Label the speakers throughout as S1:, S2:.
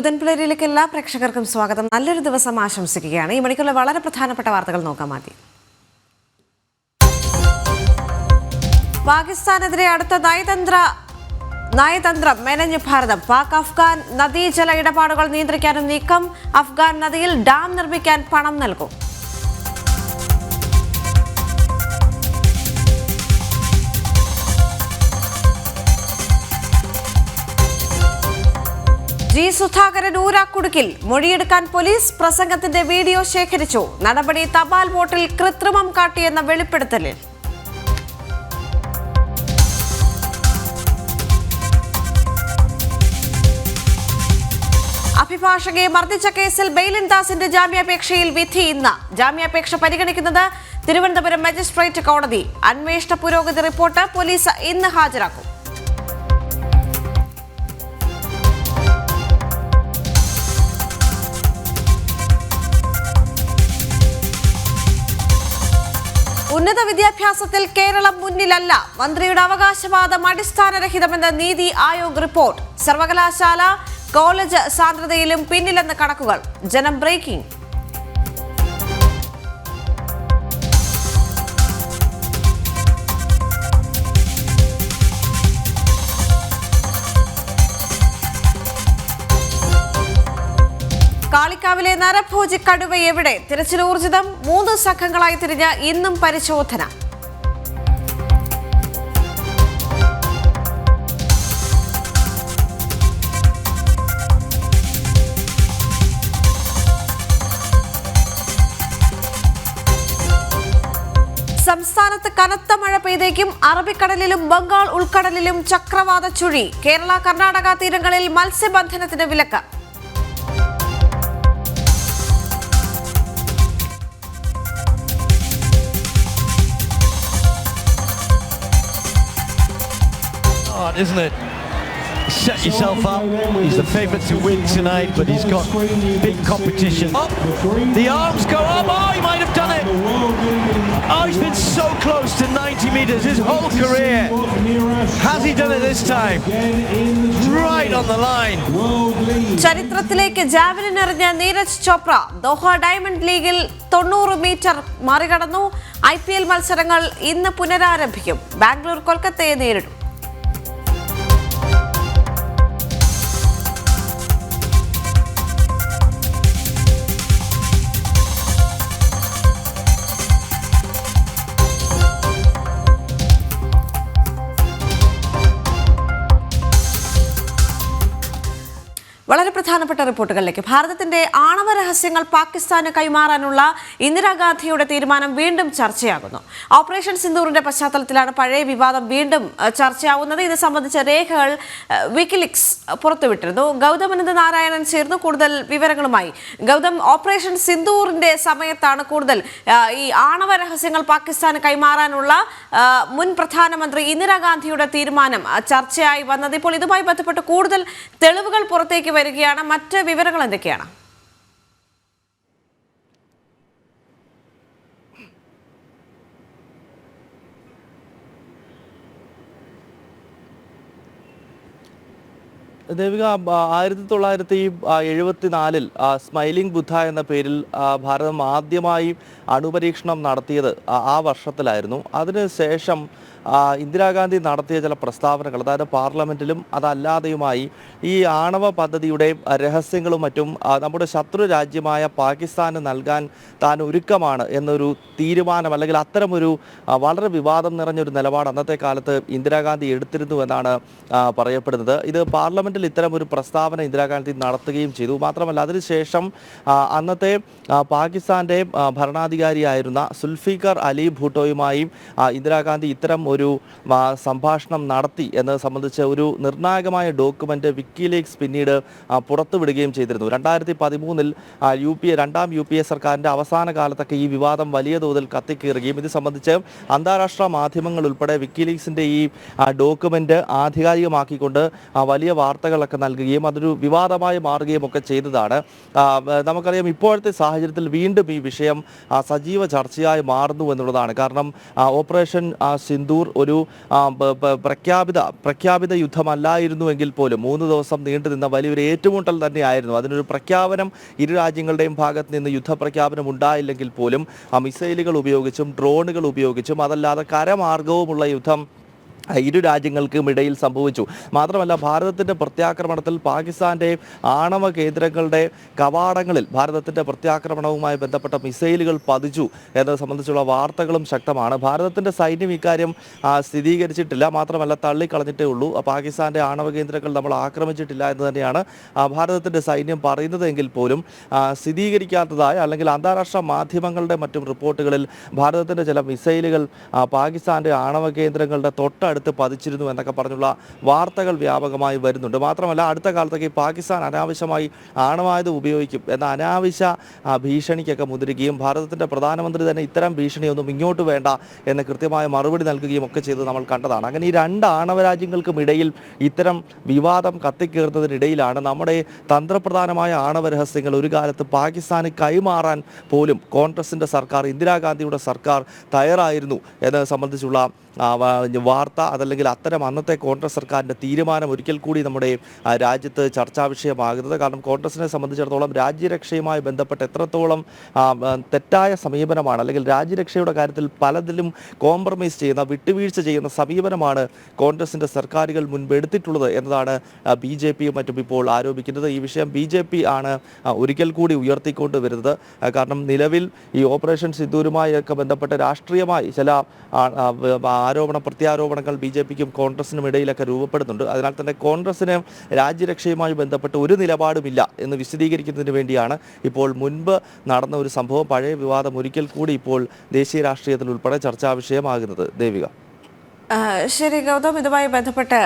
S1: പുതൻപുലരിയിലേക്ക് എല്ലാ പ്രേക്ഷകർക്കും സ്വാഗതം. നല്ലൊരു ദിവസം ആശംസിക്കുകയാണ്. ഈ മണിക്കുള്ള വളരെ പ്രധാനപ്പെട്ട വാർത്തകൾ നോക്കാം. ആദ്യം പാകിസ്ഥാനെതിരെ അടുത്ത നയതന്ത്രം മെനഞ്ഞ് ഭാരതം. പാക് അഫ്ഗാൻ നദീജല ഇടപാടുകൾ നിയന്ത്രിക്കാനും നീക്കം. അഫ്ഗാൻ നദിയിൽ ഡാം നിർമ്മിക്കാൻ പണം നൽകും. ജി സുധാകരൻ ഊരാക്കുടുക്കിൽ മൊഴിയെടുക്കാൻ പോലീസ്. പ്രസംഗത്തിന്റെ വീഡിയോ ശേഖരിച്ചു. നടപടി തപാൽ വോട്ടിൽ കൃത്രിമം കാട്ടിയെന്ന വെളിപ്പെടുത്തലിൽ. അഭിഭാഷകയെ മർദ്ദിച്ച കേസിൽ ബെയിലിൻ ദാസിന്റെ ജാമ്യാപേക്ഷയിൽ വിധി ഇന്ന്. ജാമ്യാപേക്ഷ പരിഗണിക്കുന്നത് തിരുവനന്തപുരം മജിസ്ട്രേറ്റ് കോടതി. അന്വേഷണ പുരോഗതി റിപ്പോർട്ട് പോലീസ് ഇന്ന് ഹാജരാക്കും. ഉന്നത വിദ്യാഭ്യാസത്തിൽ കേരളം മുന്നിലല്ല. മന്ത്രിയുടെ അവകാശവാദം അടിസ്ഥാനരഹിതമെന്ന് നീതി ആയോഗ് റിപ്പോർട്ട്. സർവകലാശാല കോളേജ് സാന്ദ്രതയിലും പിന്നിലെന്ന് കണക്കുകൾ. ജനം ബ്രേക്കിംഗ്. കാളിക്കാവിലെ നരഭോജി കടുവ എവിടെ? തിരച്ചിൽ ഊർജിതം. 3 സംഘങ്ങളായി തിരിഞ്ഞ് ഇന്നും പരിശോധന. സംസ്ഥാനത്ത് കനത്ത മഴ പെയ്തേക്കും. അറബിക്കടലിലും ബംഗാൾ ഉൾക്കടലിലും ചക്രവാത ചുഴി. കേരള കർണാടക തീരങ്ങളിൽ മത്സ്യബന്ധനത്തിന് വിലക്ക്.
S2: Isn't it? Set yourself up. He's the favourite to win tonight, but he's got big competition. Up, the arms go up. Oh, he might have done it. Oh, he's been so close to 90 metres his whole career. Has he done it this time? Right on the line.
S1: ചരിത്രത്തിലേക്ക് javelin എറിഞ്ഞ Neeraj Chopra Doha diamond ലീഗിൽ 90 metre മറികടന്നു. IPL മത്സരങ്ങൾ ഇന്ന് പുനരാരംഭിക്കും. ബാംഗ്ലൂർ കൊൽക്കത്തയെ നേരിടും. വളരെ പ്രധാനപ്പെട്ട റിപ്പോർട്ടുകളിലേക്ക്. ഭാരതത്തിന്റെ ആണവ രഹസ്യങ്ങൾ പാകിസ്ഥാന് കൈമാറാനുള്ള ഇന്ദിരാഗാന്ധിയുടെ തീരുമാനം വീണ്ടും ചർച്ചയാകുന്നു. ഓപ്പറേഷൻ സിന്ദൂറിന്റെ പശ്ചാത്തലത്തിലാണ് പഴയ വിവാദം വീണ്ടും ചർച്ചയാവുന്നത്. ഇത് സംബന്ധിച്ച രേഖകൾ വിക്കിലീക്സ് പുറത്തുവിട്ടിരുന്നു. ഗൗതം നാരായണൻ ചേർന്നു കൂടുതൽ വിവരങ്ങളുമായി. ഗൗതം, ഓപ്പറേഷൻ സിന്ദൂറിന്റെ സമയത്താണ് കൂടുതൽ ഈ ആണവ രഹസ്യങ്ങൾ പാകിസ്ഥാന് കൈമാറാനുള്ള മുൻ പ്രധാനമന്ത്രി ഇന്ദിരാഗാന്ധിയുടെ തീരുമാനം ചർച്ചയായി വന്നത്. ഇപ്പോൾ ഇതുമായി ബന്ധപ്പെട്ട് കൂടുതൽ തെളിവുകൾ പുറത്തേക്ക് വരികയാണ്. മറ്റ് വിവരങ്ങൾ എന്തൊക്കെയാണ്?
S3: ദേവിക, 1974 സ്മൈലിംഗ് ബുദ്ധ എന്ന പേരിൽ ഭാരതം ആദ്യമായി അണുപരീക്ഷണം നടത്തിയത് ആ വർഷത്തിലായിരുന്നു. അതിനുശേഷം ഇന്ദിരാഗാന്ധി നടത്തിയ ചില പ്രസ്താവനകൾ, അതായത് പാർലമെൻറ്റിലും അതല്ലാതെയുമായി ഈ ആണവ പദ്ധതിയുടെ രഹസ്യങ്ങളും മറ്റും നമ്മുടെ ശത്രു രാജ്യമായ പാകിസ്ഥാന് നൽകാൻ താൻ ഒരുക്കമാണ് എന്നൊരു തീരുമാനം, അല്ലെങ്കിൽ അത്തരമൊരു വളരെ വിവാദം നിറഞ്ഞൊരു നിലപാട് അന്നത്തെ കാലത്ത് ഇന്ദിരാഗാന്ധി എടുത്തിരുന്നു എന്നാണ് പറയപ്പെടുന്നത്. ഇത് പാർലമെൻറ്റിൽ ഇത്തരമൊരു പ്രസ്താവന ഇന്ദിരാഗാന്ധി നടത്തുകയും ചെയ്തു. മാത്രമല്ല, അതിനുശേഷം അന്നത്തെ പാകിസ്ഥാൻ്റെ ഭരണാധികാരിയായിരുന്ന സുൽഫിക്കർ അലി ഭൂട്ടോയുമായും ഇന്ദിരാഗാന്ധി ഇത്തരം ഒരു സംഭാഷണം നടത്തി എന്നത് സംബന്ധിച്ച് ഒരു നിർണായകമായ ഡോക്യുമെൻ്റ് വിക്കിലീക്സ് പിന്നീട് പുറത്തുവിടുകയും ചെയ്തിരുന്നു. 2013 രണ്ടാം UPA സർക്കാരിൻ്റെ അവസാന കാലത്തൊക്കെ ഈ വിവാദം വലിയ തോതിൽ കത്തിക്കീറുകയും ഇത് സംബന്ധിച്ച് അന്താരാഷ്ട്ര മാധ്യമങ്ങൾ ഉൾപ്പെടെ വിക്കിലീക്സിൻ്റെ ഈ ഡോക്യുമെൻ്റ് ആധികാരികമാക്കിക്കൊണ്ട് വലിയ വാർത്ത വാർത്തകളൊക്കെ നൽകുകയും അതൊരു വിവാദമായി മാറുകയും ഒക്കെ ചെയ്തതാണ്. നമുക്കറിയാം ഇപ്പോഴത്തെ സാഹചര്യത്തിൽ വീണ്ടും ഈ വിഷയം സജീവ ചർച്ചയായി മാറുന്നു എന്നുള്ളതാണ്. കാരണം ഓപ്പറേഷൻ സിന്ദൂർ ഒരു പ്രഖ്യാപിത യുദ്ധമല്ലായിരുന്നുവെങ്കിൽ പോലും 3 ദിവസം നീണ്ടുനിന്ന വലിയൊരു ഏറ്റുമുട്ടൽ തന്നെയായിരുന്നു. അതിനൊരു പ്രഖ്യാപനം ഇരു രാജ്യങ്ങളുടെയും ഭാഗത്ത് നിന്ന് യുദ്ധപ്രഖ്യാപനം ഉണ്ടായില്ലെങ്കിൽ പോലും മിസൈലുകൾ ഉപയോഗിച്ചും ഡ്രോണുകൾ ഉപയോഗിച്ചും അതല്ലാതെ കരമാർഗവുമുള്ള യുദ്ധം ഇരു രാജ്യങ്ങൾക്കും ഇടയിൽ സംഭവിച്ചു. മാത്രമല്ല ഭാരതത്തിൻ്റെ പ്രത്യാക്രമണത്തിൽ പാകിസ്ഥാൻ്റെ ആണവ കേന്ദ്രങ്ങളുടെ കവാടങ്ങളിൽ ഭാരതത്തിൻ്റെ പ്രത്യാക്രമണവുമായി ബന്ധപ്പെട്ട മിസൈലുകൾ പതിച്ചു എന്നത് സംബന്ധിച്ചുള്ള വാർത്തകളും ശക്തമാണ്. ഭാരതത്തിൻ്റെ സൈന്യം ഇക്കാര്യം സ്ഥിരീകരിച്ചിട്ടില്ല, മാത്രമല്ല തള്ളിക്കളഞ്ഞിട്ടേ ഉള്ളൂ. പാകിസ്ഥാൻ്റെ ആണവ കേന്ദ്രങ്ങൾ നമ്മൾ ആക്രമിച്ചിട്ടില്ല എന്ന് തന്നെയാണ് ഭാരതത്തിൻ്റെ സൈന്യം പറയുന്നതെങ്കിൽ പോലും സ്ഥിരീകരിക്കാത്തതായ അല്ലെങ്കിൽ അന്താരാഷ്ട്ര മാധ്യമങ്ങളുടെ മറ്റും റിപ്പോർട്ടുകളിൽ ഭാരതത്തിൻ്റെ ചില മിസൈലുകൾ പാകിസ്ഥാൻ്റെ ആണവ കേന്ദ്രങ്ങളുടെ തൊട്ടടുത്ത് പതിച്ചിരുന്നു എന്നൊക്കെ പറഞ്ഞുള്ള വാർത്തകൾ വ്യാപകമായി വരുന്നുണ്ട്. മാത്രമല്ല അടുത്ത കാലത്തൊക്കെ പാകിസ്ഥാൻ അനാവശ്യമായി ആണവായുധം ഉപയോഗിക്കും എന്ന അനാവശ്യ ഭീഷണിക്കൊക്കെ മുതിരുകയും ഭാരതത്തിൻ്റെ പ്രധാനമന്ത്രി തന്നെ ഇത്തരം ഭീഷണിയൊന്നും ഇങ്ങോട്ട് വേണ്ട എന്ന് കൃത്യമായ മറുപടി നൽകുകയും ഒക്കെ ചെയ്ത് നമ്മൾ കണ്ടതാണ്. അങ്ങനെ ഈ 2 ആണവ രാജ്യങ്ങൾക്കും ഇടയിൽ ഇത്തരം വിവാദം കത്തിക്കേറുന്നതിനിടയിലാണ് നമ്മുടെ തന്ത്രപ്രധാനമായ ആണവ രഹസ്യങ്ങൾ ഒരു കാലത്ത് പാകിസ്ഥാന് കൈമാറാൻ പോലും കോൺഗ്രസിൻ്റെ സർക്കാർ, ഇന്ദിരാഗാന്ധിയുടെ സർക്കാർ തയ്യാറായിരുന്നു എന്നത് സംബന്ധിച്ചുള്ള വാർത്ത, അതല്ലെങ്കിൽ അത്തരം അന്നത്തെ കോൺഗ്രസ് സർക്കാരിൻ്റെ തീരുമാനം ഒരിക്കൽ കൂടി നമ്മുടെ രാജ്യത്ത് ചർച്ചാ വിഷയമാകുന്നത്. കാരണം കോൺഗ്രസിനെ സംബന്ധിച്ചിടത്തോളം രാജ്യരക്ഷയുമായി ബന്ധപ്പെട്ട് എത്രത്തോളം തെറ്റായ സമീപനമാണ്, അല്ലെങ്കിൽ രാജ്യരക്ഷയുടെ കാര്യത്തിൽ പലതിലും കോംപ്രമൈസ് ചെയ്യുന്ന, വിട്ടുവീഴ്ച ചെയ്യുന്ന സമീപനമാണ് കോൺഗ്രസിൻ്റെ സർക്കാരുകൾ മുൻപെടുത്തിട്ടുള്ളത് എന്നതാണ് BJPയും മറ്റും ഇപ്പോൾ ആരോപിക്കുന്നത്. ഈ വിഷയം BJP ആണ് ഒരിക്കൽ കൂടി ഉയർത്തിക്കൊണ്ട് വരുന്നത്. കാരണം നിലവിൽ ഈ ഓപ്പറേഷൻ സിന്ദൂരുമായി ഒക്കെ ബന്ധപ്പെട്ട് രാഷ്ട്രീയമായി ചില പ്രത്യാരോപണങ്ങൾ BJPക്കും കോൺഗ്രസിനും ഇടയിലൊക്കെ രൂപപ്പെടുന്നുണ്ട്. അതിനാൽ തന്നെ കോൺഗ്രസിന് രാജ്യരക്ഷയുമായി ബന്ധപ്പെട്ട് ഒരു നിലപാടുമില്ല എന്ന് വിശദീകരിക്കുന്നതിന് വേണ്ടിയാണ് ഇപ്പോൾ മുൻപ് നടന്ന ഒരു സംഭവം, പഴയ വിവാദം ഒരിക്കൽ കൂടി ഇപ്പോൾ ദേശീയ രാഷ്ട്രീയത്തിൽ ഉൾപ്പെടെ ചർച്ചാ വിഷയമാകുന്നത്. ദേവിക.
S1: ശരി ഗൗതം, ഇതുമായി ബന്ധപ്പെട്ട്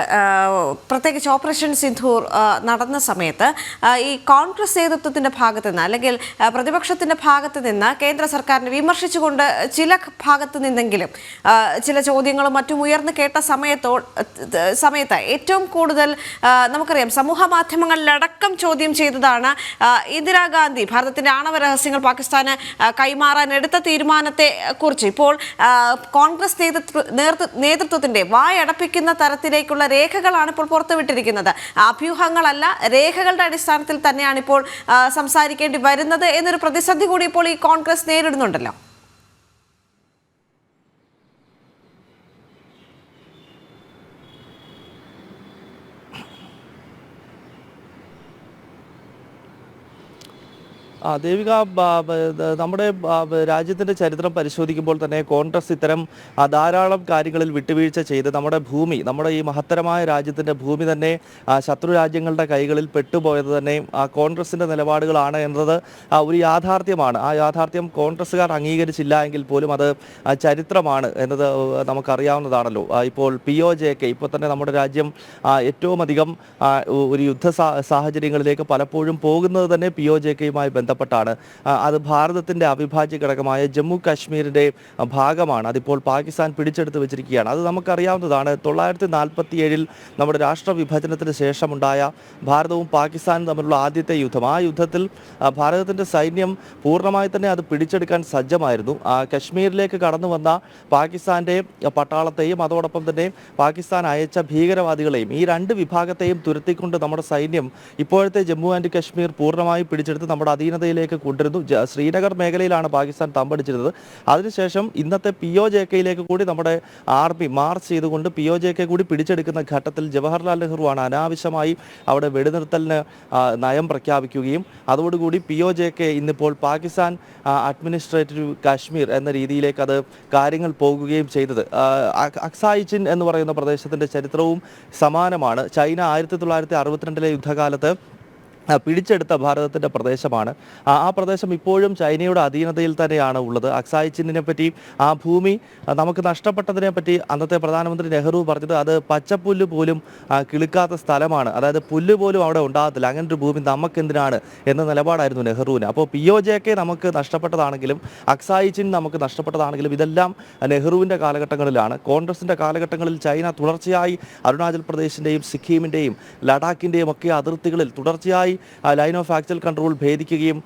S1: പ്രത്യേകിച്ച് ഓപ്പറേഷൻ സിന്ദൂർ നടന്ന സമയത്ത് ഈ കോൺഗ്രസ് നേതൃത്വത്തിൻ്റെ ഭാഗത്തു നിന്ന് അല്ലെങ്കിൽ പ്രതിപക്ഷത്തിൻ്റെ ഭാഗത്തു നിന്ന് കേന്ദ്ര സർക്കാരിനെ വിമർശിച്ചുകൊണ്ട് ചില ഭാഗത്തു നിന്നെങ്കിലും ചില ചോദ്യങ്ങളും മറ്റും ഉയർന്നു കേട്ട സമയത്ത് ഏറ്റവും കൂടുതൽ നമുക്കറിയാം സമൂഹ മാധ്യമങ്ങളിലടക്കം ചോദ്യം ചെയ്തതാണ് ഇന്ദിരാഗാന്ധി ഭാരതത്തിൻ്റെ ആണവ രഹസ്യങ്ങൾ പാകിസ്ഥാന് കൈമാറാൻ എടുത്ത തീരുമാനത്തെ കുറിച്ച്. ഇപ്പോൾ കോൺഗ്രസ് നേതൃത്വ വായടപ്പിക്കുന്ന തരത്തിലേക്കുള്ള രേഖകളാണ് ഇപ്പോൾ പുറത്തുവിട്ടിരിക്കുന്നത്. അഭ്യൂഹങ്ങളല്ല, രേഖകളുടെ അടിസ്ഥാനത്തിൽ തന്നെയാണ് ഇപ്പോൾ സംസാരിക്കേണ്ടി വരുന്നത് എന്നൊരു പ്രതിസന്ധി കൂടി ഇപ്പോൾ ഈ കോൺഗ്രസ് നേരിടുന്നുണ്ടല്ലോ.
S3: ദേവിക, നമ്മുടെ രാജ്യത്തിൻ്റെ ചരിത്രം പരിശോധിക്കുമ്പോൾ തന്നെ കോൺഗ്രസ് ഇത്തരം ധാരാളം കാര്യങ്ങളിൽ വിട്ടുവീഴ്ച ചെയ്ത് നമ്മുടെ ഭൂമി, നമ്മുടെ ഈ മഹത്തരമായ രാജ്യത്തിൻ്റെ ഭൂമി തന്നെ ശത്രു രാജ്യങ്ങളുടെ കൈകളിൽ പെട്ടുപോയത് തന്നെ കോൺഗ്രസിൻ്റെ നിലപാടുകളാണ് എന്നത് ഒരു യാഥാർത്ഥ്യമാണ്. ആ യാഥാർത്ഥ്യം കോൺഗ്രസ്സുകാർ അംഗീകരിച്ചില്ല എങ്കിൽ പോലും അത് ചരിത്രമാണ് എന്നത് നമുക്കറിയാവുന്നതാണല്ലോ. ഇപ്പോൾ POJK, ഇപ്പോൾ തന്നെ നമ്മുടെ രാജ്യം ഏറ്റവും അധികം ഒരു യുദ്ധ സാഹചര്യങ്ങളിലേക്ക് പലപ്പോഴും പോകുന്നത് തന്നെ POJKയുമായി ബന്ധപ്പെട്ടാണ്. അത് ഭാരതത്തിൻ്റെ അവിഭാജ്യ ഘടകമായ ജമ്മു കാശ്മീരിൻ്റെ ഭാഗമാണ്. അതിപ്പോൾ പാകിസ്ഥാൻ പിടിച്ചെടുത്ത് വെച്ചിരിക്കുകയാണ്. അത് നമുക്കറിയാവുന്നതാണ്. 1947 നമ്മുടെ രാഷ്ട്ര വിഭജനത്തിന് ശേഷമുണ്ടായ ഭാരതവും പാകിസ്ഥാനും തമ്മിലുള്ള ആദ്യത്തെ യുദ്ധം. ആ യുദ്ധത്തിൽ ഭാരതത്തിൻ്റെ സൈന്യം പൂർണ്ണമായി തന്നെ അത് പിടിച്ചെടുക്കാൻ സജ്ജമായിരുന്നു. കശ്മീരിലേക്ക് കടന്നു വന്ന പാകിസ്ഥാൻ്റെ പട്ടാളത്തെയും അതോടൊപ്പം തന്നെ പാകിസ്ഥാൻ അയച്ച ഭീകരവാദികളെയും, ഈ 2 വിഭാഗത്തെയും തുരത്തിക്കൊണ്ട് നമ്മുടെ സൈന്യം ഇപ്പോഴത്തെ ജമ്മു ആൻഡ് കശ്മീർ പൂർണ്ണമായി പിടിച്ചെടുത്ത് നമ്മുടെ അധീനതയിലേക്ക് കൊണ്ടിരുന്നു. ശ്രീനഗർ മേഖലയിലാണ് പാകിസ്ഥാൻ തമ്പടിച്ചിരുന്നത്. അതിനുശേഷം ഇന്നത്തെ POJKയിലേക്ക് കൂടി നമ്മുടെ ആർമി മാർച്ച് ചെയ്തുകൊണ്ട് POJK കൂടി പിടിച്ചെടുക്കുന്ന ഘട്ടത്തിൽ ജവഹർലാൽ നെഹ്റുവാണ് അനാവശ്യമായി അവിടെ വെടിനിർത്തലിന് നയം പ്രഖ്യാപിക്കുകയും അതോടുകൂടി POJK ഇന്നിപ്പോൾ പാകിസ്ഥാൻ അഡ്മിനിസ്ട്രേറ്റീവ് കാശ്മീർ എന്ന രീതിയിലേക്ക് അത് കാര്യങ്ങൾ പോകുകയും ചെയ്തത്. അക്സായി ചിൻ എന്ന് പറയുന്ന പ്രദേശത്തിൻ്റെ ചരിത്രവും സമാനമാണ്. ചൈന 1962 യുദ്ധകാലത്ത് പിടിച്ചെടുത്ത ഭാരതത്തിൻ്റെ പ്രദേശമാണ്. ആ പ്രദേശം ഇപ്പോഴും ചൈനയുടെ അധീനതയിൽ തന്നെയാണ് ഉള്ളത്. അക്സായ് ചിന്നിനെ പറ്റി, ആ ഭൂമി നമുക്ക് നഷ്ടപ്പെട്ടതിനെ പറ്റി അന്നത്തെ പ്രധാനമന്ത്രി നെഹ്റു പറഞ്ഞത് അത് പച്ചപ്പുല്ല് പോലും കിളുക്കാത്ത സ്ഥലമാണ്, അതായത് പുല്ല് പോലും അവിടെ ഉണ്ടാകത്തില്ല, അങ്ങനെ ഒരു ഭൂമി നമുക്കെന്തിനാണ് എന്ന നിലപാടായിരുന്നു നെഹ്റുവിന്. അപ്പോൾ POJ നമുക്ക് നഷ്ടപ്പെട്ടതാണെങ്കിലും അക്സായ് ചിൻ നമുക്ക് നഷ്ടപ്പെട്ടതാണെങ്കിലും ഇതെല്ലാം നെഹ്റുവിൻ്റെ കാലഘട്ടങ്ങളിലാണ്. കോൺഗ്രസിൻ്റെ കാലഘട്ടങ്ങളിൽ ചൈന തുടർച്ചയായി അരുണാചൽ പ്രദേശിൻ്റെയും സിക്കിമിൻ്റെയും ലഡാക്കിൻ്റെയും ഒക്കെ അതിർത്തികളിൽ തുടർച്ചയായി ലൈൻ ഓഫ് ആക്ച്വൽ കൺട്രോൾ ഭേദിക്കുകയും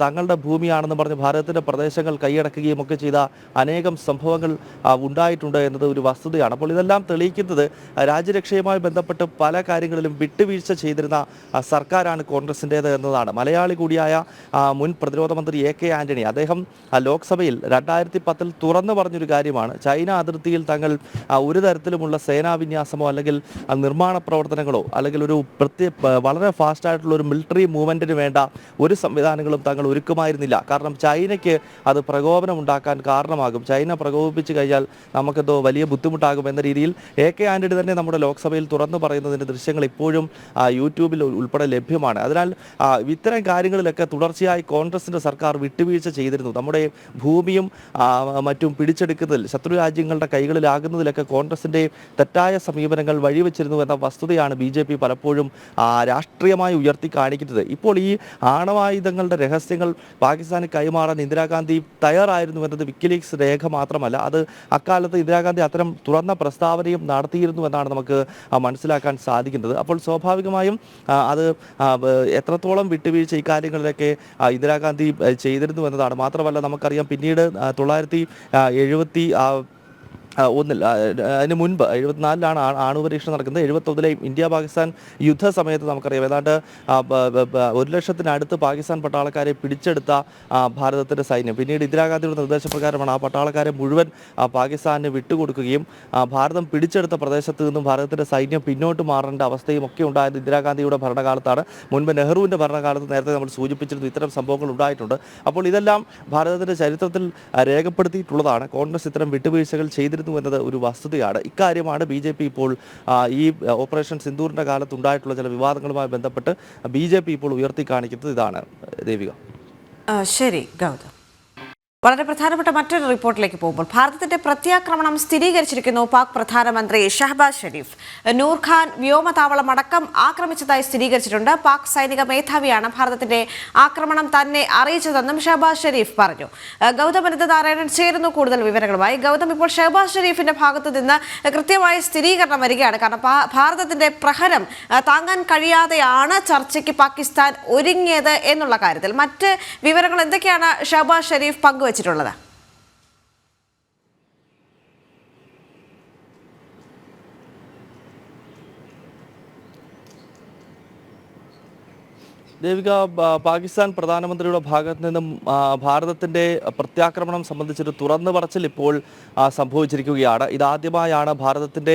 S3: തങ്ങളുടെ ഭൂമിയാണെന്ന് പറഞ്ഞ് ഭാരതത്തിൻ്റെ പ്രദേശങ്ങൾ കൈയടക്കുകയും ഒക്കെ ചെയ്ത അനേകം സംഭവങ്ങൾ ഉണ്ടായിട്ടുണ്ട് എന്നത് ഒരു വസ്തുതയാണ്. അപ്പോൾ ഇതെല്ലാം തെളിയിക്കുന്നത് രാജ്യരക്ഷയുമായി ബന്ധപ്പെട്ട് പല കാര്യങ്ങളിലും വിട്ടുവീഴ്ച ചെയ്തിരുന്ന സർക്കാരാണ് കോൺഗ്രസിൻ്റേത് എന്നതാണ്. മലയാളി കൂടിയായ മുൻ പ്രതിരോധ മന്ത്രി AK ആൻ്റണി അദ്ദേഹം ലോക്സഭയിൽ 2010 തുറന്നു പറഞ്ഞൊരു കാര്യമാണ്, ചൈന അതിർത്തിയിൽ തങ്ങൾ ഒരു തരത്തിലുമുള്ള സേനാവിന്യാസമോ അല്ലെങ്കിൽ നിർമ്മാണ പ്രവർത്തനങ്ങളോ അല്ലെങ്കിൽ ഒരു വളരെ ഫാസ്റ്റായിട്ടുള്ള ഒരു മിലിറ്ററി മൂവ്മെൻറ്റിന് വേണ്ട ഒരു സംവിധാനങ്ങളും തങ്ങൾ ഒരുക്കുമായിരുന്നില്ല. കാരണം ചൈനയ്ക്ക് അത് പ്രകോപനം ഉണ്ടാക്കാൻ കാരണമാകും, ചൈന പ്രകോപിപ്പിച്ച് കഴിഞ്ഞാൽ നമുക്കെന്തോ വലിയ ബുദ്ധിമുട്ടാകും എന്ന രീതിയിൽ AK ആൻ്റണി തന്നെ നമ്മുടെ ലോക്സഭയിൽ തുറന്നു പറയുന്നതിൻ്റെ ദൃശ്യങ്ങൾ ഇപ്പോഴും യൂട്യൂബിൽ ഉൾപ്പെടെ ലഭ്യമാണ്. അതിനാൽ ഇത്തരം കാര്യങ്ങളിലൊക്കെ തുടർച്ചയായി കോൺഗ്രസിൻ്റെ സർക്കാർ വിട്ടുവീഴ്ച ചെയ്തിരുന്നു. നമ്മുടെ ഭൂമിയും മറ്റും പിടിച്ചെടുക്കുന്നതിൽ, ശത്രു രാജ്യങ്ങളുടെ കൈകളിലാകുന്നതിലൊക്കെ കോൺഗ്രസിൻ്റെ തെറ്റായ സമീപനങ്ങൾ വഴിവെച്ചിരുന്നു എന്ന വസ്തുതയാണ് BJP പലപ്പോഴും രാഷ്ട്രീയമായി ഉയർത്തി കാണിക്കുന്നത്. ഇപ്പോൾ ഈ ആണവായുധങ്ങളുടെ രഹസ്യങ്ങൾ പാകിസ്ഥാന് കൈമാറാൻ ഇന്ദിരാഗാന്ധി തയ്യാറായിരുന്നു എന്നത് വിക്കിലീക്സ് രേഖ മാത്രമല്ല, അത് അക്കാലത്ത് ഇന്ദിരാഗാന്ധി അത്തരം തുറന്ന പ്രസ്താവനയും നടത്തിയിരുന്നു എന്നാണ് നമുക്ക് മനസ്സിലാക്കാൻ സാധിക്കുന്നത്. അപ്പോൾ സ്വാഭാവികമായും അത് എത്രത്തോളം വിട്ടുവീഴ്ച ഇക്കാര്യങ്ങളിലൊക്കെ ഇന്ദിരാഗാന്ധി ചെയ്തിരുന്നു എന്നതാണ്. മാത്രമല്ല നമുക്കറിയാം പിന്നീട് 1971 അതിന് മുൻപ് 74 ആണവ പരീക്ഷണം നടക്കുന്നത്. 71 ഇന്ത്യ പാകിസ്ഥാൻ യുദ്ധ സമയത്ത് നമുക്കറിയാം ഏതാണ്ട് 1,00,000-അടുത്ത് പാകിസ്ഥാൻ പട്ടാളക്കാരെ പിടിച്ചെടുത്ത ഭാരതത്തിൻ്റെ സൈന്യം പിന്നീട് ഇന്ദിരാഗാന്ധിയുടെ നിർദ്ദേശപ്രകാരമാണ് ആ പട്ടാളക്കാരെ മുഴുവൻ പാകിസ്ഥാനിന് വിട്ടുകൊടുക്കുകയും ഭാരതം പിടിച്ചെടുത്ത പ്രദേശത്ത് നിന്നും ഭാരതത്തിൻ്റെ സൈന്യം പിന്നോട്ട് മാറേണ്ട അവസ്ഥയും ഒക്കെ ഉണ്ടായത് ഇന്ദിരാഗാന്ധിയുടെ ഭരണകാലത്താണ്. മുൻപ് നെഹ്റുവിൻ്റെ ഭരണകാലത്ത് നേരത്തെ നമ്മൾ സൂചിപ്പിച്ചിരുന്നു ഇത്തരം സംഭവങ്ങൾ ഉണ്ടായിട്ടുണ്ട്. അപ്പോൾ ഇതെല്ലാം ഭാരതത്തിൻ്റെ ചരിത്രത്തിൽ രേഖപ്പെടുത്തിയിട്ടുള്ളതാണ്. കോൺഗ്രസ് ഇത്തരം വിട്ടുവീഴ്ചകൾ ചെയ്തിരുന്നു എന്നത് ഒരു വസ്തുതയാണ്. ഇക്കാര്യമാണ് BJP ഇപ്പോൾ ഈ ഓപ്പറേഷൻ സിന്ദൂറിൻ്റെ കാലത്ത് ഉണ്ടായിട്ടുള്ള ചില വിവാദങ്ങളുമായി ബന്ധപ്പെട്ട് BJP ഇപ്പോൾ ഉയർത്തി കാണിക്കുന്നത്. ഇതാണ് ദേവിക.
S1: ശരി ഗൗതം. വളരെ പ്രധാനപ്പെട്ട മറ്റൊരു റിപ്പോർട്ടിലേക്ക് പോകുമ്പോൾ ഭാരതത്തിന്റെ പ്രത്യാക്രമണം സ്ഥിരീകരിച്ചിരിക്കുന്നു പാക് പ്രധാനമന്ത്രി ഷഹബാസ് ഷെരീഫ്. നൂർഖാൻ വ്യോമതാവളം അടക്കം ആക്രമിച്ചതായി സ്ഥിരീകരിച്ചിട്ടുണ്ട്. പാക് സൈനിക മേധാവിയാണ് ഭാരതത്തിന്റെ ആക്രമണം തന്നെ അറിയിച്ചതെന്നും ഷഹബാസ് ഷെരീഫ് പറഞ്ഞു. ഗൗതം അനന്തനാരായണൻ ചേരുന്നു കൂടുതൽ വിവരങ്ങളുമായി. ഗൗതം, ഇപ്പോൾ ഷഹബാസ് ഷെരീഫിന്റെ ഭാഗത്ത് നിന്ന് കൃത്യമായ സ്ഥിരീകരണം വരികയാണ്. കാരണം ഭാരതത്തിന്റെ പ്രഹരം താങ്ങാൻ കഴിയാതെയാണ് ചർച്ചയ്ക്ക് പാകിസ്ഥാൻ ഒരുങ്ങിയത് എന്നുള്ള കാര്യത്തിൽ മറ്റ് വിവരങ്ങൾ എന്തൊക്കെയാണ് ഷഹബാസ് ഷെരീഫ് പങ്കുവച്ചിട്ടുള്ളത്?
S3: ദേവിക, പാകിസ്ഥാൻ പ്രധാനമന്ത്രിയുടെ ഭാഗത്ത് നിന്നും ഭാരതത്തിൻ്റെ പ്രത്യാക്രമണം സംബന്ധിച്ചൊരു തുറന്നു പറച്ചിൽ ഇപ്പോൾ സംഭവിച്ചിരിക്കുകയാണ്. ഇതാദ്യമായാണ് ഭാരതത്തിൻ്റെ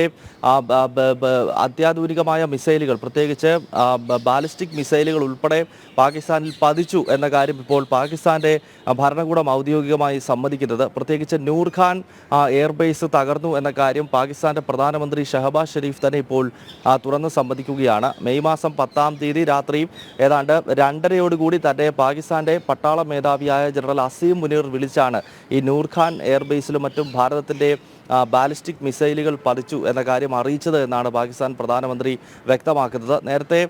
S3: അത്യാധുനികമായ മിസൈലുകൾ, പ്രത്യേകിച്ച് ബാലിസ്റ്റിക് മിസൈലുകൾ ഉൾപ്പെടെ പാകിസ്ഥാനിൽ പതിച്ചു എന്ന കാര്യം ഇപ്പോൾ പാകിസ്ഥാൻ്റെ ഭരണകൂടം ഔദ്യോഗികമായി സമ്മതിക്കുന്നത്. പ്രത്യേകിച്ച് നൂർഖാൻ എയർബേസ് തകർന്നു എന്ന കാര്യം പാകിസ്ഥാൻ്റെ പ്രധാനമന്ത്രി ഷഹബാസ് ഷെരീഫ് തന്നെ ഇപ്പോൾ തുറന്ന് സമ്മതിക്കുകയാണ്. മെയ് മാസം 10-ാം തീയതി രാത്രി ഏതാണ്ട് 2:30 തന്നെ പാകിസ്ഥാന്റെ പട്ടാള മേധാവിയായ ജനറൽ അസീം മുനീർ വിളിച്ചാണ് ഈ നൂർഖാൻ എയർബേസിലും മറ്റും ഭാരതത്തിന്റെ ബാലിസ്റ്റിക് മിസൈലുകൾ പതിച്ചു എന്ന കാര്യം അറിയിച്ചത് എന്നാണ് പാകിസ്ഥാൻ പ്രധാനമന്ത്രി വ്യക്തമാക്കുന്നത്. നേരത്തെ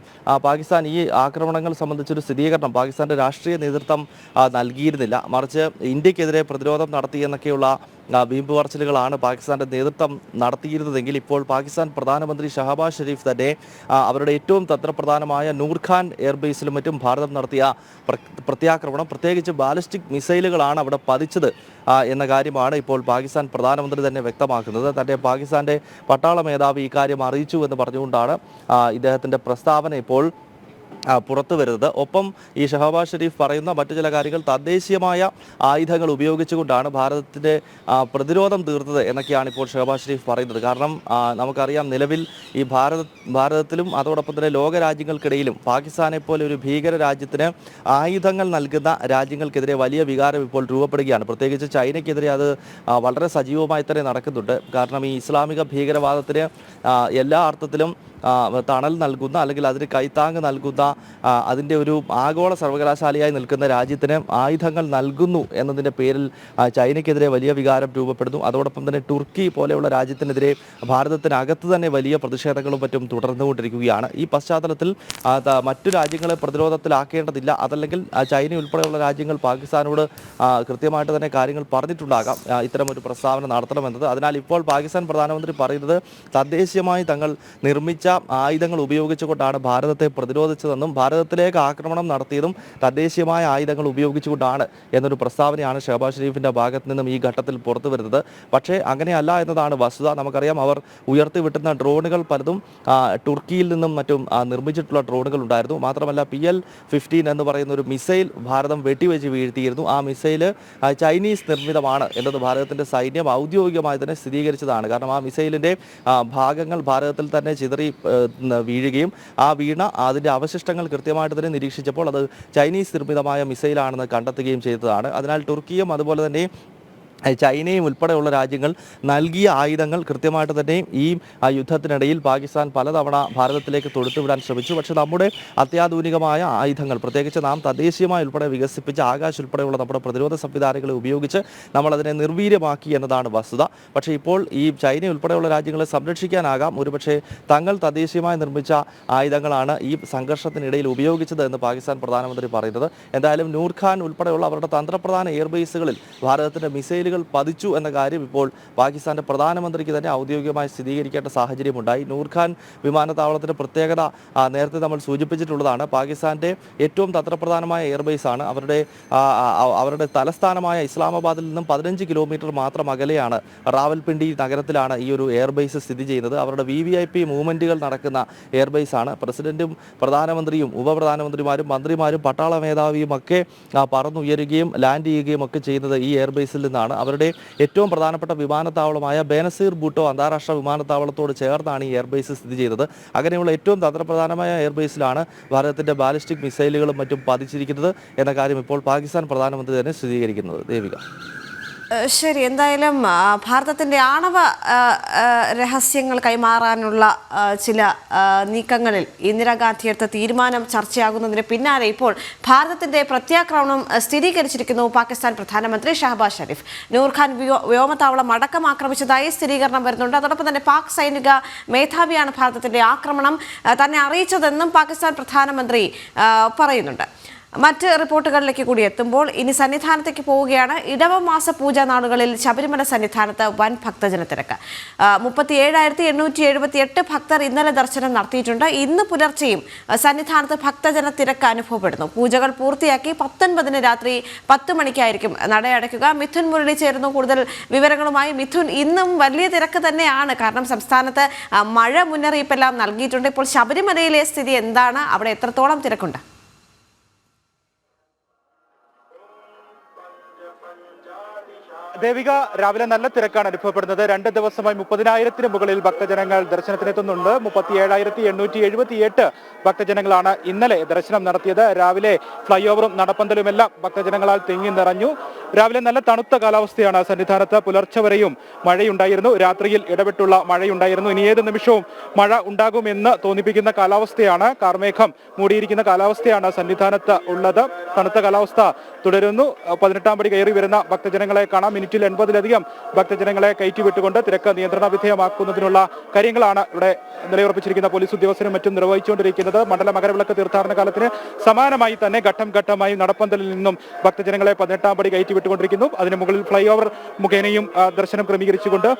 S3: പാകിസ്ഥാൻ ഈ ആക്രമണങ്ങൾ സംബന്ധിച്ചൊരു സ്ഥിരീകരണം പാകിസ്ഥാന്റെ രാഷ്ട്രീയ നേതൃത്വം നൽകിയിരുന്നില്ല. മറിച്ച് ഇന്ത്യക്കെതിരെ പ്രതിരോധം നടത്തിയെന്നൊക്കെയുള്ള വീമ്പ് പറച്ചിലുകളാണ് പാകിസ്ഥാന്റെ നേതൃത്വം നടത്തിയിരുന്നതെങ്കിൽ ഇപ്പോൾ പാകിസ്ഥാൻ പ്രധാനമന്ത്രി ഷഹബാസ് ഷെരീഫ് തന്നെ അവരുടെ ഏറ്റവും തന്ത്രപ്രധാനമായ നൂർഖാൻ എയർബേസിലും മറ്റും ഭാരതം നടത്തിയ പ്രത്യാക്രമണം, പ്രത്യേകിച്ച് ബാലിസ്റ്റിക് മിസൈലുകളാണ് അവിടെ പതിച്ചത് എന്ന കാര്യമാണ് ഇപ്പോൾ പാകിസ്ഥാൻ പ്രധാനമന്ത്രി തന്നെ വ്യക്തമാക്കുന്നത്. തൻ്റെ പാകിസ്ഥാന്റെ പട്ടാള മേധാവി ഇക്കാര്യം അറിയിച്ചു എന്ന് പറഞ്ഞുകൊണ്ടാണ് ഇദ്ദേഹത്തിൻ്റെ പ്രസ്താവന ഇപ്പോൾ പുറത്തു വരുന്നത്. ഒപ്പം ഈ ഷഹബാസ് ഷെരീഫ് പറയുന്ന മറ്റു ചില കാര്യങ്ങൾ തദ്ദേശീയമായ ആയുധങ്ങൾ ഉപയോഗിച്ചുകൊണ്ടാണ് ഭാരതത്തിൻ്റെ പ്രതിരോധം തീർത്തത് എന്നൊക്കെയാണ് ഇപ്പോൾ ഷഹബാസ് ഷെരീഫ് പറയുന്നത്. കാരണം നമുക്കറിയാം നിലവിൽ ഈ ഭാരതത്തിലും അതോടൊപ്പം തന്നെ ലോക രാജ്യങ്ങൾക്കിടയിലും പാകിസ്ഥാനെ പോലെ ഒരു ഭീകര രാജ്യത്തിന് ആയുധങ്ങൾ നൽകുന്ന രാജ്യങ്ങൾക്കെതിരെ വലിയ വികാരം ഇപ്പോൾ രൂപപ്പെടുകയാണ്. പ്രത്യേകിച്ച് ചൈനയ്ക്കെതിരെ അത് വളരെ സജീവമായി തന്നെ നടക്കുന്നുണ്ട്. കാരണം ഈ ഇസ്ലാമിക ഭീകരവാദത്തിന് എല്ലാ അർത്ഥത്തിലും തണൽ നൽകുന്ന അല്ലെങ്കിൽ അതിന് കൈത്താങ് നൽകുന്ന അതിൻ്റെ ഒരു ആഗോള സർവകലാശാലയായി നിൽക്കുന്ന രാജ്യത്തിന് ആയുധങ്ങൾ നൽകുന്നു എന്നതിൻ്റെ പേരിൽ ചൈനയ്ക്കെതിരെ വലിയ വികാരം രൂപപ്പെടുന്നു. അതോടൊപ്പം തന്നെ തുർക്കി പോലെയുള്ള രാജ്യത്തിനെതിരെ ഭാരതത്തിനകത്ത് തന്നെ വലിയ പ്രതിഷേധങ്ങളും മറ്റും തുടർന്നുകൊണ്ടിരിക്കുകയാണ്. ഈ പശ്ചാത്തലത്തിൽ മറ്റു രാജ്യങ്ങളെ പ്രതിരോധത്തിലാക്കേണ്ടതില്ല, അതല്ലെങ്കിൽ ചൈന ഉൾപ്പെടെയുള്ള രാജ്യങ്ങൾ പാകിസ്ഥാനോട് കൃത്യമായിട്ട് തന്നെ കാര്യങ്ങൾ പറഞ്ഞിട്ടുണ്ടാകാം ഇത്തരമൊരു പ്രസ്താവന നടത്തണമെന്നത്. അതിനാൽ ഇപ്പോൾ പാകിസ്ഥാൻ പ്രധാനമന്ത്രി പറയുന്നത് തദ്ദേശീയമായി തങ്ങൾ നിർമ്മിച്ച ആയുധങ്ങൾ ഉപയോഗിച്ചുകൊണ്ടാണ് ഭാരതത്തെ പ്രതിരോധിച്ചതെന്നും ഭാരതത്തിലേക്ക് ആക്രമണം നടത്തിയതും തദ്ദേശീയമായ ആയുധങ്ങൾ ഉപയോഗിച്ചുകൊണ്ടാണ് എന്നൊരു പ്രസ്താവനയാണ് ഷഹബാസ് ഷെരീഫിൻ്റെ ഭാഗത്ത് നിന്നും ഈ ഘട്ടത്തിൽ പുറത്തു വരുന്നത്. പക്ഷേ അങ്ങനെയല്ല എന്നതാണ് വസ്തുത. നമുക്കറിയാം, അവർ ഉയർത്തിവിട്ടുന്ന ഡ്രോണുകൾ പലതും തുർക്കിയിൽ നിന്നും മറ്റും നിർമ്മിച്ചിട്ടുള്ള ഡ്രോണുകൾ ഉണ്ടായിരുന്നു. മാത്രമല്ല PL-15 എന്ന് പറയുന്ന ഒരു മിസൈൽ ഭാരതം വെട്ടിവെച്ച് വീഴ്ത്തിയിരുന്നു. ആ മിസൈൽ ചൈനീസ് നിർമ്മിതമാണ് എന്നത് ഭാരതത്തിൻ്റെ സൈന്യം ഔദ്യോഗികമായി തന്നെ സ്ഥിരീകരിച്ചതാണ്. കാരണം ആ മിസൈലിൻ്റെ ഭാഗങ്ങൾ ഭാരതത്തിൽ തന്നെ ചിതറി വീഴുകയും ആ വീണ അതിൻ്റെ അവശിഷ്ടങ്ങൾ കൃത്യമായിട്ട് തന്നെ നിരീക്ഷിച്ചപ്പോൾ അത് ചൈനീസ് നിർമ്മിതമായ മിസൈലാണെന്ന് കണ്ടെത്തുകയും ചെയ്തതാണ്. അതിനാൽ തുർക്കിയും അതുപോലെ തന്നെ ചൈനയും ഉൾപ്പെടെയുള്ള രാജ്യങ്ങൾ നൽകിയ ആയുധങ്ങൾ കൃത്യമായിട്ട് തന്നെ ഈ യുദ്ധത്തിനിടയിൽ പാകിസ്ഥാൻ പലതവണ ഭാരതത്തിലേക്ക് തൊടുത്തുവിടാൻ ശ്രമിച്ചു. പക്ഷേ നമ്മുടെ അത്യാധുനികമായ ആയുധങ്ങൾ, പ്രത്യേകിച്ച് നാം തദ്ദേശീയമായി ഉൾപ്പെടെ വികസിപ്പിച്ച ആകാശ് ഉൾപ്പെടെയുള്ള നമ്മുടെ പ്രതിരോധ സംവിധാനങ്ങളെ ഉപയോഗിച്ച് നമ്മളതിനെ നിർവീര്യമാക്കി എന്നതാണ് വസ്തുത. പക്ഷേ ഇപ്പോൾ ഈ ചൈന ഉൾപ്പെടെയുള്ള രാജ്യങ്ങളെ സംരക്ഷിക്കാനാകാം ഒരുപക്ഷെ തങ്ങൾ തദ്ദേശീയമായി നിർമ്മിച്ച ആയുധങ്ങളാണ് ഈ സംഘർഷത്തിനിടയിൽ ഉപയോഗിച്ചത് എന്ന് പാകിസ്ഥാൻ പ്രധാനമന്ത്രി പറയുന്നത്. എന്തായാലും നൂർഖാൻ ഉൾപ്പെടെയുള്ള അവരുടെ തന്ത്രപ്രധാന എയർബേസുകളിൽ ഭാരതത്തിൻ്റെ മിസൈലുകൾ പതിച്ചു എന്ന കാര്യം ഇപ്പോൾ പാകിസ്ഥാന്റെ പ്രധാനമന്ത്രിക്ക് തന്നെ ഔദ്യോഗികമായി സ്ഥിരീകരിക്കേണ്ട സാഹചര്യമുണ്ടായി. നൂർഖാൻ വിമാനത്താവളത്തിന്റെ പ്രത്യേകത നേരത്തെ നമ്മൾ സൂചിപ്പിച്ചിട്ടുള്ളതാണ്. പാകിസ്ഥാന്റെ ഏറ്റവും തന്ത്രപ്രധാനമായ എയർബേസ് ആണ്. അവരുടെ തലസ്ഥാനമായ ഇസ്ലാമാബാദിൽ നിന്നും 15 കിലോമീറ്റർ മാത്രം അകലെയാണ്, റാവൽപിണ്ടി നഗരത്തിലാണ് ഈ ഒരു എയർബേസ് സ്ഥിതി ചെയ്യുന്നത്. അവരുടെ VVIP മൂവ്മെന്റുകൾ നടക്കുന്ന എയർബേസ് ആണ്. പ്രസിഡന്റും പ്രധാനമന്ത്രിയും ഉപപ്രധാനമന്ത്രിമാരും മന്ത്രിമാരും പട്ടാള മേധാവിയും ഒക്കെ പറന്നുയരുകയും ലാൻഡ് ചെയ്യുകയും ഒക്കെ ചെയ്യുന്നത് ഈ എയർബേസിൽ നിന്നാണ്. അവരുടെ ഏറ്റവും പ്രധാനപ്പെട്ട വിമാനത്താവളമായ ബേനസീർ ഭൂട്ടോ അന്താരാഷ്ട്ര വിമാനത്താവളത്തോട് ചേർന്നാണ് ഈ എയർബേസ് സ്ഥിതി ചെയ്തത്. അങ്ങനെയുള്ള ഏറ്റവും തന്ത്രപ്രധാനമായ എയർബേസിലാണ് ഭാരതത്തിന്റെ ബാലിസ്റ്റിക് മിസൈലുകളും മറ്റും പതിച്ചിരിക്കുന്നത് എന്ന കാര്യം ഇപ്പോൾ പാകിസ്ഥാൻ പ്രധാനമന്ത്രി തന്നെ സ്ഥിരീകരിക്കുന്നത്. ദേവിക.
S1: ശരി, എന്തായാലും ഭാരതത്തിൻ്റെ ആണവ രഹസ്യങ്ങൾ കൈമാറാനുള്ള ചില നീക്കങ്ങളിൽ ഇന്ദിരാഗാന്ധി എടുത്ത തീരുമാനം ചർച്ചയാകുന്നതിന് പിന്നാലെ ഇപ്പോൾ ഭാരതത്തിൻ്റെ പ്രത്യാക്രമണം സ്ഥിരീകരിച്ചിരിക്കുന്നു പാകിസ്ഥാൻ പ്രധാനമന്ത്രി ഷഹബാസ് ഷെരീഫ്. നൂർഖാൻ വ്യോമത്താവളം അടക്കം ആക്രമിച്ചതായി സ്ഥിരീകരണം വരുന്നുണ്ട്. അതോടൊപ്പം തന്നെ പാക് സൈനിക മേധാവിയാണ് ഭാരതത്തിൻ്റെ ആക്രമണം തന്നെ അറിയിച്ചതെന്നും പാകിസ്ഥാൻ പ്രധാനമന്ത്രി പറയുന്നുണ്ട്. മറ്റ് റിപ്പോർട്ടുകളിലേക്ക് കൂടി എത്തുമ്പോൾ ഇനി സന്നിധാനത്തേക്ക് പോവുകയാണ്. ഇടവമാസ പൂജാ നാളുകളിൽ ശബരിമല സന്നിധാനത്ത് വൻ ഭക്തജനത്തിരക്ക്. 37,878 ഭക്തർ ഇന്നലെ ദർശനം നടത്തിയിട്ടുണ്ട്. ഇന്ന് പുലർച്ചെയും സന്നിധാനത്ത് ഭക്തജനത്തിരക്ക് അനുഭവപ്പെടുന്നു. പൂജകൾ പൂർത്തിയാക്കി 19-ന് രാത്രി 10 മണിക്കായിരിക്കും നടയടയ്ക്കുക. മിഥുൻ മുരളി ചേരുന്നു കൂടുതൽ വിവരങ്ങളുമായി. മിഥുൻ, ഇന്നും വലിയ തിരക്ക് തന്നെയാണ്, കാരണം സംസ്ഥാനത്ത് മഴ മുന്നറിയിപ്പെല്ലാം നൽകിയിട്ടുണ്ട്. ഇപ്പോൾ ശബരിമലയിലെ സ്ഥിതി എന്താണ്? അവിടെ എത്രത്തോളം തിരക്കുണ്ട്?
S4: ദേവിക, രാവിലെ നല്ല തിരക്കാണ് അനുഭവപ്പെടുന്നത്. 2 ദിവസമായി 30,000-ന് മുകളിൽ ഭക്തജനങ്ങൾ ദർശനത്തിനെത്തുന്നുണ്ട്. 37,878 ഭക്തജനങ്ങളാണ് ഇന്നലെ ദർശനം നടത്തിയത്. രാവിലെ ഫ്ലൈ ഓവറും നടപ്പന്തലുമെല്ലാം ഭക്തജനങ്ങളാൽ തിങ്ങി നിറഞ്ഞു. രാവിലെ നല്ല തണുത്ത കാലാവസ്ഥയാണ് സന്നിധാനത്ത്. പുലർച്ചെ വരെയും മഴയുണ്ടായിരുന്നു, രാത്രിയിൽ ഇടവിട്ടുള്ള മഴയുണ്ടായിരുന്നു. ഇനി ഏത് നിമിഷവും മഴ ഉണ്ടാകുമെന്ന് തോന്നിപ്പിക്കുന്ന കാലാവസ്ഥയാണ്, കാർമേഘം മൂടിയിരിക്കുന്ന കാലാവസ്ഥയാണ് സന്നിധാനത്ത് ഉള്ളത്. തണുത്ത കാലാവസ്ഥ തുടരുന്നു. 18-ാം പടി കയറി വരുന്ന ഭക്തജനങ്ങളെ കാണാം. മിനിറ്റിൽ 80-ലധികം ഭക്തജനങ്ങളെ കയറ്റിവിട്ടുകൊണ്ട് തിരക്ക് നിയന്ത്രണ വിധേയമാക്കുന്നതിനുള്ള കാര്യങ്ങളാണ് ഇവിടെ നിലയുറപ്പിച്ചിരിക്കുന്ന പോലീസ് ഉദ്യോഗസ്ഥരും മറ്റും നിർവഹിച്ചുകൊണ്ടിരിക്കുന്നത്. മണ്ഡല മകരവിളക്ക് തീർത്ഥാടന കാലത്തിന് സമാനമായി തന്നെ ഘട്ടം ഘട്ടമായി നടപ്പന്തലിൽ നിന്നും ഭക്തജനങ്ങളെ 18-ാം പടി കയറ്റിവിട്ടുകൊണ്ടിരിക്കുന്നു. അതിന് മുകളിൽ ഫ്ലൈ ഓവർ മുഖേനയും ദർശനം ക്രമീകരിച്ചുകൊണ്ട്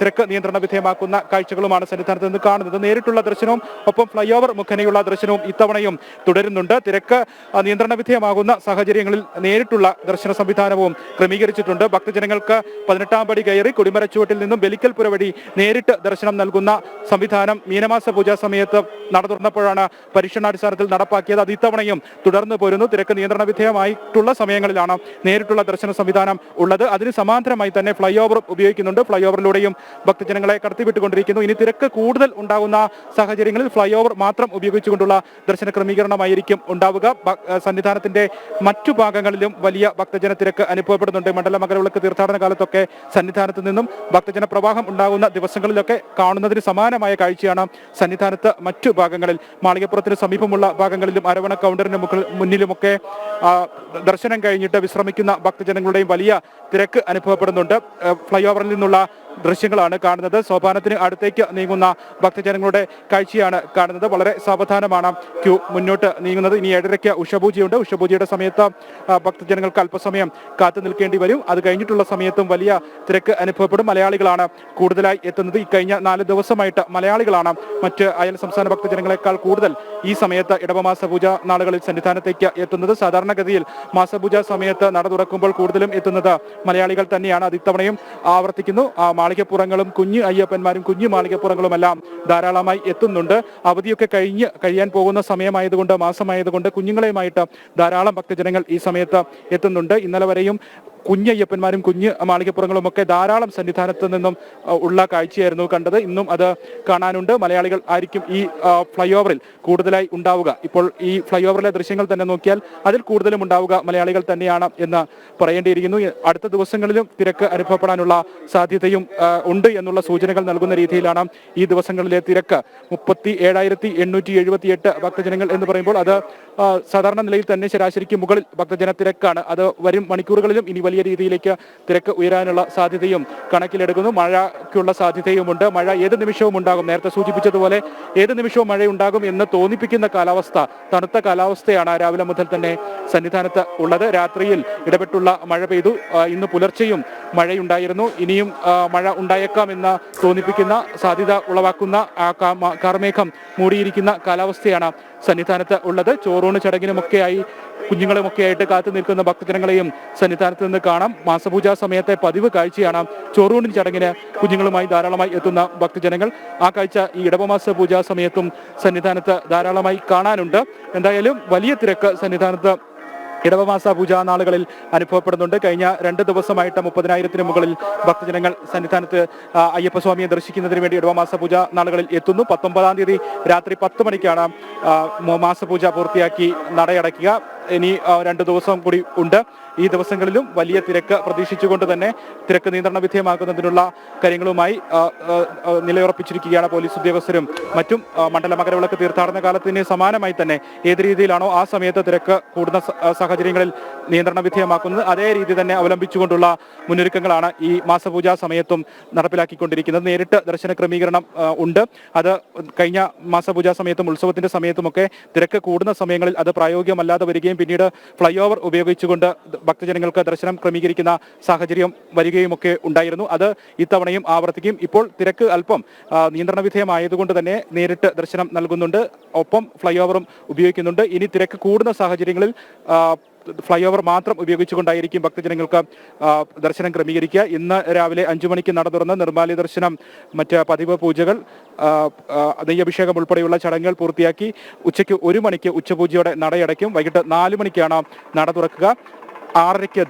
S4: തിരക്ക് നിയന്ത്രണ വിധേയമാക്കുന്ന കാഴ്ചകളുമാണ് സന്നിധാനത്ത് നിന്ന് കാണുന്നത്. നേരിട്ടുള്ള ദർശനവും ഒപ്പം ഫ്ലൈ ഓവർ മുഖേനയുള്ള ദർശനവും ഇത്തവണയും തുടരുന്നുണ്ട്. തിരക്ക് നിയന്ത്രണ വിധേയമാകുന്ന സാഹചര്യങ്ങളിൽ നേരിട്ടുള്ള ദർശന സംവിധാനവും ക്രമീകരിച്ചിട്ടുണ്ട്. ഭക്തജനങ്ങൾക്ക് 18-ാം പടി കയറി കൊടിമരച്ചുവട്ടിൽ നിന്നും ബലിക്കൽപുര വഴി നേരിട്ട് ദർശനം നൽകുന്ന സംവിധാനം മീനമാസ പൂജാ സമയത്ത് നട തുറന്നപ്പോഴാണ് പരീക്ഷണാടിസ്ഥാനത്തിൽ നടപ്പാക്കിയത്. അത് ഇത്തവണയും തുടർന്നു പോരുന്നു. തിരക്ക് നിയന്ത്രണ വിധേയമായിട്ടുള്ള സമയങ്ങളിലാണ് നേരിട്ടുള്ള ദർശന സംവിധാനം ഉള്ളത്. അതിന് സമാന്തരമായി തന്നെ ഫ്ലൈ ഓവർ ഉപയോഗിക്കുന്നുണ്ട്. ഫ്ലൈ ഓവറിലൂടെയും ഭക്തജനങ്ങളെ കടത്തിവിട്ടുകൊണ്ടിരിക്കുന്നു. ഇനി തിരക്ക് കൂടുതൽ ഉണ്ടാകുന്ന സാഹചര്യങ്ങളിൽ ഫ്ലൈ ഓവർ മാത്രം ഉപയോഗിച്ചുകൊണ്ടുള്ള ദർശന ക്രമീകരണമായിരിക്കും ഉണ്ടാവുക. സന്നിധാനത്തിന്റെ മറ്റു ഭാഗങ്ങളിലും വലിയ ഭക്തജന തിരക്ക് അനുഭവപ്പെടുന്നുണ്ട്. മണ്ഡല മകരവിളക്ക് തീർത്ഥാടന കാലത്തൊക്കെ സന്നിധാനത്ത് നിന്നും ഭക്തജന പ്രവാഹം ഉണ്ടാകുന്ന ദിവസങ്ങളിലൊക്കെ കാണുന്നതിന് സമാനമായി സമാനമായ കാഴ്ചയാണ് സന്നിധാനത്ത് മറ്റു ഭാഗങ്ങളിൽ മാളികപ്പുറത്തിന് സമീപമുള്ള ഭാഗങ്ങളിലും അരവണ കൗണ്ടറിന് മുന്നിലുമൊക്കെ ദർശനം കഴിഞ്ഞിട്ട് വിശ്രമിക്കുന്ന ഭക്തജനങ്ങളുടെയും വലിയ തിരക്ക് അനുഭവപ്പെടുന്നുണ്ട്. ഫ്ലൈ ഓവറിൽ നിന്നുള്ള ദൃശ്യങ്ങളാണ് കാണുന്നത്. സോപാനത്തിന് അടുത്തേക്ക് നീങ്ങുന്ന ഭക്തജനങ്ങളുടെ കാഴ്ചയാണ് കാണുന്നത്. വളരെ സാവധാനമാണ് ക്യൂ മുന്നോട്ട് നീങ്ങുന്നത്. ഇനി 7:30 ഉഷപൂജയുണ്ട്. ഉഷപൂജയുടെ സമയത്ത് ഭക്തജനങ്ങൾക്ക് അല്പസമയം കാത്തു നിൽക്കേണ്ടി വരും. അത് കഴിഞ്ഞിട്ടുള്ള സമയത്തും വലിയ തിരക്ക് അനുഭവപ്പെടും. മലയാളികളാണ് കൂടുതലായി എത്തുന്നത്. ഈ കഴിഞ്ഞ 4 ദിവസമായിട്ട് മലയാളികളാണ് മറ്റ് അയൽ സംസ്ഥാന ഭക്തജനങ്ങളെക്കാൾ കൂടുതൽ ഈ സമയത്ത് ഇടവമാസ പൂജ നാളുകളിൽ സന്നിധാനത്തേക്ക് എത്തുന്നത്. സാധാരണഗതിയിൽ മാസപൂജ സമയത്ത് നട തുറക്കുമ്പോൾ കൂടുതലും എത്തുന്നത് മലയാളികൾ തന്നെയാണ്. അത് ഇത്തവണയും ആവർത്തിക്കുന്നു. മാളികപ്പുറങ്ങളും കുഞ്ഞു അയ്യപ്പന്മാരും കുഞ്ഞു മാളികപ്പുറങ്ങളുമെല്ലാം ധാരാളമായി എത്തുന്നുണ്ട്. അവധിയൊക്കെ കഴിയാൻ പോകുന്ന സമയമായതുകൊണ്ട്, മാസമായതുകൊണ്ട് കുഞ്ഞുങ്ങളെയുമായിട്ട് ധാരാളം ഭക്തജനങ്ങൾ ഈ സമയത്ത് എത്തുന്നുണ്ട്. ഇന്നലെ വരെയും കുഞ്ഞയ്യപ്പന്മാരും കുഞ്ഞ് മാളികപ്പുറങ്ങളും ഒക്കെ ധാരാളം സന്നിധാനത്ത് നിന്നും ഉള്ള കാഴ്ചയായിരുന്നു കണ്ടത്. ഇന്നും അത് കാണാനുണ്ട്. മലയാളികൾ ആയിരിക്കും ഈ ഫ്ലൈ ഓവറിൽ കൂടുതലായി ഉണ്ടാവുക. ഇപ്പോൾ ഈ ഫ്ലൈ ഓവറിലെ ദൃശ്യങ്ങൾ തന്നെ നോക്കിയാൽ അതിൽ കൂടുതലും ഉണ്ടാവുക മലയാളികൾ തന്നെയാണ് എന്ന് പറയേണ്ടിയിരിക്കുന്നു. അടുത്ത ദിവസങ്ങളിലും തിരക്ക് അനുഭവപ്പെടാനുള്ള സാധ്യതയും ഉണ്ട് എന്നുള്ള സൂചനകൾ നൽകുന്ന രീതിയിലാണ് ഈ ദിവസങ്ങളിലെ തിരക്ക്. 37,878 ഭക്തജനങ്ങൾ എന്ന് പറയുമ്പോൾ അത് സാധാരണ നിലയിൽ തന്നെ ശരാശരിക്ക് മുകളിൽ ഭക്തജന തിരക്കാണ്. അത് വരും മണിക്കൂറുകളിലും ഇനി വലിയ രീതിയിലേക്ക് തിരക്ക് ഉയരാനുള്ള സാധ്യതയും കണക്കിലെടുക്കുന്നു. മഴയ്ക്കുള്ള സാധ്യതയുമുണ്ട്. മഴ ഏത് നിമിഷവും ഉണ്ടാകും. നേരത്തെ സൂചിപ്പിച്ചതുപോലെ ഏത് നിമിഷവും മഴയുണ്ടാകും എന്ന് തോന്നിപ്പിക്കുന്ന കാലാവസ്ഥ, തണുത്ത കാലാവസ്ഥയാണ് രാവിലെ മുതൽ തന്നെ സന്നിധാനത്ത് ഉള്ളത്. രാത്രിയിൽ ഇടപെട്ടുള്ള മഴ പെയ്തു. ഇന്ന് പുലർച്ചെയും മഴയുണ്ടായിരുന്നു. ഇനിയും മഴ ഉണ്ടായേക്കാമെന്ന് തോന്നിപ്പിക്കുന്ന സാധ്യത ഉളവാക്കുന്ന കാർമേഘം മൂടിയിരിക്കുന്ന കാലാവസ്ഥയാണ് സന്നിധാനത്ത് ഉള്ളത്. ചോറൂണ് ചടങ്ങിനുമൊക്കെയായി കുഞ്ഞുങ്ങളുമൊക്കെയായിട്ട് കാത്തു നിൽക്കുന്ന ഭക്തജനങ്ങളെയും സന്നിധാനത്ത് നിന്ന് കാണാം. മാസപൂജാ സമയത്തെ പതിവ് കാഴ്ചയാണ് ചോറൂണിൻ ചടങ്ങിന് കുഞ്ഞുങ്ങളുമായി ധാരാളമായി എത്തുന്ന ഭക്തജനങ്ങൾ. ആ കാഴ്ച ഈ ഇടവമാസ പൂജാ സമയത്തും സന്നിധാനത്ത് ധാരാളമായി കാണാനുണ്ട്. എന്തായാലും വലിയ തിരക്ക് സന്നിധാനത്ത് ഇടവമാസ പൂജാ നാളുകളിൽ അനുഭവപ്പെടുന്നുണ്ട്. കഴിഞ്ഞ 2 ദിവസമായിട്ട് 30,000-ന് മുകളിൽ ഭക്തജനങ്ങൾ സന്നിധാനത്ത് അയ്യപ്പസ്വാമിയെ ദർശിക്കുന്നതിന് വേണ്ടി ഇടവമാസ പൂജ നാളുകളിൽ എത്തുന്നു. 19-ാം തീയതി രാത്രി 10 മണിക്കാണ് മാസപൂജ പൂർത്തിയാക്കി നടയടയ്ക്കുക. ഇനി 2 ദിവസം കൂടി ഉണ്ട്. ഈ ദിവസങ്ങളിലും വലിയ തിരക്ക് പ്രതീക്ഷിച്ചുകൊണ്ട് തന്നെ തിരക്ക് നിയന്ത്രണ വിധേയമാക്കുന്നതിനുള്ള കാര്യങ്ങളുമായി നിലയുറപ്പിച്ചിരിക്കുകയാണ് പോലീസ് ഉദ്യോഗസ്ഥരും മറ്റും. മണ്ഡല മകരവിളക്ക് തീർത്ഥാടന കാലത്തിന് സമാനമായി തന്നെ ഏത് രീതിയിലാണോ ആ സമയത്ത് തിരക്ക് കൂടുന്ന സാഹചര്യങ്ങളിൽ നിയന്ത്രണ വിധേയമാക്കുന്നത്, അതേ രീതി തന്നെ അവലംബിച്ചുകൊണ്ടുള്ള മുന്നൊരുക്കങ്ങളാണ് ഈ മാസപൂജാ സമയത്തും നടപ്പിലാക്കിക്കൊണ്ടിരിക്കുന്നത്. നേരിട്ട് ദർശന ക്രമീകരണം ഉണ്ട്. അത് കഴിഞ്ഞ മാസപൂജാ സമയത്തും ഉത്സവത്തിന്റെ സമയത്തുമൊക്കെ തിരക്ക് കൂടുന്ന സമയങ്ങളിൽ അത് പ്രായോഗികമല്ലാതെ വരികയും പിന്നീട് ഫ്ലൈ ഓവർ ഉപയോഗിച്ചുകൊണ്ട് ഭക്തജനങ്ങൾക്ക് ദർശനം ക്രമീകരിക്കുന്ന സാഹചര്യം വരികയുമൊക്കെ ഉണ്ടായിരുന്നു. അത് ഇത്തവണയും ആവർത്തിക്കും. ഇപ്പോൾ തിരക്ക് അല്പം നിയന്ത്രണ വിധേയമായതുകൊണ്ട് തന്നെ നേരിട്ട് ദർശനം നൽകുന്നുണ്ട്. ഒപ്പം ഫ്ലൈ ഓവറും ഉപയോഗിക്കുന്നുണ്ട്. ഇനി തിരക്ക് കൂടുന്ന സാഹചര്യങ്ങളിൽ ഫ്ലൈ ഓവർ മാത്രം ഉപയോഗിച്ചുകൊണ്ടായിരിക്കും ഭക്തജനങ്ങൾക്ക് ദർശനം ക്രമീകരിക്കുക. ഇന്ന് രാവിലെ 5 മണിക്ക് നട തുറന്ന് നിർമ്മാല്യ ദർശനം, മറ്റ് പതിവ് പൂജകൾ, നെയ്യഭിഷേകം ഉൾപ്പെടെയുള്ള ചടങ്ങുകൾ പൂർത്തിയാക്കി ഉച്ചയ്ക്ക് 1 മണിക്ക് ഉച്ചപൂജയോടെ നടയടയ്ക്കും. വൈകിട്ട് 4 മണിക്കാണ് നട തുറക്കുക. 6:30-ക്ക്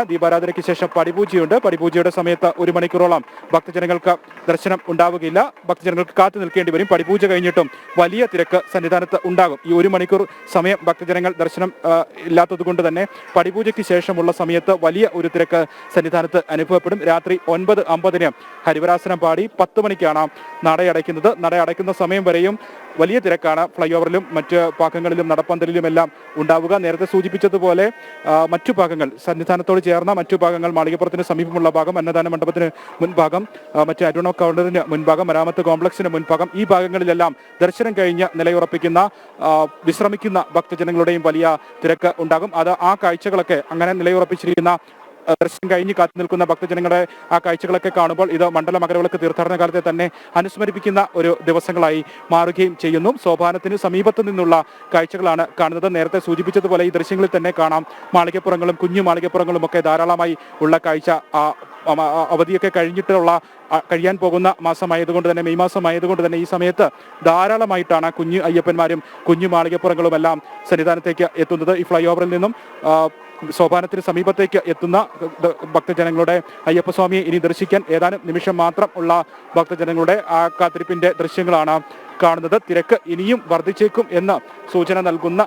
S4: ദീപാരാധനയ്ക്ക് ശേഷം പടിപൂജയുണ്ട്. പടിപൂജയുടെ സമയത്ത് 1 മണിക്കൂറോളം ഭക്തജനങ്ങൾക്ക് ദർശനം ഉണ്ടാവുകയില്ല. ഭക്തജനങ്ങൾക്ക് കാത്തു നിൽക്കേണ്ടി വരും. പടിപൂജ കഴിഞ്ഞിട്ടും വലിയ തിരക്ക് സന്നിധാനത്ത് ഉണ്ടാകും. ഈ 1 മണിക്കൂർ സമയം ഭക്തജനങ്ങൾ ദർശനം ഇല്ലാത്തത് കൊണ്ട് തന്നെ പടിപൂജയ്ക്ക് ശേഷമുള്ള സമയത്ത് വലിയ ഒരു തിരക്ക് സന്നിധാനത്ത് അനുഭവപ്പെടും. രാത്രി 9:50-ന് ഹരിവരാസനം പാടി 10 മണിക്കാണ് നടയടയ്ക്കുന്നത്. നടയടയ്ക്കുന്ന സമയം വരെയും വലിയ തിരക്കാണ് ഫ്ലൈ ഓവറിലും മറ്റ് ഭാഗങ്ങളിലും നടപ്പന്തലിലുമെല്ലാം ഉണ്ടാവുക. നേരത്തെ സൂചിപ്പിച്ചതുപോലെ മറ്റു ഭാഗങ്ങൾ, സന്നിധാനത്തോട് ചേർന്ന മറ്റു ഭാഗങ്ങൾ, മാളികപ്പുറത്തിന് സമീപമുള്ള ഭാഗം, അന്നദാന മണ്ഡപത്തിന് മുൻഭാഗം, മറ്റ് അരുണ കൗണ്ടറിന് മുൻഭാഗം, മരാമത്ത് കോംപ്ലക്സിന് മുൻഭാഗം, ഈ ഭാഗങ്ങളിലെല്ലാം ദർശനം കഴിഞ്ഞ് നിലയുറപ്പിക്കുന്ന വിശ്രമിക്കുന്ന ഭക്തജനങ്ങളുടെയും വലിയ തിരക്ക് ഉണ്ടാകും. അത് ആ കാഴ്ചകളൊക്കെ, അങ്ങനെ നിലയുറപ്പിച്ചിരിക്കുന്ന ദർശനം കഴിഞ്ഞ് കാത്തു നിൽക്കുന്ന ഭക്തജനങ്ങളുടെ ആ കാഴ്ചകളൊക്കെ കാണുമ്പോൾ ഇത് മണ്ഡല മകരവിളക്ക് തീർത്ഥാടന കാലത്തെ തന്നെ അനുസ്മരിപ്പിക്കുന്ന ഒരു ദിവസങ്ങളായി മാറുകയും ചെയ്യുന്നു. സോപാനത്തിന് സമീപത്തു നിന്നുള്ള കാഴ്ചകളാണ് കാണുന്നത്. നേരത്തെ സൂചിപ്പിച്ചതുപോലെ ഈ ദൃശ്യങ്ങളിൽ തന്നെ കാണാം മാളികപ്പുറങ്ങളും കുഞ്ഞു മാളികപ്പുറങ്ങളും ഒക്കെ ധാരാളമായി ഉള്ള കാഴ്ച. അവധിയൊക്കെ കഴിയാൻ പോകുന്ന മാസമായതുകൊണ്ട് തന്നെ, മെയ് മാസമായതുകൊണ്ട് തന്നെ ഈ സമയത്ത് ധാരാളമായിട്ടാണ് കുഞ്ഞു അയ്യപ്പന്മാരും കുഞ്ഞു മാളികപ്പുറങ്ങളുമെല്ലാം സന്നിധാനത്തേക്ക് എത്തുന്നത്. ഈ ഫ്ലൈ ഓവറിൽ നിന്നും സോപാനത്തിന് സമീപത്തേക്ക് എത്തുന്ന ഭക്തജനങ്ങളുടെ അയ്യപ്പസ്വാമിയെ ഇനി ദർശിക്കാൻ ഏതാനും നിമിഷം മാത്രം ഉള്ള ഭക്തജനങ്ങളുടെ ആ കാത്തിരിപ്പിന്റെ ദൃശ്യങ്ങളാണ് കാണുന്നത്. തിരക്ക് ഇനിയും വർദ്ധിച്ചേക്കും എന്ന സൂചന നൽകുന്ന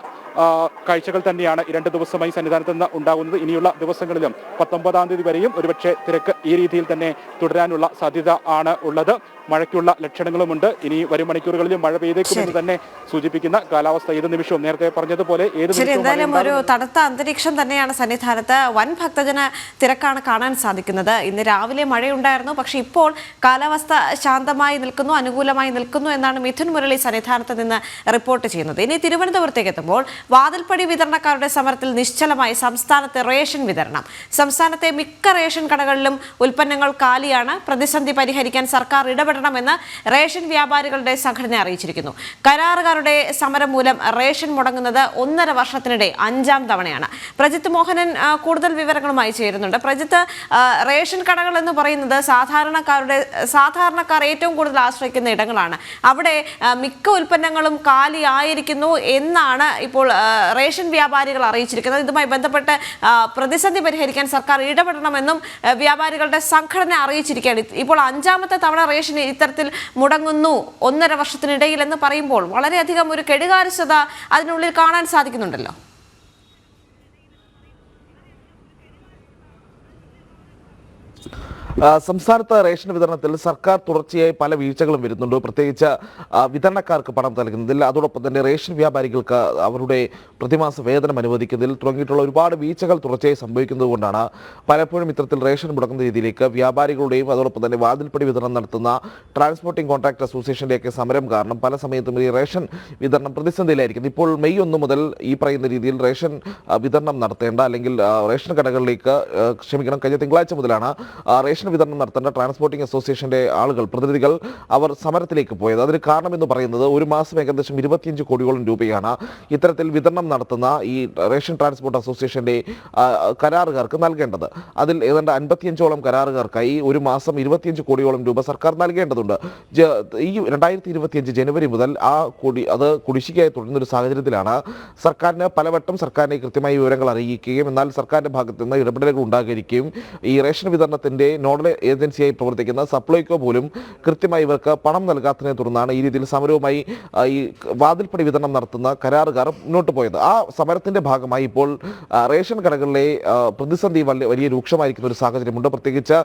S4: കാഴ്ചകൾ തന്നെയാണ് 2 ദിവസമായി സന്നിധാനത്ത് നിന്ന് ഉണ്ടാകുന്നത്. ഇനിയുള്ള ദിവസങ്ങളിലും 19-ാം തീയതി വരെയും ഒരുപക്ഷെ തിരക്ക് ഈ രീതിയിൽ തന്നെ തുടരാനുള്ള സാധ്യത ആണ് ഉള്ളത്. മഴയ്ക്കുള്ള ലക്ഷണങ്ങളുമുണ്ട്. ഇനി വരും മണിക്കൂറുകളിലും മഴ പെയ്തേക്കുമെന്ന് തന്നെ സൂചിപ്പിക്കുന്ന കാലാവസ്ഥ. ഏത് നിമിഷവും നേരത്തെ പറഞ്ഞതുപോലെ
S1: എന്തായാലും ഒരു തണുത്ത അന്തരീക്ഷം തന്നെയാണ് സന്നിധാനത്ത്. വൻ ഭക്തജന തിരക്കാണ് കാണാൻ സാധിക്കുന്നത്. ഇന്ന് രാവിലെ മഴയുണ്ടായിരുന്നു, പക്ഷേ ഇപ്പോൾ കാലാവസ്ഥ ശാന്തമായി നിൽക്കുന്നു, അനുകൂലമായി നിൽക്കുന്നു എന്നാണ് മിഥുൻ മുരളി സന്നിധാനത്ത് നിന്ന് റിപ്പോർട്ട് ചെയ്യുന്നത്. ഇനി തിരുവനന്തപുരത്തേക്ക് എത്തുമ്പോൾ വാതിൽപ്പടി വിതരണക്കാരുടെ സമരത്തിൽ നിശ്ചലമായി സംസ്ഥാനത്തെ റേഷൻ വിതരണം. സംസ്ഥാനത്തെ മിക്ക റേഷൻ കടകളിലും ഉൽപ്പന്നങ്ങൾ കാലിയാണ്. പ്രതിസന്ധി പരിഹരിക്കാൻ സർക്കാർ ഇടപെടണമെന്ന് റേഷൻ വ്യാപാരികളുടെ സംഘടന അറിയിച്ചിരിക്കുന്നു. കരാറുകാരുടെ സമരം മൂലം റേഷൻ മുടങ്ങുന്നത് 1.5 വർഷത്തിനിടെ 5ാം തവണയാണ്. പ്രജിത്ത് മോഹനൻ കൂടുതൽ വിവരങ്ങളുമായി ചേരുന്നുണ്ട്. പ്രജിത്ത്, റേഷൻ കടകൾ എന്ന് പറയുന്നത് സാധാരണക്കാർ ഏറ്റവും കൂടുതൽ ആശ്രയിക്കുന്ന ഇടങ്ങളാണ്. അവിടെ മിക്ക ഉൽപ്പന്നങ്ങളും കാലിയായിരിക്കുന്നു എന്നാണ് ഇപ്പോൾ റേഷൻ വ്യാപാരികൾ അറിയിച്ചിരിക്കുന്നത്. ഇതുമായി ബന്ധപ്പെട്ട് പ്രതിസന്ധി പരിഹരിക്കാൻ സർക്കാർ ഇടപെടണമെന്നും വ്യാപാരികളുടെ സംഘടന അറിയിച്ചിരിക്കുകയാണ്. ഇപ്പോൾ 5ാമത്തെ തവണ റേഷൻ ഇത്തരത്തിൽ മുടങ്ങുന്നു 1.5 വർഷത്തിനിടയിൽ എന്ന് പറയുമ്പോൾ വളരെയധികം ഒരു കെടുകാര്യസ്ഥത അതിനുള്ളിൽ കാണാൻ സാധിക്കുന്നുണ്ടല്ലോ.
S3: സംസ്ഥാനത്ത് റേഷൻ വിതരണത്തിൽ സർക്കാർ തുടർച്ചയായി പല വീഴ്ചകളും വരുന്നുണ്ട്. പ്രത്യേകിച്ച് വിതരണക്കാർക്ക് പണം നൽകുന്നതിൽ, അതോടൊപ്പം തന്നെ റേഷൻ വ്യാപാരികൾക്ക് അവരുടെ പ്രതിമാസ വേതനം അനുവദിക്കുന്നതിൽ തുടങ്ങിയിട്ടുള്ള ഒരുപാട് വീഴ്ചകൾ തുടർച്ചയായി സംഭവിക്കുന്നത് കൊണ്ടാണ് പലപ്പോഴും ഇത്തരത്തിൽ റേഷൻ മുടങ്ങുന്ന രീതിയിലേക്ക് വ്യാപാരികളുടെയും അതോടൊപ്പം തന്നെ വാതിൽപ്പടി വിതരണം നടത്തുന്ന ട്രാൻസ്പോർട്ടിംഗ് കോൺട്രാക്ട് അസോസിയേഷൻ്റെയൊക്കെ സമരം കാരണം പല സമയത്തും ഈ റേഷൻ വിതരണം പ്രതിസന്ധിയിലായിരിക്കുന്നത്. ഇപ്പോൾ മെയ് 1 മുതൽ ഈ പറയുന്ന രീതിയിൽ റേഷൻ വിതരണം നടത്തേണ്ട അല്ലെങ്കിൽ റേഷൻ കടകളിലേക്ക് കഴിഞ്ഞ തിങ്കളാഴ്ച മുതലാണ് റേഷൻ വിതരണം നടത്തേണ്ട ട്രാൻസ്പോർട്ടിംഗ് അസോസിയേഷന്റെ പ്രതിനിധികൾ അവർ സമരത്തിലേക്ക് പോയത്. അതിന് കാരണം എന്ന് പറയുന്നത് ഒരു മാസം ഏകദേശം 25 കോടിയോളം രൂപയാണ് ഇത്തരത്തിൽ വിതരണം നടത്തുന്ന ഈ റേഷൻ ട്രാൻസ്പോർട്ട് അസോസിയേഷന്റെ കരാറുകാർക്ക് നൽകേണ്ടത്. അതിൽ ഏതാണ്ട് 55ഓളം കരാറുകാർക്കായി ഒരു മാസം 25 കോടിയോളം രൂപ സർക്കാർ നൽകേണ്ടതുണ്ട്. ഈ 2025 ജനുവരി മുതൽ അത് കുടിശ്ശികയായി തുടരുന്ന ഒരു സാഹചര്യത്തിലാണ് സർക്കാരിനെ കൃത്യമായി വിവരങ്ങൾ അറിയിക്കുകയും എന്നാൽ സർക്കാരിന്റെ ഭാഗത്ത് നിന്ന് ഇടപെടലുകൾ ഉണ്ടാകുകയും ഈ റേഷൻ വിതരണത്തിന്റെ നോഡൽ ഏജൻസിയായി പ്രവർത്തിക്കുന്ന സപ്ലൈകോ പോലും കൃത്യമായി ഇവർക്ക് പണം നൽകാത്തതിനെ തുടർന്നാണ് ഈ രീതിയിൽ സമരവുമായി ഈ വാതിൽപ്പടി വിതരണം നടത്തുന്ന കരാറുകാർ മുന്നോട്ട് പോയത്. ആ സമരത്തിന്റെ ഭാഗമായി ഇപ്പോൾ റേഷൻ കടകളിലെ പ്രതിസന്ധി വലിയ രൂക്ഷമായിരിക്കുന്ന ഒരു സാഹചര്യമുണ്ട്. പ്രത്യേകിച്ച്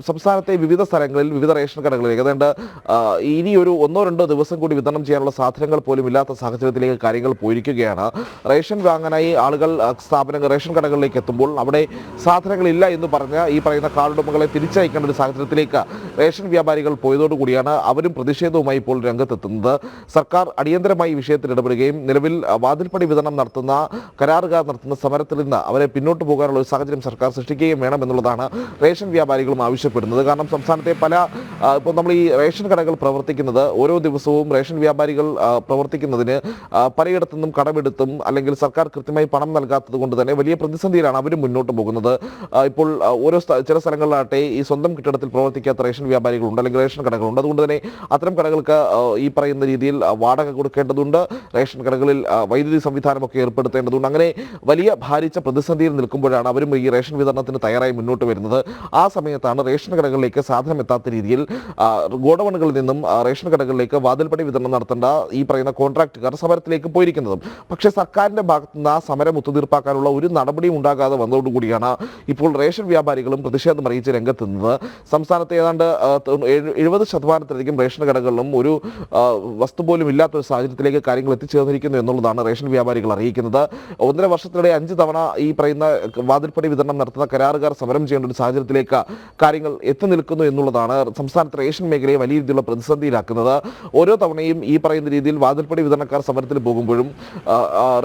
S3: സംസ്ഥാനത്തെ വിവിധ സ്ഥലങ്ങളിൽ വിവിധ റേഷൻ കടകളിൽ ഏതാണ്ട് ഇനി ഒരു 1-2 ദിവസം കൂടി വിതരണം ചെയ്യാനുള്ള സാധനങ്ങൾ പോലും ഇല്ലാത്ത സാഹചര്യത്തിലേക്ക് കാര്യങ്ങൾ പോയിരിക്കുകയാണ്. റേഷൻ വാങ്ങാനായി ആളുകൾ റേഷൻ കടകളിലേക്ക് എത്തുമ്പോൾ അവിടെ സാധനങ്ങളില്ല എന്ന് പറഞ്ഞ് ഈ പറയുന്ന കാർഡുടമകളെ തിരിച്ചയക്കേണ്ട ഒരു സാഹചര്യത്തിലേക്ക് റേഷൻ വ്യാപാരികൾ പോയതോടുകൂടിയാണ് അവരും പ്രതിഷേധവുമായി ഇപ്പോൾ രംഗത്തെത്തുന്നത്. സർക്കാർ അടിയന്തരമായി വിഷയത്തിൽ ഇടപെടുകയും നിലവിൽ വാതിൽപ്പടി വിതരണം നടത്തുന്ന കരാറുകാർ നടത്തുന്ന സമരത്തിൽ നിന്ന് അവരെ പിന്നോട്ട് പോകാനുള്ള ഒരു സാഹചര്യം സർക്കാർ സൃഷ്ടിക്കുകയും വേണമെന്നുള്ളതാണ് റേഷൻ വ്യാപാരികളും ആവശ്യപ്പെടുന്നത്. കാരണം സംസ്ഥാനത്തെ ഇപ്പോൾ നമ്മൾ ഈ റേഷൻ കടകൾ പ്രവർത്തിക്കുന്നത് ഓരോ ദിവസവും റേഷൻ വ്യാപാരികൾ പ്രവർത്തിക്കുന്നതിന് പലയിടത്തു നിന്നും കടമെടുത്തും അല്ലെങ്കിൽ സർക്കാർ കൃത്യമായി പണം നൽകാത്തത് കൊണ്ട് തന്നെ വലിയ പ്രതിസന്ധിയിലാണ് അവരും മുന്നോട്ട് പോകുന്നത്. ഇപ്പോൾ ചില സ്ഥലങ്ങളിലാട്ടെ ഈ സ്വന്തം കെട്ടിടത്തിൽ പ്രവർത്തിക്കാത്ത റേഷൻ വ്യാപാരികളുണ്ട് അല്ലെങ്കിൽ റേഷൻ കടകളുണ്ട്. അതുകൊണ്ട് തന്നെ അത്തരം കടകൾക്ക് ഈ പറയുന്ന രീതിയിൽ വാടക കൊടുക്കേണ്ടതുണ്ട്. റേഷൻ കടകളിൽ വൈദ്യുതി സംവിധാനമൊക്കെ ഏർപ്പെടുത്തേണ്ടതുണ്ട്. അങ്ങനെ വലിയ ഭാരിച്ച പ്രതിസന്ധിയിൽ നിൽക്കുമ്പോഴാണ് അവരും ഈ റേഷൻ വിതരണത്തിന് തയ്യാറായി മുന്നോട്ട് വരുന്നത്. ആ സമയത്താണ് റേഷൻ കടകളിലേക്ക് സാധനം എത്താത്ത രീതിയിൽ ഗോഡൌണുകളിൽ നിന്നും റേഷൻ കടകളിലേക്ക് വാതിൽപ്പടി വിതരണം നടത്തേണ്ട ഈ പറയുന്ന കോൺട്രാക്ടുകാർ സമരത്തിലേക്ക് പോയിരിക്കുന്നതും. പക്ഷേ സർക്കാരിന്റെ ഭാഗത്തു നിന്ന് ആ സമരം ഒത്തുതീർപ്പാക്കാനുള്ള ഒരു നടപടിയും ഉണ്ടാകാതെ വന്നതോടുകൂടിയാണ് ഇപ്പോൾ റേഷൻ വ്യാപാരികളും പ്രതിഷേധം അറിയിച്ച് രംഗത്തെത്തുന്നത്. സംസ്ഥാനത്തെ ഏതാണ്ട് 70% റേഷൻ കടകളിലും ഒരു വസ്തു പോലും ഇല്ലാത്തൊരു സാഹചര്യത്തിലേക്ക് കാര്യങ്ങൾ എത്തിച്ചേർന്നിരിക്കുന്നു എന്നുള്ളതാണ് റേഷൻ വ്യാപാരികൾ അറിയിക്കുന്നത്. 1.5 വർഷത്തിനിടെ 5 തവണ ഈ പറയുന്ന വാതിൽപ്പടി വിതരണം നടത്തുന്ന കരാറുകാർ സമരം ചെയ്യേണ്ട ഒരു സാഹചര്യത്തിലേക്ക് കാര്യങ്ങൾ എത്തി നിൽക്കുന്നു എന്നുള്ളതാണ് സംസ്ഥാനത്തെ റേഷൻ മേഖലയെ വലിയ രീതിയിലുള്ള പ്രതിസന്ധിയിലാക്കുന്നത്. ഓരോ തവണയും ഈ പറയുന്ന രീതിയിൽ വാതിൽപ്പടി വിതരണക്കാർ സമരത്തിൽ പോകുമ്പോഴും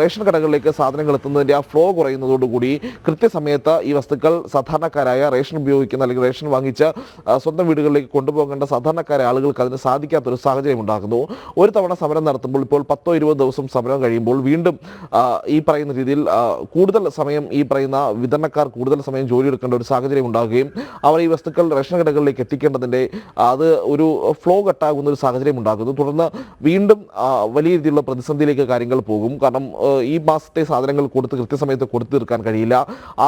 S3: റേഷൻ കടകളിലേക്ക് സാധനങ്ങൾ എത്തുന്നതിൻ്റെ ആ ഫ്ലോ കുറയുന്നതോടുകൂടി കൃത്യസമയത്ത് ഈ വസ്തുക്കൾ സാധാരണക്കാരായ റേഷൻ ഉപയോഗിക്കുന്ന അല്ലെങ്കിൽ റേഷൻ വാങ്ങിച്ച് സ്വന്തം വീടുകളിലേക്ക് കൊണ്ടുപോകേണ്ട സാധാരണക്കാരായ ആളുകൾക്ക് അതിന് സാധിക്കാത്തൊരു സാഹചര്യം ഉണ്ടാകുന്നു. ഒരു തവണ സമരം നടത്തുമ്പോൾ ഇപ്പോൾ 10-20 ദിവസം സമരം കഴിയുമ്പോൾ വീണ്ടും ഈ പറയുന്ന രീതിയിൽ കൂടുതൽ സമയം ഈ പറയുന്ന വിതരണക്കാർ കൂടുതൽ സമയം ജോലി എടുക്കേണ്ട ഒരു സാഹചര്യം ഉണ്ടാകുകയും അവർ ഈ വസ്തുക്കൾ റേഷൻ കടകളിലേക്ക് എത്തിക്കേണ്ടതിൻ്റെ അത് ഒരു ഫ്ലോ കട്ടാകുന്ന ഒരു സാഹചര്യം ഉണ്ടാകുന്നു. തുടർന്ന് വീണ്ടും വലിയ രീതിയിലുള്ള പ്രതിസന്ധിയിലേക്ക് കാര്യങ്ങൾ പോകും. കാരണം ഈ മാസത്തെ സാധനങ്ങൾ കൃത്യസമയത്ത് കൊടുത്തു തീർക്കാൻ കഴിയില്ല.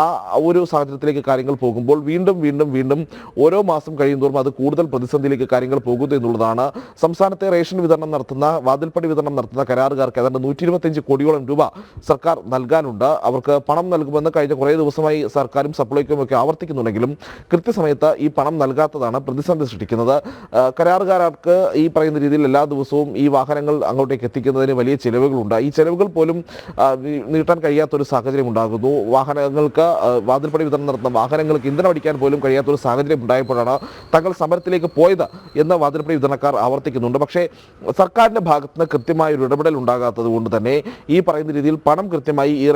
S3: ആ ഒരു സാഹചര്യത്തിലേക്ക് കാര്യങ്ങൾ പോകുമ്പോൾ വീണ്ടും
S5: സാഹചര്യം വീണ്ടും ഓരോ മാസം കഴിയുന്തോറും അത് കൂടുതൽ പ്രതിസന്ധിയിലേക്ക് കാര്യങ്ങൾ പോകുന്നു എന്നുള്ളതാണ്. സംസ്ഥാനത്തെ റേഷൻ വിതരണം നടത്തുന്ന വാതിൽപ്പടി വിതരണം നടത്തുന്ന കരാറുകാർക്ക് ഏതാണ്ട് 125 കോടിയോളം രൂപ സർക്കാർ നൽകാനുണ്ട്. അവർക്ക് പണം നൽകുമെന്ന് കഴിഞ്ഞ കുറേ ദിവസമായി സർക്കാരും സപ്ലൈകോയും ഒക്കെ ആവർത്തിക്കുന്നുണ്ടെങ്കിലും കൃത്യസമയത്ത് ഈ പണം നൽകാത്തതാണ് പ്രതിസന്ധി സൃഷ്ടിക്കുന്നത്. കരാറുകാർക്ക് ഈ പറയുന്ന രീതിയിൽ എല്ലാ ദിവസവും ഈ വാഹനങ്ങൾ അങ്ങോട്ടേക്ക് എത്തിക്കുന്നതിന് വലിയ ചിലവുകളുണ്ട്. ഈ ചിലവുകൾ പോലും നീട്ടാൻ കഴിയാത്തൊരു സാഹചര്യം ഉണ്ടാകുന്നു. വാഹനങ്ങൾക്ക് വാതിൽപ്പടി വിതരണം നടത്തുന്ന വാഹനങ്ങൾക്ക് ഇന്ധനം അടിക്കാൻ പോലും കഴിയാത്തൊരു സാഹചര്യം ഉണ്ടായപ്പോഴാണ് തങ്ങൾ സമരത്തിലേക്ക് പോയത് എന്ന് വാതിൽപ്പടി വിതരണക്കാർ ആവർത്തിക്കുന്നുണ്ട്. പക്ഷേ സർക്കാരിൻ്റെ ഭാഗത്ത് നിന്ന് കൃത്യമായ ഒരു ഇടപെടൽ ഉണ്ടാകാത്തത് കൊണ്ട് തന്നെ ഈ പറയുന്ന രീതിയിൽ പണം കൃത്യമായി ഈ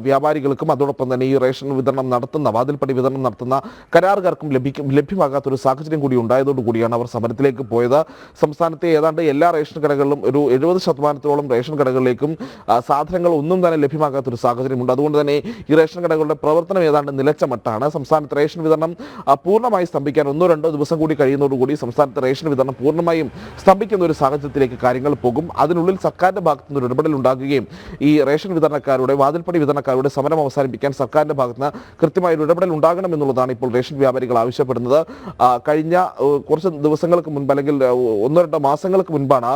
S5: വ്യാപാരികൾക്കും അതോടൊപ്പം തന്നെ ഈ റേഷൻ വിതരണം നടത്തുന്ന വാതിൽപ്പടി വിതരണം നടത്തുന്ന കരാറുകാർക്കും ലഭ്യമാകാത്തൊരു സാഹചര്യം കൂടി ഉണ്ടായതോടുകൂടിയാണ് അവർ സമരത്തിലേക്ക് പോയത്. സംസ്ഥാനത്തെ ഏതാണ്ട് എല്ലാ റേഷൻ കടകളിലും ഒരു 70% റേഷൻ കടകളിലേക്കും സാധനങ്ങൾ ഒന്നും തന്നെ ലഭ്യമാകാത്തൊരു സാഹചര്യമുണ്ട്. അതുകൊണ്ട് തന്നെ ഈ റേഷൻ കടകളുടെ പ്രവർത്തനം ഏതാണ്ട് നിലച്ച മട്ടാണ്. സംസ്ഥാനത്ത് റേഷൻ വിതരണം പൂർണ്ണമായി സ്തംഭിക്കാൻ 1-2 ദിവസം കൂടി കഴിയുന്നതോടുകൂടി സംസ്ഥാനത്ത് റേഷൻ വിതരണം പൂർണ്ണമായും സ്തംഭിക്കുന്ന ഒരു സാഹചര്യത്തിലേക്ക് കാര്യങ്ങൾ പോകും. അതിനുള്ളിൽ സർക്കാരിന്റെ ഭാഗത്തു നിന്ന് ഒരു ഇടപെടൽ ഉണ്ടാകുകയും ഈ റേഷൻ വിതരണക്കാരുടെ വാതിൽപ്പടി വിതരണക്കാരുടെ സമരം അവസാനിപ്പിക്കാൻ സർക്കാരിന്റെ ഭാഗത്ത് നിന്ന് കൃത്യമായ ഒരു ഇടപെടൽ ഉണ്ടാകണം എന്നുള്ളതാണ് ഇപ്പോൾ റേഷൻ വ്യാപാരികൾ ആവശ്യപ്പെടുന്നത്. കഴിഞ്ഞ കുറച്ച് ദിവസങ്ങൾക്ക് മുൻപ് അല്ലെങ്കിൽ 1-2 മാസങ്ങൾക്ക് മുൻപാണ്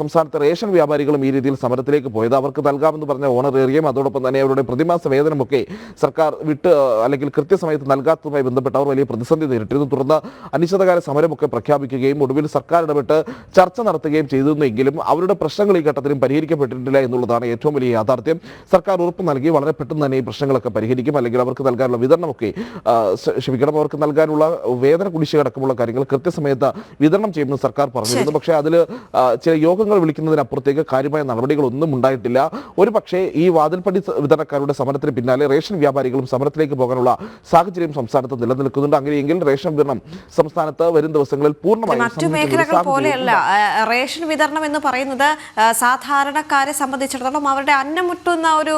S5: സംസ്ഥാനത്തെ റേഷൻ വ്യാപാരികളും ഈ രീതിയിൽ സമരത്തിലേക്ക് പോയത്. അവർക്ക് നൽകാമെന്ന് പറഞ്ഞ ഓണറേറിയം അതോടൊപ്പം തന്നെ അവരുടെ പ്രതിമാസ വേതനമൊക്കെ സർക്കാർ അല്ലെങ്കിൽ കൃത്യസമയത്ത് നൽകാത്തതുമായി ബന്ധപ്പെട്ട് അവർ വലിയ പ്രതിസന്ധി നേരിട്ടിരുന്നു. തുടർന്ന് അനിശ്ചിതകാല സമരമൊക്കെ പ്രഖ്യാപിക്കുകയും ഒടുവിൽ സർക്കാർ ഇടപെട്ട് ചർച്ച നടത്തുകയും ചെയ്തിരുന്നെങ്കിലും അവരുടെ പ്രശ്നങ്ങൾ ഈ ഘട്ടത്തിലും പരിഹരിക്കപ്പെട്ടിട്ടില്ല എന്നുള്ളതാണ് ഏറ്റവും വലിയ യാഥാർത്ഥ്യം. സർക്കാർ ഉറപ്പ് നൽകി വളരെ പെട്ടെന്ന് തന്നെ ഈ പ്രശ്നങ്ങളൊക്കെ പരിഹരിക്കും, അല്ലെങ്കിൽ അവർക്ക് നൽകാനുള്ള വിതരണമൊക്കെ അവർക്ക് നൽകാനുള്ള വേതന കുടിശ്ശിക അടക്കമുള്ള കാര്യങ്ങൾ കൃത്യസമയത്ത് വിതരണം ചെയ്യുമെന്ന് സർക്കാർ പറഞ്ഞിരുന്നു. പക്ഷേ അതിൽ ചില യോഗങ്ങൾ വിളിക്കുന്നതിനപ്പുറത്തേക്ക് കാര്യമായ നടപടികളൊന്നും ഉണ്ടായിട്ടില്ല. ഒരു പക്ഷേ ഈ വാതിൽപ്പടി വിതരണക്കാരുടെ സമരത്തിന് പിന്നാലെ റേഷൻ വ്യാപാരികളും സമരത്തിലേക്ക് പോകാനുള്ള സാഹചര്യം സംസ്ഥാനത്ത് നിലനിൽക്കുന്നുണ്ട്. അങ്ങനെയെങ്കിൽ റേഷൻ വിതരണം സംസ്ഥാനത്ത് വരും ദിവസങ്ങളിൽ പൂർണ്ണമായും
S1: മറ്റു മേഖലകൾ പോലെയല്ല റേഷൻ വിതരണം എന്ന് പറയുന്നത് സാധാരണക്കാരെ സംബന്ധിച്ചിടത്തോളം അവരുടെ അന്നമുട്ടുന്ന ഒരു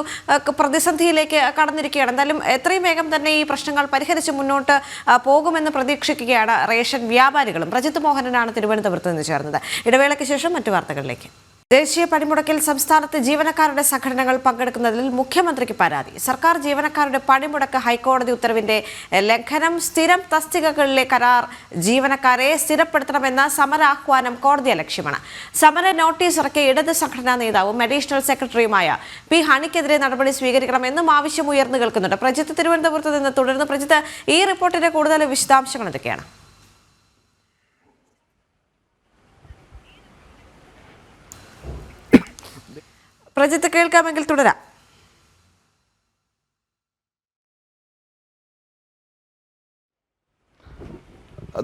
S1: പ്രതിസന്ധിയിലേക്ക് കടന്നിരിക്കുകയാണ്. എന്തായാലും എത്രയും വേഗം തന്നെ ഈ പ്രശ്നങ്ങൾ പരിഹരിച്ച് മുന്നോട്ട് പോകുമെന്ന് പ്രതീക്ഷിക്കുകയാണ് റേഷൻ വ്യാപാരികളും. പ്രജിത്ത് മോഹനനാണ് തിരുവനന്തപുരത്ത് നിന്ന് ചേർന്നത്. ഇടവേളയ്ക്ക് ശേഷം മറ്റു വാർത്തകളിലേക്ക്. ദേശീയ പണിമുടക്കിൽ സംസ്ഥാനത്ത് ജീവനക്കാരുടെ സംഘടനകൾ പങ്കെടുക്കുന്നതിൽ മുഖ്യമന്ത്രിക്ക് പരാതി. സർക്കാർ ജീവനക്കാരുടെ പണിമുടക്ക് ഹൈക്കോടതി ഉത്തരവിന്റെ ലംഘനം. സ്ഥിരം തസ്തികകളിലെ കരാർ ജീവനക്കാരെ സ്ഥിരപ്പെടുത്തണമെന്ന സമരാഹ്വാനം കോടതിയെ ലക്ഷ്യമാണ്. സമര നോട്ടീസ് ഇറക്കിയ ഇടത് സംഘടനാ നേതാവും അഡീഷണൽ സെക്രട്ടറിയുമായ പി ഹണിക്കെതിരെ നടപടി സ്വീകരിക്കണമെന്നും ആവശ്യം ഉയർന്നു കേൾക്കുന്നുണ്ട്. പ്രജിത്ത് തിരുവനന്തപുരത്ത് നിന്ന് തുടർന്ന്. പ്രജിത്ത്, ഈ റിപ്പോർട്ടിന്റെ കൂടുതൽ വിശദാംശങ്ങൾ എന്തൊക്കെയാണ്? പ്രജിത്ത്, കേൾക്കാമെങ്കിൽ തുടരാം.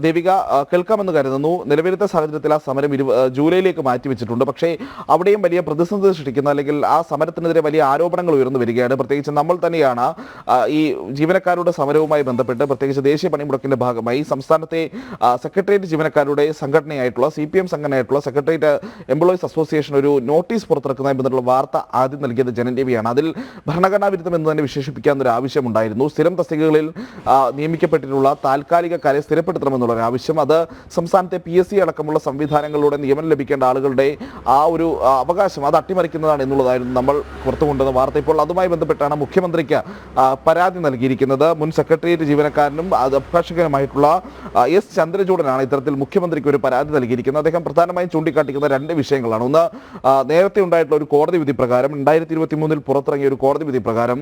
S5: ദേവിക, കേൾക്കാമെന്ന് കരുതുന്നു. നിലവിലത്തെ സാഹചര്യത്തിൽ ആ സമരം ജൂലൈയിലേക്ക് മാറ്റിവെച്ചിട്ടുണ്ട്. പക്ഷേ അവിടെയും വലിയ പ്രതിസന്ധി സൃഷ്ടിക്കുന്ന അല്ലെങ്കിൽ ആ സമരത്തിനെതിരെ വലിയ ആരോപണങ്ങൾ ഉയർന്നു വരികയാണ്. പ്രത്യേകിച്ച് നമ്മൾ തന്നെയാണ് ഈ ജീവനക്കാരുടെ സമരവുമായി ബന്ധപ്പെട്ട് പ്രത്യേകിച്ച് ദേശീയ പണിമുടക്കിന്റെ ഭാഗമായി സംസ്ഥാനത്തെ സെക്രട്ടേറിയറ്റ് ജീവനക്കാരുടെ സംഘടനയായിട്ടുള്ള CPM സംഘടനയായിട്ടുള്ള സെക്രട്ടേറിയറ്റ് എംപ്ലോയീസ് അസോസിയേഷൻ ഒരു നോട്ടീസ് പുറത്തിറക്കുന്നതുമായി ബന്ധപ്പെട്ട വാർത്ത ആദ്യം നൽകിയത് ജനം ടിവിയാണ്. അതിൽ ഭരണഘടനാ വിരുദ്ധം എന്ന് തന്നെ വിശേഷിപ്പിക്കാൻ ഒരു ആവശ്യമുണ്ടായിരുന്നു. സ്ഥിരം തസ്തികകളിൽ നിയമിക്കപ്പെട്ടിട്ടുള്ള താൽക്കാലികക്കാരെ സ്ഥിരപ്പെടുത്തണം എന്നുള്ള ആവശ്യം. അത് സംസ്ഥാനത്തെ PSC അടക്കമുള്ള സംവിധാനങ്ങളിലൂടെ നിയമനം ലഭിക്കേണ്ട ആളുകളുടെ ആ ഒരു അവകാശം അത് അട്ടിമറിക്കുന്നതാണ് എന്നുള്ളതായിരുന്നു നമ്മൾ പുറത്തുകൊണ്ടുവന്ന വാർത്ത. ഇപ്പോൾ അതുമായി ബന്ധപ്പെട്ടാണ് മുഖ്യമന്ത്രിക്ക് പരാതി നൽകിയിരിക്കുന്നത്. മുൻ സെക്രട്ടേറിയറ്റ് ജീവനക്കാരനും അഭിഭാഷകനുമായിട്ടുള്ള S ചന്ദ്രചൂഡനാണ് ഇത്തരത്തിൽ മുഖ്യമന്ത്രിക്ക് ഒരു പരാതി നൽകിയിരിക്കുന്നത്. അദ്ദേഹം പ്രധാനമായും ചൂണ്ടിക്കാട്ടിക്കുന്ന 2 വിഷയങ്ങളാണ്. ഒന്ന്, നേരത്തെ ഉണ്ടായിട്ടുള്ള ഒരു കോടതി വിധി പ്രകാരം 2023 പുറത്തിറങ്ങിയ ഒരു കോടതി വിധി പ്രകാരം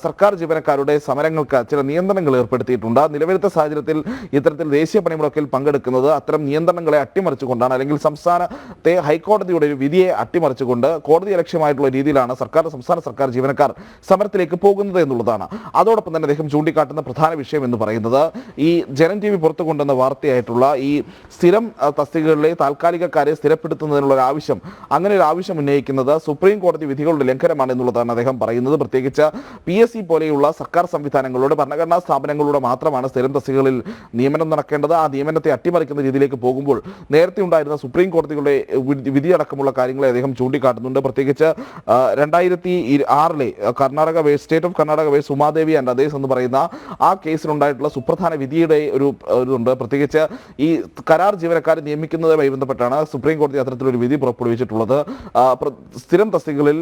S5: സർക്കാർ ജീവനക്കാരുടെ സമരങ്ങൾക്ക് ചില നിയന്ത്രണങ്ങൾ ഏർപ്പെടുത്തിയിട്ടുണ്ട്. നിലവിലത്തെ സാഹചര്യത്തിൽ ഇത്തരത്തിൽ ദേശീയ പണിമുടക്കിൽ പങ്കെടുക്കുന്നത് അത്തരം നിയന്ത്രണങ്ങളെ അട്ടിമറിച്ചുകൊണ്ടാണ്, അല്ലെങ്കിൽ സംസ്ഥാനത്തെ ഹൈക്കോടതിയുടെ ഒരു വിധിയെ അട്ടിമറിച്ചുകൊണ്ട് കോടതി ലക്ഷ്യമായിട്ടുള്ള രീതിയിലാണ് സംസ്ഥാന സർക്കാർ ജീവനക്കാർ സമരത്തിലേക്ക് പോകുന്നത് എന്നുള്ളതാണ്. അതോടൊപ്പം തന്നെ അദ്ദേഹം ചൂണ്ടിക്കാട്ടുന്ന പ്രധാന വിഷയം എന്ന് പറയുന്നത് ഈ ജനം TV പുറത്തു കൊണ്ടുവന്ന വാർത്തയായിട്ടുള്ള ഈ സ്ഥിരം തസ്തികകളിലെ താൽക്കാലികക്കാരെ സ്ഥിരപ്പെടുത്തുന്നതിനുള്ള ഒരു ആവശ്യം, അങ്ങനെ ഒരു ആവശ്യം ഉന്നയിക്കുന്നത് സുപ്രീം കോടതി വിധികളുടെ ലംഘനമാണ് എന്നുള്ളതാണ് അദ്ദേഹം പറയുന്നത്. പ്രത്യേകിച്ച് PSC പോലെയുള്ള സർക്കാർ സംവിധാനങ്ങളോട് ഭരണഘടനാ സ്ഥാപനങ്ങളോട് മാത്രമാണ് സ്ഥിരം തസ്തികകളിൽ നിയമനം നടക്കേണ്ടത്. ആ നിയമനത്തെ അട്ടിമറിക്കുന്ന രീതിയിലേക്ക് പോകുമ്പോൾ നേരത്തെ ഉണ്ടായിരുന്ന സുപ്രീം കോടതികളുടെ വിധിയടക്കമുള്ള കാര്യങ്ങളെ അദ്ദേഹം ചൂണ്ടിക്കാട്ടുന്നുണ്ട്. പ്രത്യേകിച്ച് 2006 Karnataka state of Karnataka versus Umadevi and others എന്ന് പറയുന്ന ആ കേസിലുണ്ടായിട്ടുള്ള സുപ്രധാന വിധിയുടെ ഇതുണ്ട്. പ്രത്യേകിച്ച് ഈ കരാർ ജീവനക്കാരെ നിയമിക്കുന്നതുമായി ബന്ധപ്പെട്ടാണ് സുപ്രീം കോടതി അത്തരത്തിലൊരു വിധി പുറപ്പെടുവിച്ചിട്ടുള്ളത്. സ്ഥിരം തസ്തികകളിൽ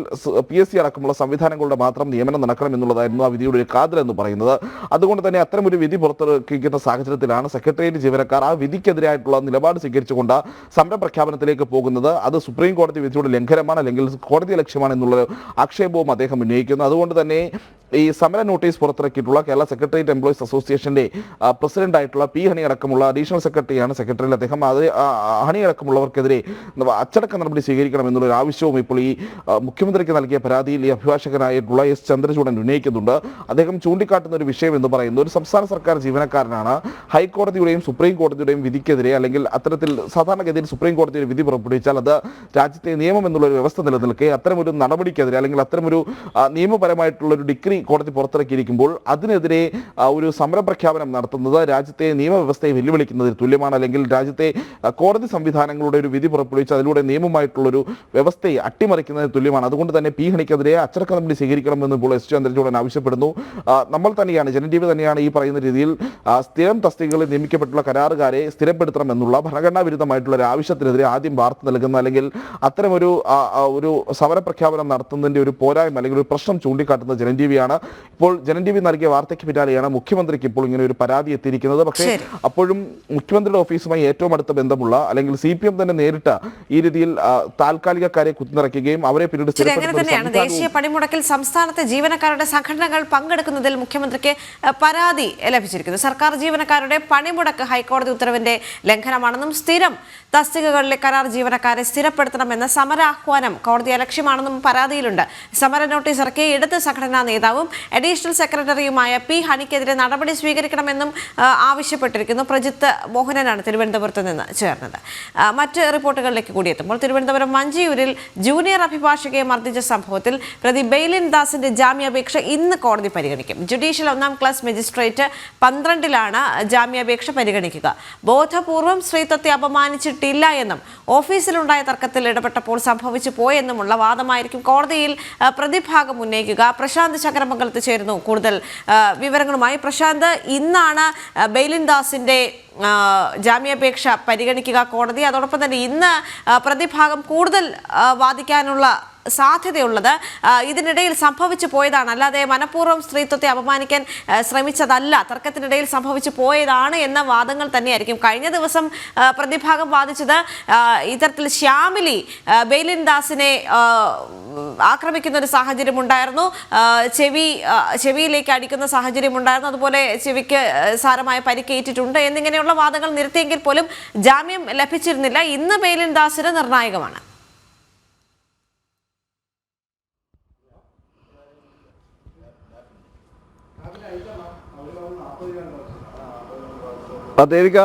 S5: PSC അടക്കമുള്ള സംവിധാനങ്ങളുടെ മാത്രം നിയമനം നടക്കണം എന്നുള്ളതായിരുന്നു ആ വിധിയുടെ ഒരു കാതൽ എന്ന് പറയുന്നത്. അതുകൊണ്ട് തന്നെ അത്തരമൊരു വിധി പുറത്തിറക്കിക്കുന്ന സാഹചര്യത്തിലാണ് സെക്രട്ടേറിയറ്റ് ജീവനക്കാർ ആ വിധിക്കെതിരായിട്ടുള്ള നിലപാട് സ്വീകരിച്ചുകൊണ്ട് സമരപ്രഖ്യാപനത്തിലേക്ക് പോകുന്നത്. അത് സുപ്രീം കോടതി വിധിയുടെ ലംഘനമാണ്, അല്ലെങ്കിൽ കോടതി ലക്ഷ്യമാണ് എന്നുള്ള ആക്ഷേപവും അദ്ദേഹം ഉന്നയിക്കുന്നു. അതുകൊണ്ട് തന്നെ ഈ സമര നോട്ടീസ് പുറത്തിറക്കിയിട്ടുള്ള കേരള സെക്രട്ടേറിയറ്റ് എംപ്ലോയീസ് അസോസിയേഷന്റെ പ്രസിഡന്റ് ആയിട്ടുള്ള P. ഹണി അടക്കമുള്ള അഡീഷണൽ സെക്രട്ടറിയാണ് സെക്രട്ടറിയിൽ അദ്ദേഹം. അത് ഹണി അടക്കമുള്ളവർക്കെതിരെ അച്ചടക്ക നടപടി സ്വീകരിക്കണം എന്നുള്ളൊരു ആവശ്യവും ഇപ്പോൾ ഈ മുഖ്യമന്ത്രിക്ക് നൽകിയ പരാതിയിൽ ഈ അഭിഭാഷകനായിട്ടുള്ള S. ചന്ദ്രചൂഡൻ ഉന്നയിക്കുന്നുണ്ട്. അദ്ദേഹം ചൂണ്ടിക്കാട്ടുന്ന ഒരു വിഷയം എന്ന് പറയുന്നത് ഒരു സംസ്ഥാന സർക്കാർ ജീവനക്കാരനാണ്. ഹൈക്കോടതിയുടെയും സുപ്രീം കോടതിയുടെയും വിധിക്കെതിരെ, അല്ലെങ്കിൽ അത്തരത്തിൽ സാധാരണഗതിയിൽ സുപ്രീം കോടതിയുടെ വിധി പുറപ്പെടുവിച്ചാൽ അത് രാജ്യത്തെ നിയമം എന്നുള്ളൊരു വ്യവസ്ഥ നിലനിൽക്കെ അത്തരമൊരു നടപടിക്കെതിരെ, അല്ലെങ്കിൽ അത്തരമൊരു നിയമപരമായിട്ടുള്ള ഒരു ഡിഗ്രി കോടതി പുറത്തിറക്കിയിരിക്കുമ്പോൾ അതിനെതിരെ ഒരു സമരപ്രഖ്യാപനം നടത്തുന്നത് രാജ്യത്തെ നിയമവ്യവസ്ഥയെ വെല്ലുവിളിക്കുന്നതിന് തുല്യമാണ്, അല്ലെങ്കിൽ രാജ്യത്തെ കോടതി സംവിധാനങ്ങളുടെ ഒരു വിധി പുറപ്പെടുവിച്ച് അതിലൂടെ നിയമമായിട്ടുള്ളൊരു വ്യവസ്ഥയെ അട്ടിമറിക്കുന്നതിന് തുല്യമാണ്. അതുകൊണ്ട് തന്നെ P. ഹണിക്കെതിരെ അച്ചടക്ക നടപടി സ്വീകരിക്കണമെന്ന് ഇപ്പോൾ S. ചന്ദ്രചൂഡൻ ആവശ്യപ്പെടുന്നു. നമ്മൾ തന്നെയാണ്, ജനജീവി തന്നെയാണ് ഈ പറയുന്ന രീതിയിൽ സ്ഥിരം തസ്തികകളിൽ നിയമിക്കപ്പെട്ടുള്ള കരാറുകാരെ സ്ഥിരപ്പെടുത്തണം എന്നുള്ള ഭരണഘടനാ വിരുദ്ധമായിട്ടുള്ള ഒരു ആവശ്യത്തിനെതിരെ ആദ്യം വാർത്ത നൽകുന്ന, അല്ലെങ്കിൽ അത്തരമൊരു സമരപ്രഖ്യാപനം നടത്തുന്നതിന്റെ ഒരു പോരായ്മ അല്ലെങ്കിൽ ഒരു പ്രശ്നം ചൂണ്ടിക്കാട്ടുന്ന ജനജീവിയാണ്. ഇപ്പോൾ ജനജീവി നൽകിയ വാർത്തയ്ക്ക് പിന്നാലെയാണ് മുഖ്യമന്ത്രിക്ക് ഇപ്പോൾ ഇങ്ങനെ ഒരു പരാതി എത്തിയിരിക്കുന്നത്. പക്ഷേ അപ്പോഴും മുഖ്യമന്ത്രിയുടെ ഓഫീസുമായി ഏറ്റവും അടുത്ത ബന്ധമുള്ള, അല്ലെങ്കിൽ CPM തന്നെ നേരിട്ട് ഈ രീതിയിൽ താൽക്കാലികക്കാരെ കുത്തിനിറയ്ക്കുകയും അവരെ പിന്നീട്
S1: ദേശീയ പണിമുടക്കിൽ സംസ്ഥാനത്തെ ജീവനക്കാരുടെ സംഘടനകൾ പങ്കെടുക്കുന്നതിൽ മുഖ്യമന്ത്രിക്ക് പരാതി ലഭിച്ചിരിക്കുന്നു. സർക്കാർ ജീവനക്കാരുടെ പണിമുടക്ക് ഹൈക്കോടതി ഉത്തരവിന്റെ ലംഘനമാണെന്നും സ്ഥിരം തസ്തികകളിലെ കരാർ ജീവനക്കാരെ സ്ഥിരപ്പെടുത്തണമെന്ന സമരാഹ്വാനം കോടതി ലക്ഷ്യമാണെന്നും പരാതിയിലുണ്ട്. സമര നോട്ടീസ് ഇറക്കിയ ഇടത് സംഘടനാ നേതാവും അഡീഷണൽ സെക്രട്ടറിയുമായ P. ഹണിക്കെതിരെ നടപടി സ്വീകരിക്കണമെന്നും ആവശ്യപ്പെട്ടിരിക്കുന്നു. പ്രജിത്ത് മോഹനനാണ് തിരുവനന്തപുരത്ത് നിന്ന് ചേർന്നത്. മറ്റ് റിപ്പോർട്ടുകളിലേക്ക് കൂടി എത്തുമ്പോൾ തിരുവനന്തപുരം മഞ്ചിയൂരിൽ ജൂനിയർ അഭിഭാഷകയെ മർദ്ദിച്ച സംഭവത്തിൽ പ്രതി ബെയ്ലിൻ ദാസിന്റെ ജാമ്യാപേക്ഷ ഇന്ന് കോടതി പരിഗണിക്കും. ജുഡീഷ്യൽ 1ാം ക്ലാസ് മജിസ്ട്രേറ്റ് 12-ലാണ് ജാമ്യാപേക്ഷ പരിഗണിക്കുക. ബോധപൂർവം സ്ത്രീത്വത്തെ അപമാനിച്ചിട്ടില്ല എന്നും ഓഫീസിലുണ്ടായ തർക്കത്തിൽ ഇടപെട്ടപ്പോൾ സംഭവിച്ചു പോയെന്നുമുള്ള വാദമായിരിക്കും കോടതിയിൽ പ്രതിഭാഗം ഉന്നയിക്കുക. പ്രശാന്ത് ചക്രമംഗലത്ത് ചേരുന്നു കൂടുതൽ വിവരങ്ങളുമായി. പ്രശാന്ത്, ഇന്നാണ് ബെയ്ലിൻ ദാസിന്റെ ജാമ്യാപേക്ഷ പരിഗണിക്കുക കോടതി. അതോടൊപ്പം തന്നെ ഇന്ന് പ്രതിഭാഗം കൂടുതൽ വാദിക്കാനുള്ള സാധ്യതയുള്ളത് ഇതിനിടയിൽ സംഭവിച്ചു പോയതാണ്, അല്ലാതെ മനഃപൂർവ്വം സ്ത്രീത്വത്തെ അപമാനിക്കാൻ ശ്രമിച്ചതല്ല, തർക്കത്തിനിടയിൽ സംഭവിച്ചു പോയതാണ് എന്ന വാദങ്ങൾ തന്നെയായിരിക്കും. കഴിഞ്ഞ ദിവസം പ്രതിഭാഗം വാദിച്ചത് ഇത്തരത്തിൽ ശ്യാമിലി ബെയ്ലിൻ ദാസിനെ ആക്രമിക്കുന്ന ഒരു സാഹചര്യം ഉണ്ടായിരുന്നു, ചെവിയിലേക്ക് അടിക്കുന്ന സാഹചര്യം ഉണ്ടായിരുന്നു, അതുപോലെ ചെവിക്ക് സാരമായ പരിക്കേറ്റിട്ടുണ്ട് എന്നിങ്ങനെയുള്ള വാദങ്ങൾ നിരത്തിയെങ്കിൽ പോലും ജാമ്യം ലഭിച്ചിരുന്നില്ല. ഇന്ന് ബെയ്ലിൻ ദാസിന് നിർണായകമാണ്.
S6: ദേവിക,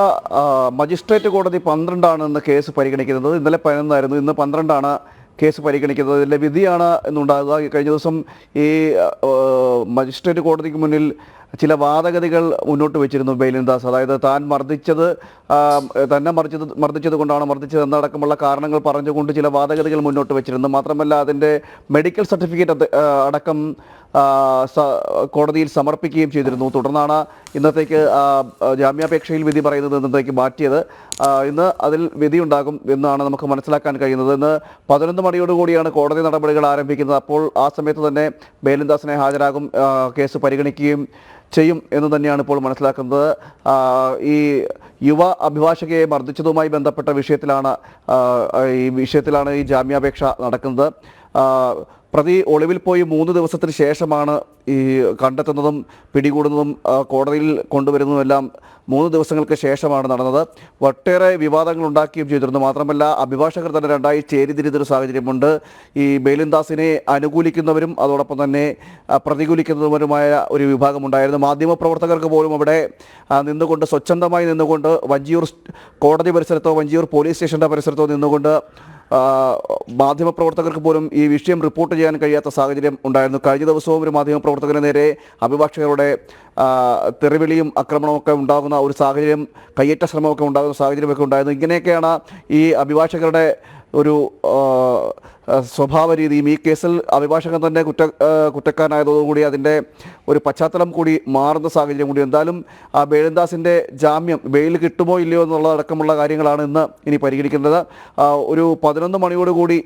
S6: മജിസ്ട്രേറ്റ് കോടതി 12-ആണ് ഇന്ന് കേസ് പരിഗണിക്കുന്നത്. ഇന്നലെ 11-ആയിരുന്നു, ഇന്ന് 12-ആണ് കേസ് പരിഗണിക്കുന്നത്. ഇതിലെ വിധിയാണ് ഇന്നുണ്ടാകുക. കഴിഞ്ഞ ദിവസം ഈ മജിസ്ട്രേറ്റ് കോടതിക്ക് മുന്നിൽ ചില വാദഗതികൾ മുന്നോട്ട് വെച്ചിരുന്നു ബെയ്ലിൻ ദാസ്. അതായത് താൻ തന്നെ മർദ്ദിച്ചത് കൊണ്ടാണ് മർദ്ദിച്ചത് എന്നടക്കമുള്ള കാരണങ്ങൾ പറഞ്ഞുകൊണ്ട് ചില വാദഗതികൾ മുന്നോട്ട് വെച്ചിരുന്നു. മാത്രമല്ല അതിൻ്റെ മെഡിക്കൽ സർട്ടിഫിക്കറ്റ് അടക്കം കോടതിയിൽ സമർപ്പിക്കുകയും ചെയ്തിരുന്നു. തുടർന്നാണ് ഇന്നത്തേക്ക് ജാമ്യാപേക്ഷയിൽ വിധി പറയുന്നത് ഇന്നത്തേക്ക് മാറ്റിയത്. ഇന്ന് അതിൽ വിധിയുണ്ടാകും എന്നാണ് നമുക്ക് മനസ്സിലാക്കാൻ കഴിയുന്നത്. ഇന്ന് 11 മണിയോടുകൂടിയാണ് കോടതി നടപടികൾ ആരംഭിക്കുന്നത്. അപ്പോൾ ആ സമയത്ത് തന്നെ ബെയ്ലിൻ ദാസിനെ ഹാജരാകും, കേസ് പരിഗണിക്കുകയും ചെയ്യും എന്ന് തന്നെയാണ് ഇപ്പോൾ മനസ്സിലാക്കുന്നത്. ഈ യുവ അഭിഭാഷകയെ മർദ്ദിച്ചതുമായി ബന്ധപ്പെട്ട വിഷയത്തിലാണ് ഈ ജാമ്യാപേക്ഷ നടക്കുന്നത്. പ്രതി ഒളിവിൽ പോയി 3 ദിവസത്തിന് ശേഷമാണ് ഈ കണ്ടെത്തുന്നതും പിടികൂടുന്നതും കോടതിയിൽ കൊണ്ടുവരുന്നതുമെല്ലാം 3 ദിവസങ്ങൾക്ക് ശേഷമാണ് നടന്നത്. ഒട്ടേറെ വിവാദങ്ങൾ ഉണ്ടാക്കുകയും ചെയ്തിരുന്നു. മാത്രമല്ല അഭിഭാഷകർ തന്നെ രണ്ടായി ചേരിതിരിഞ്ഞൊരു സാഹചര്യമുണ്ട്. ഈ ബെയ്ലിൻ ദാസിനെ അനുകൂലിക്കുന്നവരും അതോടൊപ്പം തന്നെ പ്രതികൂലിക്കുന്നവരുമായ ഒരു വിഭാഗമുണ്ടായിരുന്നു. മാധ്യമപ്രവർത്തകർക്ക് പോലും അവിടെ നിന്നുകൊണ്ട് സ്വച്ഛന്തമായി നിന്നുകൊണ്ട് വഞ്ചിയൂർ കോടതി പരിസരത്തോ വഞ്ചിയൂർ പോലീസ് സ്റ്റേഷൻ്റെ പരിസരത്തോ നിന്നുകൊണ്ട് മാധ്യമപ്രവർത്തകർക്ക് പോലും ഈ വിഷയം റിപ്പോർട്ട് ചെയ്യാൻ കഴിയാത്ത സാഹചര്യം ഉണ്ടായിരുന്നു. കഴിഞ്ഞ ദിവസവും ഒരു മാധ്യമപ്രവർത്തകന് നേരെ അഭിഭാഷകരുടെ തെറിവിളിയും ആക്രമണമൊക്കെ ഉണ്ടാകുന്ന ഒരു സാഹചര്യം, കയ്യേറ്റ ശ്രമമൊക്കെ ഉണ്ടാകുന്ന സാഹചര്യമൊക്കെ ഉണ്ടായിരുന്നു. ഇങ്ങനെയൊക്കെയാണ് ഈ അഭിഭാഷകരുടെ ഒരു സ്വഭാവ രീതിയും. ഈ കേസിൽ അഭിഭാഷകൻ തന്നെ കുറ്റക്കാരനായതോടുകൂടി അതിൻ്റെ ഒരു പശ്ചാത്തലം കൂടി മാറുന്ന സാഹചര്യം കൂടി. എന്തായാലും ബേലിൻദാസിൻ്റെ ജാമ്യം ബെയിൽ കിട്ടുമോ ഇല്ലയോ എന്നുള്ളതടക്കമുള്ള കാര്യങ്ങളാണ് ഇനി പരിഗണിക്കുന്നത്. ഒരു 11 മണിയോടുകൂടി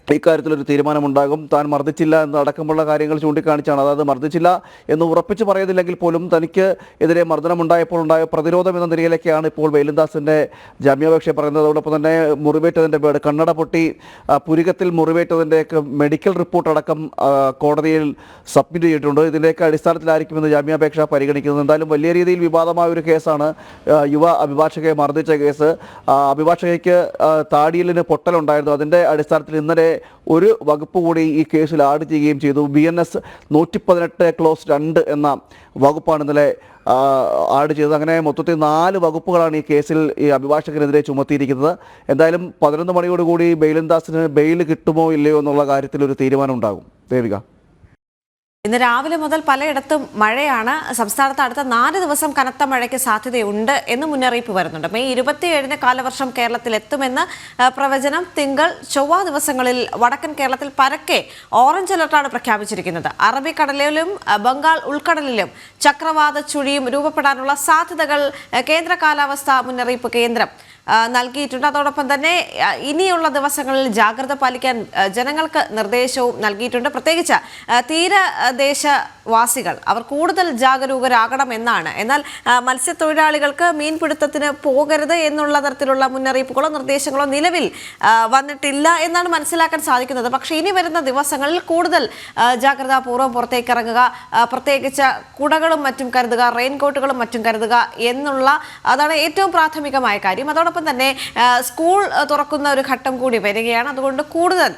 S6: ഇക്കാര്യത്തിലൊരു തീരുമാനമുണ്ടാകും. താൻ മർദ്ദിച്ചില്ല എന്നടക്കമുള്ള കാര്യങ്ങൾ ചൂണ്ടിക്കാണിച്ചാണ്, അതായത് മർദ്ദിച്ചില്ല എന്ന് ഉറപ്പിച്ച് പറയുന്നില്ലെങ്കിൽ പോലും തനിക്ക് എതിരെ മർദ്ദനമുണ്ടായപ്പോൾ ഉണ്ടായ പ്രതിരോധം എന്ന നിലയിലേക്കാണ് ഇപ്പോൾ ബേലിൻദാസിൻ്റെ ജാമ്യാപേക്ഷ പറയുന്നത്. അതോടൊപ്പം തന്നെ മുറിവേറ്റതിൻ്റെ കണ്ണട പൊട്ടി പുരികത്തിൽ മുറിവേറ്റതിൻ്റെയൊക്കെ മെഡിക്കൽ റിപ്പോർട്ട് അടക്കം കോടതിയിൽ സബ്മിറ്റ് ചെയ്തിട്ടുണ്ട്. ഇതിൻ്റെയൊക്കെ അടിസ്ഥാനത്തിലായിരിക്കുമെന്ന് ജാമ്യാപേക്ഷ പരിഗണിക്കുന്നത്. എന്തായാലും വലിയ രീതിയിൽ വിവാദമായ ഒരു കേസാണ് യുവ അഭിഭാഷകയെ മർദ്ദിച്ച കേസ്. അഭിഭാഷകയ്ക്ക് താടിയലിന് പൊട്ടലുണ്ടായിരുന്നു. അതിൻ്റെ അടിസ്ഥാനത്തിൽ ഇന്നലെ ഒരു വകുപ്പ് കൂടി ഈ കേസിൽ ആഡ് ചെയ്യുകയും ചെയ്തു. BNS 118 ക്ലോസ് 2 എന്ന വകുപ്പാണ് ഇന്നലെ ആഡ് ചെയ്തത്. അങ്ങനെ മൊത്തത്തിൽ 4 വകുപ്പുകളാണ് ഈ കേസിൽ ഈ അഭിഭാഷകനെതിരെ ചുമത്തിയിരിക്കുന്നത്. എന്തായാലും 11 മണിയോടുകൂടി ബേലിൻദാസിന് ബെയിൽ കിട്ടുമോ ഇല്ലയോ എന്നുള്ള കാര്യത്തിൽ ഒരു തീരുമാനം ഉണ്ടാകും. ദേവിക,
S1: ഇന്ന് രാവിലെ മുതൽ പലയിടത്തും മഴയാണ്. സംസ്ഥാനത്ത് അടുത്ത 4 ദിവസം കനത്ത മഴയ്ക്ക് സാധ്യതയുണ്ട് എന്ന് മുന്നറിയിപ്പ് വരുന്നുണ്ട്. മെയ് 27-ന് കാലവർഷം കേരളത്തിൽ എത്തുമെന്ന് പ്രവചനം. തിങ്കൾ ചൊവ്വ ദിവസങ്ങളിൽ വടക്കൻ കേരളത്തിൽ പരക്കെ ഓറഞ്ച് അലർട്ടാണ് പ്രഖ്യാപിച്ചിരിക്കുന്നത്. അറബിക്കടലിലും ബംഗാൾ ഉൾക്കടലിലും ചക്രവാത ചുഴിയും രൂപപ്പെടാനുള്ള സാധ്യതകൾ കേന്ദ്ര കാലാവസ്ഥാ മുന്നറിയിപ്പ് കേന്ദ്രം നൽകിയിട്ടുണ്ട്. അതോടൊപ്പം തന്നെ ഇനിയുള്ള ദിവസങ്ങളിൽ ജാഗ്രത പാലിക്കാൻ ജനങ്ങൾക്ക് നിർദ്ദേശവും നൽകിയിട്ടുണ്ട്. പ്രത്യേകിച്ച് തീരദേശവാസികൾ അവർ കൂടുതൽ ജാഗരൂകരാകണമെന്നാണ്. എന്നാൽ മത്സ്യത്തൊഴിലാളികൾക്ക് മീൻപിടുത്തത്തിന് പോകരുത് എന്നുള്ള തരത്തിലുള്ള മുന്നറിയിപ്പുകളോ നിർദ്ദേശങ്ങളോ നിലവിൽ വന്നിട്ടില്ല എന്നാണ് മനസ്സിലാക്കാൻ സാധിക്കുന്നത്. പക്ഷേ ഇനി വരുന്ന ദിവസങ്ങളിൽ കൂടുതൽ ജാഗ്രതാപൂർവ്വം പുറത്തേക്ക് ഇറങ്ങുക, പ്രത്യേകിച്ച് കുടകളും മറ്റും കരുതുക, റെയിൻകോട്ടുകളും മറ്റും കരുതുക എന്നുള്ള അതാണ് ഏറ്റവും പ്രാഥമികമായ കാര്യം. അതോടൊപ്പം തന്നെ സ്കൂൾ തുറക്കുന്ന ഒരു ഘട്ടം കൂടി വരികയാണ്. അതുകൊണ്ട് കൂടുതൽ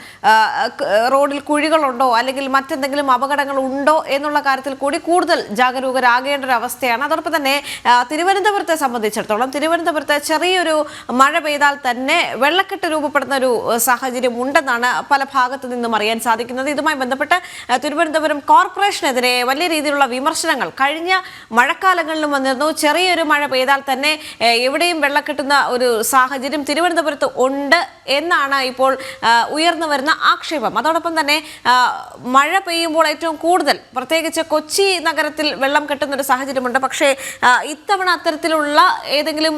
S1: റോഡിൽ കുഴികളുണ്ടോ അല്ലെങ്കിൽ മറ്റെന്തെങ്കിലും അപകടങ്ങൾ ഉണ്ടോ എന്നുള്ള കാര്യത്തിൽ കൂടി കൂടുതൽ ജാഗരൂകരാകേണ്ട ഒരു അവസ്ഥയാണ്. അതോടൊപ്പം തന്നെ തിരുവനന്തപുരത്തെ സംബന്ധിച്ചിടത്തോളം തിരുവനന്തപുരത്ത് ചെറിയൊരു മഴ പെയ്താൽ തന്നെ വെള്ളക്കെട്ട് രൂപപ്പെടുന്ന ഒരു സാഹചര്യം ഉണ്ടെന്നാണ് പല ഭാഗത്തു നിന്നും അറിയാൻ സാധിക്കുന്നത്. ഇതുമായി ബന്ധപ്പെട്ട് തിരുവനന്തപുരം കോർപ്പറേഷനെതിരെ വലിയ രീതിയിലുള്ള വിമർശനങ്ങൾ കഴിഞ്ഞ മഴക്കാലങ്ങളിലും വന്നിരുന്നു. ചെറിയൊരു മഴ പെയ്താൽ തന്നെ എവിടെയും വെള്ളക്കെട്ടുന്ന ഒരു സാഹചര്യം തിരുവനന്തപുരത്ത് ഉണ്ട് എന്നാണ് ഇപ്പോൾ ഉയർന്നു വരുന്ന ആക്ഷേപം. അതോടൊപ്പം തന്നെ മഴ പെയ്യുമ്പോൾ ഏറ്റവും കൂടുതൽ പ്രത്യേകിച്ച് കൊച്ചി നഗരത്തിൽ വെള്ളം കെട്ടുന്ന ഒരു സാഹചര്യമുണ്ട്. പക്ഷേ ഇത്തവണ അത്തരത്തിലുള്ള ഏതെങ്കിലും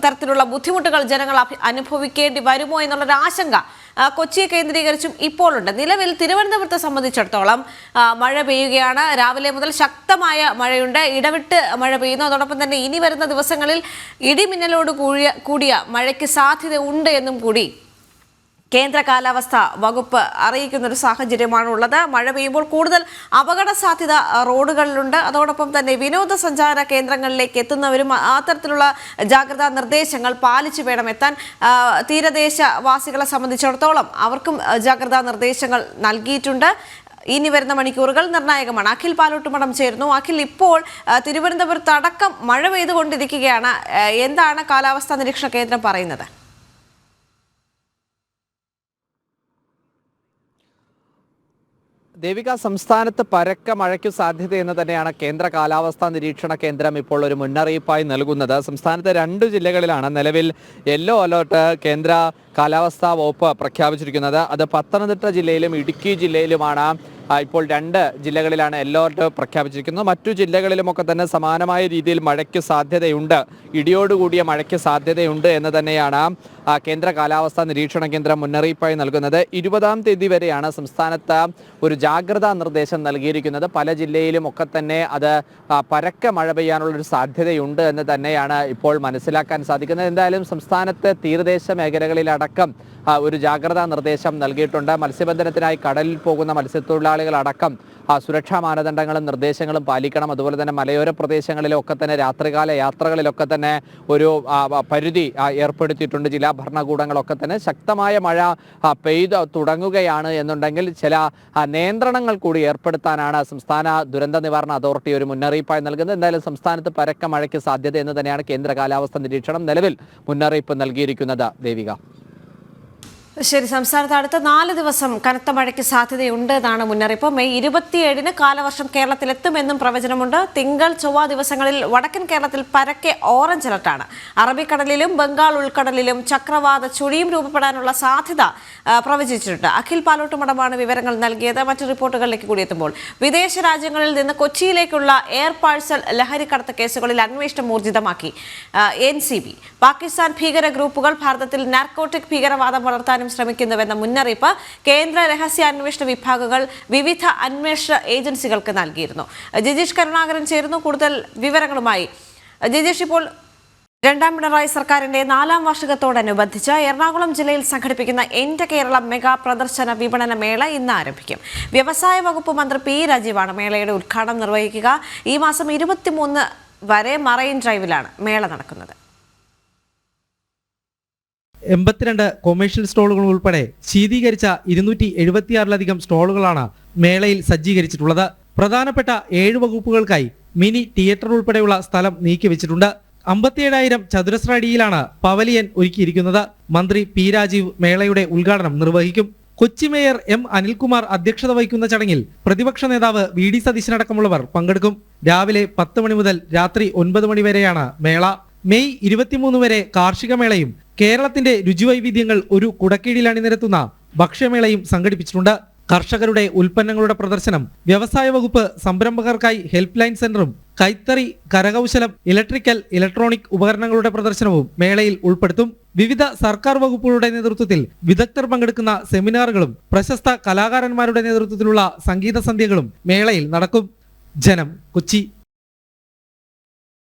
S1: തരത്തിലുള്ള ബുദ്ധിമുട്ടുകൾ ജനങ്ങൾ അനുഭവിക്കേണ്ടി വരുമോ എന്നുള്ളൊരു ആശങ്ക കൊച്ചിയെ കേന്ദ്രീകരിച്ചും ഇപ്പോഴുണ്ട്. നിലവിൽ തിരുവനന്തപുരത്തെ സംബന്ധിച്ചിടത്തോളം മഴ പെയ്യുകയാണ്. രാവിലെ മുതൽ ശക്തമായ മഴയുണ്ട്, ഇടവിട്ട് മഴ പെയ്യുന്നു. അതോടൊപ്പം തന്നെ ഇനി വരുന്ന ദിവസങ്ങളിൽ ഇടിമിന്നലോട് കൂടിയ മഴയ്ക്ക് സാധ്യത ഉണ്ട് എന്നും കൂടി കേന്ദ്ര കാലാവസ്ഥ വകുപ്പ് അറിയിക്കുന്ന ഒരു സാഹചര്യമാണുള്ളത്. മഴ പെയ്യുമ്പോൾ കൂടുതൽ അപകട സാധ്യത റോഡുകളിലുണ്ട്. അതോടൊപ്പം തന്നെ വിനോദസഞ്ചാര കേന്ദ്രങ്ങളിലേക്ക് എത്തുന്നവരും അത്തരത്തിലുള്ള ജാഗ്രതാ നിർദ്ദേശങ്ങൾ പാലിച്ചു വേണം എത്താൻ. തീരദേശവാസികളെ സംബന്ധിച്ചിടത്തോളം അവർക്കും ജാഗ്രതാ നിർദ്ദേശങ്ങൾ നൽകിയിട്ടുണ്ട്. ഇനി വരുന്ന മണിക്കൂറുകൾ നിർണായകമാണ്. അഖിൽ പാലോട്ടുമടം ചേരുന്നു. അഖിൽ, ഇപ്പോൾ തിരുവനന്തപുരത്ത് അടക്കം മഴ പെയ്തുകൊണ്ടിരിക്കുകയാണ്. എന്താണ് കാലാവസ്ഥാ നിരീക്ഷണ കേന്ദ്രം പറയുന്നത്?
S7: ദേവിക, സംസ്ഥാനത്ത് പരക്ക മഴയ്ക്ക് സാധ്യതയെന്ന് തന്നെയാണ് കേന്ദ്ര കാലാവസ്ഥാ നിരീക്ഷണ കേന്ദ്രം ഇപ്പോൾ ഒരു മുന്നറിയിപ്പായി നൽകുന്നത്. സംസ്ഥാനത്തെ 2 ജില്ലകളിലാണ് നിലവിൽ യെല്ലോ അലേർട്ട് കേന്ദ്ര കാലാവസ്ഥാ വകുപ്പ് പ്രഖ്യാപിച്ചിരിക്കുന്നത്. അത് പത്തനംതിട്ട ജില്ലയിലും ഇടുക്കി ജില്ലയിലുമാണ്. ഇപ്പോൾ 2 ജില്ലകളിലാണ് യെല്ലോ അലർട്ട് പ്രഖ്യാപിച്ചിരിക്കുന്നത്. മറ്റു ജില്ലകളിലുമൊക്കെ തന്നെ സമാനമായ രീതിയിൽ മഴയ്ക്ക് സാധ്യതയുണ്ട്, ഇടിയോടുകൂടിയ മഴയ്ക്ക് സാധ്യതയുണ്ട് എന്ന് തന്നെയാണ് കേന്ദ്ര കാലാവസ്ഥാ നിരീക്ഷണ കേന്ദ്രം മുന്നറിയിപ്പായി നൽകുന്നത്. 20-ാം തീയതി വരെയാണ് സംസ്ഥാനത്ത് ഒരു ജാഗ്രതാ നിർദ്ദേശം നൽകിയിരിക്കുന്നത്. പല ജില്ലയിലും ഒക്കെ തന്നെ അത് പരക്കെ മഴ പെയ്യാനുള്ളൊരു സാധ്യതയുണ്ട് എന്ന് തന്നെയാണ് ഇപ്പോൾ മനസ്സിലാക്കാൻ സാധിക്കുന്നത്. എന്തായാലും സംസ്ഥാനത്ത് തീരദേശ മേഖലകളിലടക്കം ഒരു ജാഗ്രതാ നിർദ്ദേശം നൽകിയിട്ടുണ്ട്. മത്സ്യബന്ധനത്തിനായി കടലിൽ പോകുന്ന മത്സ്യത്തൊഴിലാളികളടക്കം സുരക്ഷാ മാനദണ്ഡങ്ങളും നിർദ്ദേശങ്ങളും പാലിക്കണം. അതുപോലെ തന്നെ മലയോര പ്രദേശങ്ങളിലൊക്കെ തന്നെ രാത്രികാല യാത്രകളിലൊക്കെ തന്നെ ഒരു പരിധി ഏർപ്പെടുത്തിയിട്ടുണ്ട്. ജില്ലാ ഭരണകൂടങ്ങളൊക്കെ തന്നെ ശക്തമായ മഴ പെയ്ത് തുടങ്ങുകയാണ് എന്നുണ്ടെങ്കിൽ ചില നിയന്ത്രണങ്ങൾ കൂടി ഏർപ്പെടുത്താനാണ് സംസ്ഥാന ദുരന്ത നിവാരണ അതോറിറ്റി ഒരു മുന്നറിയിപ്പായി നൽകുന്നത്. എന്തായാലും സംസ്ഥാനത്ത് പരക്കെ മഴയ്ക്ക് സാധ്യത എന്ന് തന്നെയാണ് കേന്ദ്ര കാലാവസ്ഥാ നിരീക്ഷണം നിലവിൽ മുന്നറിയിപ്പ് നൽകിയിരിക്കുന്നത്. ദേവിക.
S1: ശരി, സംസ്ഥാനത്ത് അടുത്ത 4 ദിവസം കനത്ത മഴയ്ക്ക് സാധ്യതയുണ്ട് എന്നാണ് മുന്നറിയിപ്പ്. മെയ് 27-ന് കാലവർഷം കേരളത്തിലെത്തുമെന്നും പ്രവചനമുണ്ട്. തിങ്കൾ ചൊവ്വ ദിവസങ്ങളിൽ വടക്കൻ കേരളത്തിൽ പരക്കെ ഓറഞ്ച് അലർട്ടാണ്. അറബിക്കടലിലും ബംഗാൾ ഉൾക്കടലിലും ചക്രവാത ചുഴിയും രൂപപ്പെടാനുള്ള സാധ്യത പ്രവചിച്ചിട്ടുണ്ട്. അഖിൽ പാലോട്ടുമടമാണ് വിവരങ്ങൾ നൽകിയത്. മറ്റു റിപ്പോർട്ടുകളിലേക്ക് കൂടി എത്തുമ്പോൾ, വിദേശ രാജ്യങ്ങളിൽ നിന്ന് കൊച്ചിയിലേക്കുള്ള എയർ പാഴ്സൽ ലഹരിക്കടത്ത് കേസുകളിൽ അന്വേഷണം ഊർജിതമാക്കി NCB. പാകിസ്ഥാൻ ഭീകര ഗ്രൂപ്പുകൾ ഭാരതത്തിൽ നാർക്കോട്ടിക് ഭീകരവാദം വളർത്താൻ ശ്രമിക്കുന്നുവെന്ന മുന്നറിയിപ്പ് കേന്ദ്ര രഹസ്യാന്വേഷണ വിഭാഗങ്ങൾ വിവിധ അന്വേഷണ ഏജൻസികൾക്ക് നൽകിയിരുന്നു. ജിജീഷ് കരുണാകരൻ ചേരുന്നു കൂടുതൽ വിവരങ്ങളുമായി. ജിജീഷ്, ഇപ്പോൾ രണ്ടാം പിണറായി സർക്കാരിന്റെ 4ാം വാർഷികത്തോടനുബന്ധിച്ച് എറണാകുളം ജില്ലയിൽ സംഘടിപ്പിക്കുന്ന എന്റെ കേരളം മെഗാ പ്രദർശന വിപണന മേള ഇന്ന് ആരംഭിക്കും. വ്യവസായ വകുപ്പ് മന്ത്രി P. രാജീവാണ് മേളയുടെ ഉദ്ഘാടനം നിർവഹിക്കുക. ഈ മാസം 23 വരെ മറൈൻ ഡ്രൈവിലാണ് മേള നടക്കുന്നത്.
S8: 82 കൊമേഴ്ഷ്യൽ സ്റ്റോളുകൾ ഉൾപ്പെടെ ശീതീകരിച്ച 276-ലധികം സ്റ്റോളുകളാണ് മേളയിൽ സജ്ജീകരിച്ചിട്ടുള്ളത്. പ്രധാനപ്പെട്ട 7 വകുപ്പുകൾക്കായി മിനി തിയേറ്റർ ഉൾപ്പെടെയുള്ള സ്ഥലം നീക്കിവെച്ചിട്ടുണ്ട്. 57,000 ചതുരശ്ര അടിയിലാണ് പവലിയൻ ഒരുക്കിയിരിക്കുന്നത്. മന്ത്രി P. രാജീവ് മേളയുടെ ഉദ്ഘാടനം നിർവഹിക്കും. Kochi mayor M. അനിൽകുമാർ അധ്യക്ഷത വഹിക്കുന്ന ചടങ്ങിൽ പ്രതിപക്ഷ നേതാവ് VD സതീശനടക്കമുള്ളവർ പങ്കെടുക്കും. രാവിലെ 10 മണി മുതൽ രാത്രി 9 മണി വരെയാണ് മേള. മെയ് 23 വരെ കാർഷിക മേളയും കേരളത്തിന്റെ രുചിവൈവിധ്യങ്ങൾ ഒരു കുടക്കീഴിൽ അണിനിരത്തുന്ന ഭക്ഷ്യമേളയും സംഘടിപ്പിച്ചിട്ടുണ്ട്. കർഷകരുടെ ഉൽപ്പന്നങ്ങളുടെ പ്രദർശനം, വ്യവസായ വകുപ്പ് സംരംഭകർക്കായി ഹെൽപ്പ് ലൈൻ സെന്ററും കൈത്തറി, കരകൗശലം, ഇലക്ട്രിക്കൽ, ഇലക്ട്രോണിക് ഉപകരണങ്ങളുടെ പ്രദർശനവും മേളയിൽ ഉൾപ്പെടുത്തും. വിവിധ സർക്കാർ വകുപ്പുകളുടെ നേതൃത്വത്തിൽ വിദഗ്ധർ പങ്കെടുക്കുന്ന സെമിനാറുകളും പ്രശസ്ത കലാകാരന്മാരുടെ നേതൃത്വത്തിലുള്ള സംഗീത സന്ധ്യകളും മേളയിൽ നടക്കും. ജനം, കൊച്ചി.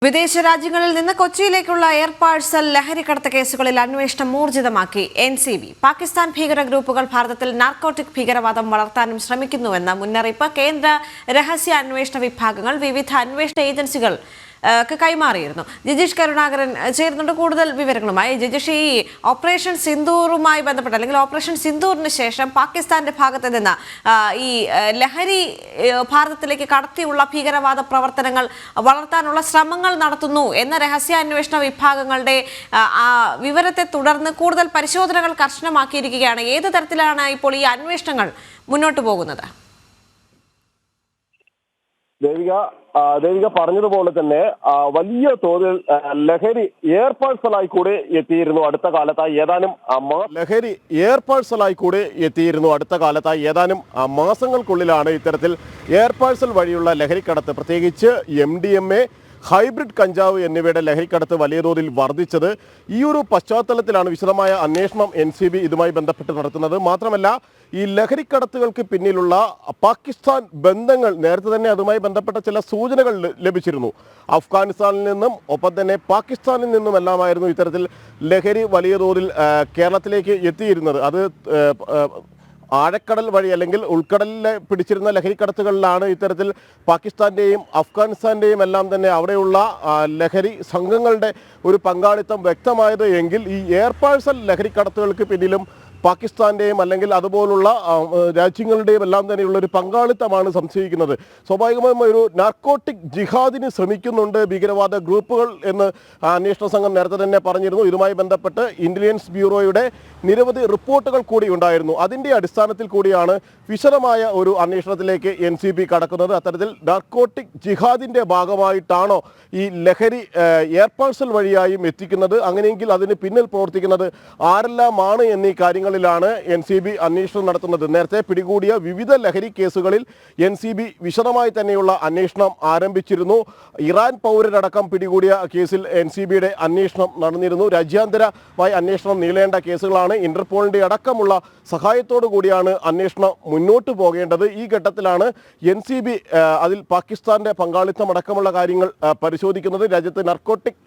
S1: വിദേശ രാജ്യങ്ങളിൽ നിന്ന് കൊച്ചിയിലേക്കുള്ള എയർ പാഴ്സൽ ലഹരിക്കടത്ത് കേസുകളിൽ അന്വേഷണം ഊർജിതമാക്കി NCB. പാകിസ്ഥാൻ ഭീകര ഗ്രൂപ്പുകൾ ഭാരതത്തിൽ നാർക്കോട്ടിക് ഭീകരവാദം വളർത്താനും ശ്രമിക്കുന്നുവെന്ന മുന്നറിയിപ്പ് കേന്ദ്ര രഹസ്യാന്വേഷണ വിഭാഗങ്ങൾ വിവിധ അന്വേഷണ ഏജൻസികൾ കൈമാറിയിരുന്നു. ജിജീഷ് കരുണാകരൻ ചേരുന്നുണ്ട് കൂടുതൽ വിവരങ്ങളുമായി. ജിജീഷ്, ഈ ഓപ്പറേഷൻ സിന്ദൂറുമായി ബന്ധപ്പെട്ട് അല്ലെങ്കിൽ ഓപ്പറേഷൻ സിന്ദൂറിന് ശേഷം പാകിസ്ഥാന്റെ ഭാഗത്ത് നിന്ന് ഈ ലഹരി ഭാരതത്തിലേക്ക് കടത്തിയുള്ള ഭീകരവാദ പ്രവർത്തനങ്ങൾ വളർത്താനുള്ള ശ്രമങ്ങൾ നടത്തുന്നു എന്ന രഹസ്യാന്വേഷണ വിഭാഗങ്ങളുടെ വിവരത്തെ തുടർന്ന് കൂടുതൽ പരിശോധനകൾ കർശനമാക്കിയിരിക്കുകയാണ്. ഏത് തരത്തിലാണ് ഇപ്പോൾ ഈ അന്വേഷണങ്ങൾ മുന്നോട്ട് പോകുന്നത്?
S9: ദേവിക പറഞ്ഞതുപോലെ തന്നെ വലിയ തോതിൽ ലഹരി എയർ പാഴ്സലായി കൂടെ എത്തിയിരുന്നു അടുത്ത കാലത്തായി ഏതാനും മാസങ്ങൾക്കുള്ളിലാണ് ഇത്തരത്തിൽ എയർ പാഴ്സൽ വഴിയുള്ള ലഹരിക്കടത്ത്, പ്രത്യേകിച്ച് MDMA, ഹൈബ്രിഡ് കഞ്ചാവ് എന്നിവയുടെ ലഹരിക്കടത്ത് വലിയ തോതിൽ വർദ്ധിച്ചത്. ഈ ഒരു പശ്ചാത്തലത്തിലാണ് വിശദമായ അന്വേഷണം NCB ഇതുമായി ബന്ധപ്പെട്ട് നടത്തുന്നത്. മാത്രമല്ല, ഈ ലഹരിക്കടത്തുകൾക്ക് പിന്നിലുള്ള പാകിസ്ഥാൻ ബന്ധങ്ങൾ നേരത്തെ തന്നെ അതുമായി ബന്ധപ്പെട്ട ചില സൂചനകൾ ലഭിച്ചിരുന്നു. അഫ്ഗാനിസ്ഥാനിൽ നിന്നും ഒപ്പം തന്നെ പാകിസ്ഥാനിൽ നിന്നുമെല്ലാമായിരുന്നു ഇത്തരത്തിൽ ലഹരി വലിയ തോതിൽ കേരളത്തിലേക്ക് എത്തിയിരുന്നത്. അത് ആഴക്കടൽ വഴി അല്ലെങ്കിൽ ഉൾക്കടലിലെ പിടിച്ചിരുന്ന ലഹരിക്കടത്തുകളിലാണ് ഇത്തരത്തിൽ പാകിസ്ഥാന്റെയും അഫ്ഗാനിസ്ഥാന്റെയും എല്ലാം തന്നെ അവിടെയുള്ള ലഹരി സംഘങ്ങളുടെ ഒരു പങ്കാളിത്തം വ്യക്തമായത് എങ്കിൽ ഈ എയർ പാഴ്സൽ ലഹരിക്കടത്തുകൾക്ക് പിന്നിലും പാകിസ്ഥാന്റെയും അല്ലെങ്കിൽ അതുപോലുള്ള രാജ്യങ്ങളുടെയും എല്ലാം തന്നെയുള്ള ഒരു പങ്കാളിത്തമാണ് സംശയിക്കുന്നത്. സ്വാഭാവികമായും ഒരു നാർക്കോട്ടിക് ജിഹാദിന് ശ്രമിക്കുന്നുണ്ട് ഭീകരവാദ ഗ്രൂപ്പുകൾ എന്ന് അന്വേഷണ സംഘം നേരത്തെ തന്നെ പറഞ്ഞിരുന്നു. ഇതുമായി ബന്ധപ്പെട്ട് ഇന്റലിജൻസ് ബ്യൂറോയുടെ നിരവധി റിപ്പോർട്ടുകൾ കൂടി ഉണ്ടായിരുന്നു. അതിൻ്റെ അടിസ്ഥാനത്തിൽ കൂടിയാണ് വിശദമായ ഒരു അന്വേഷണത്തിലേക്ക് NCB കടക്കുന്നത്. അത്തരത്തിൽ നാർക്കോട്ടിക് ജിഹാദിൻ്റെ ഭാഗമായിട്ടാണോ ഈ ലഹരി എയർ പാഴ്സൽ വഴിയായും എത്തിക്കുന്നത്, അങ്ങനെയെങ്കിൽ അതിന് പിന്നിൽ പ്രവർത്തിക്കുന്നത് ആരെല്ലാമാണ് എന്നീ കാര്യങ്ങളിലാണ് NCB അന്വേഷണം നടത്തുന്നത്. നേരത്തെ പിടികൂടിയ വിവിധ ലഹരി കേസുകളിൽ NCB വിശദമായി തന്നെയുള്ള അന്വേഷണം ആരംഭിച്ചിരുന്നു. ഇറാൻ പൗരരടക്കം പിടികൂടിയ കേസിൽ NCBയുടെ അന്വേഷണം നടന്നിരുന്നു. രാജ്യാന്തരമായി അന്വേഷണം നീളേണ്ട കേസുകളാണ്. ഇന്റർപോളിന്റെ അടക്കമുള്ള സഹായത്തോടു കൂടിയാണ് അന്വേഷണം മുന്നോട്ട് പോകേണ്ടത്. ഈ ഘട്ടത്തിലാണ് NCB അതിൽ പാകിസ്ഥാന്റെ പങ്കാളിത്തം അടക്കമുള്ള കാര്യങ്ങൾ പരിശോധിക്കുന്നത്. രാജ്യത്ത് നർക്കോട്ടിക്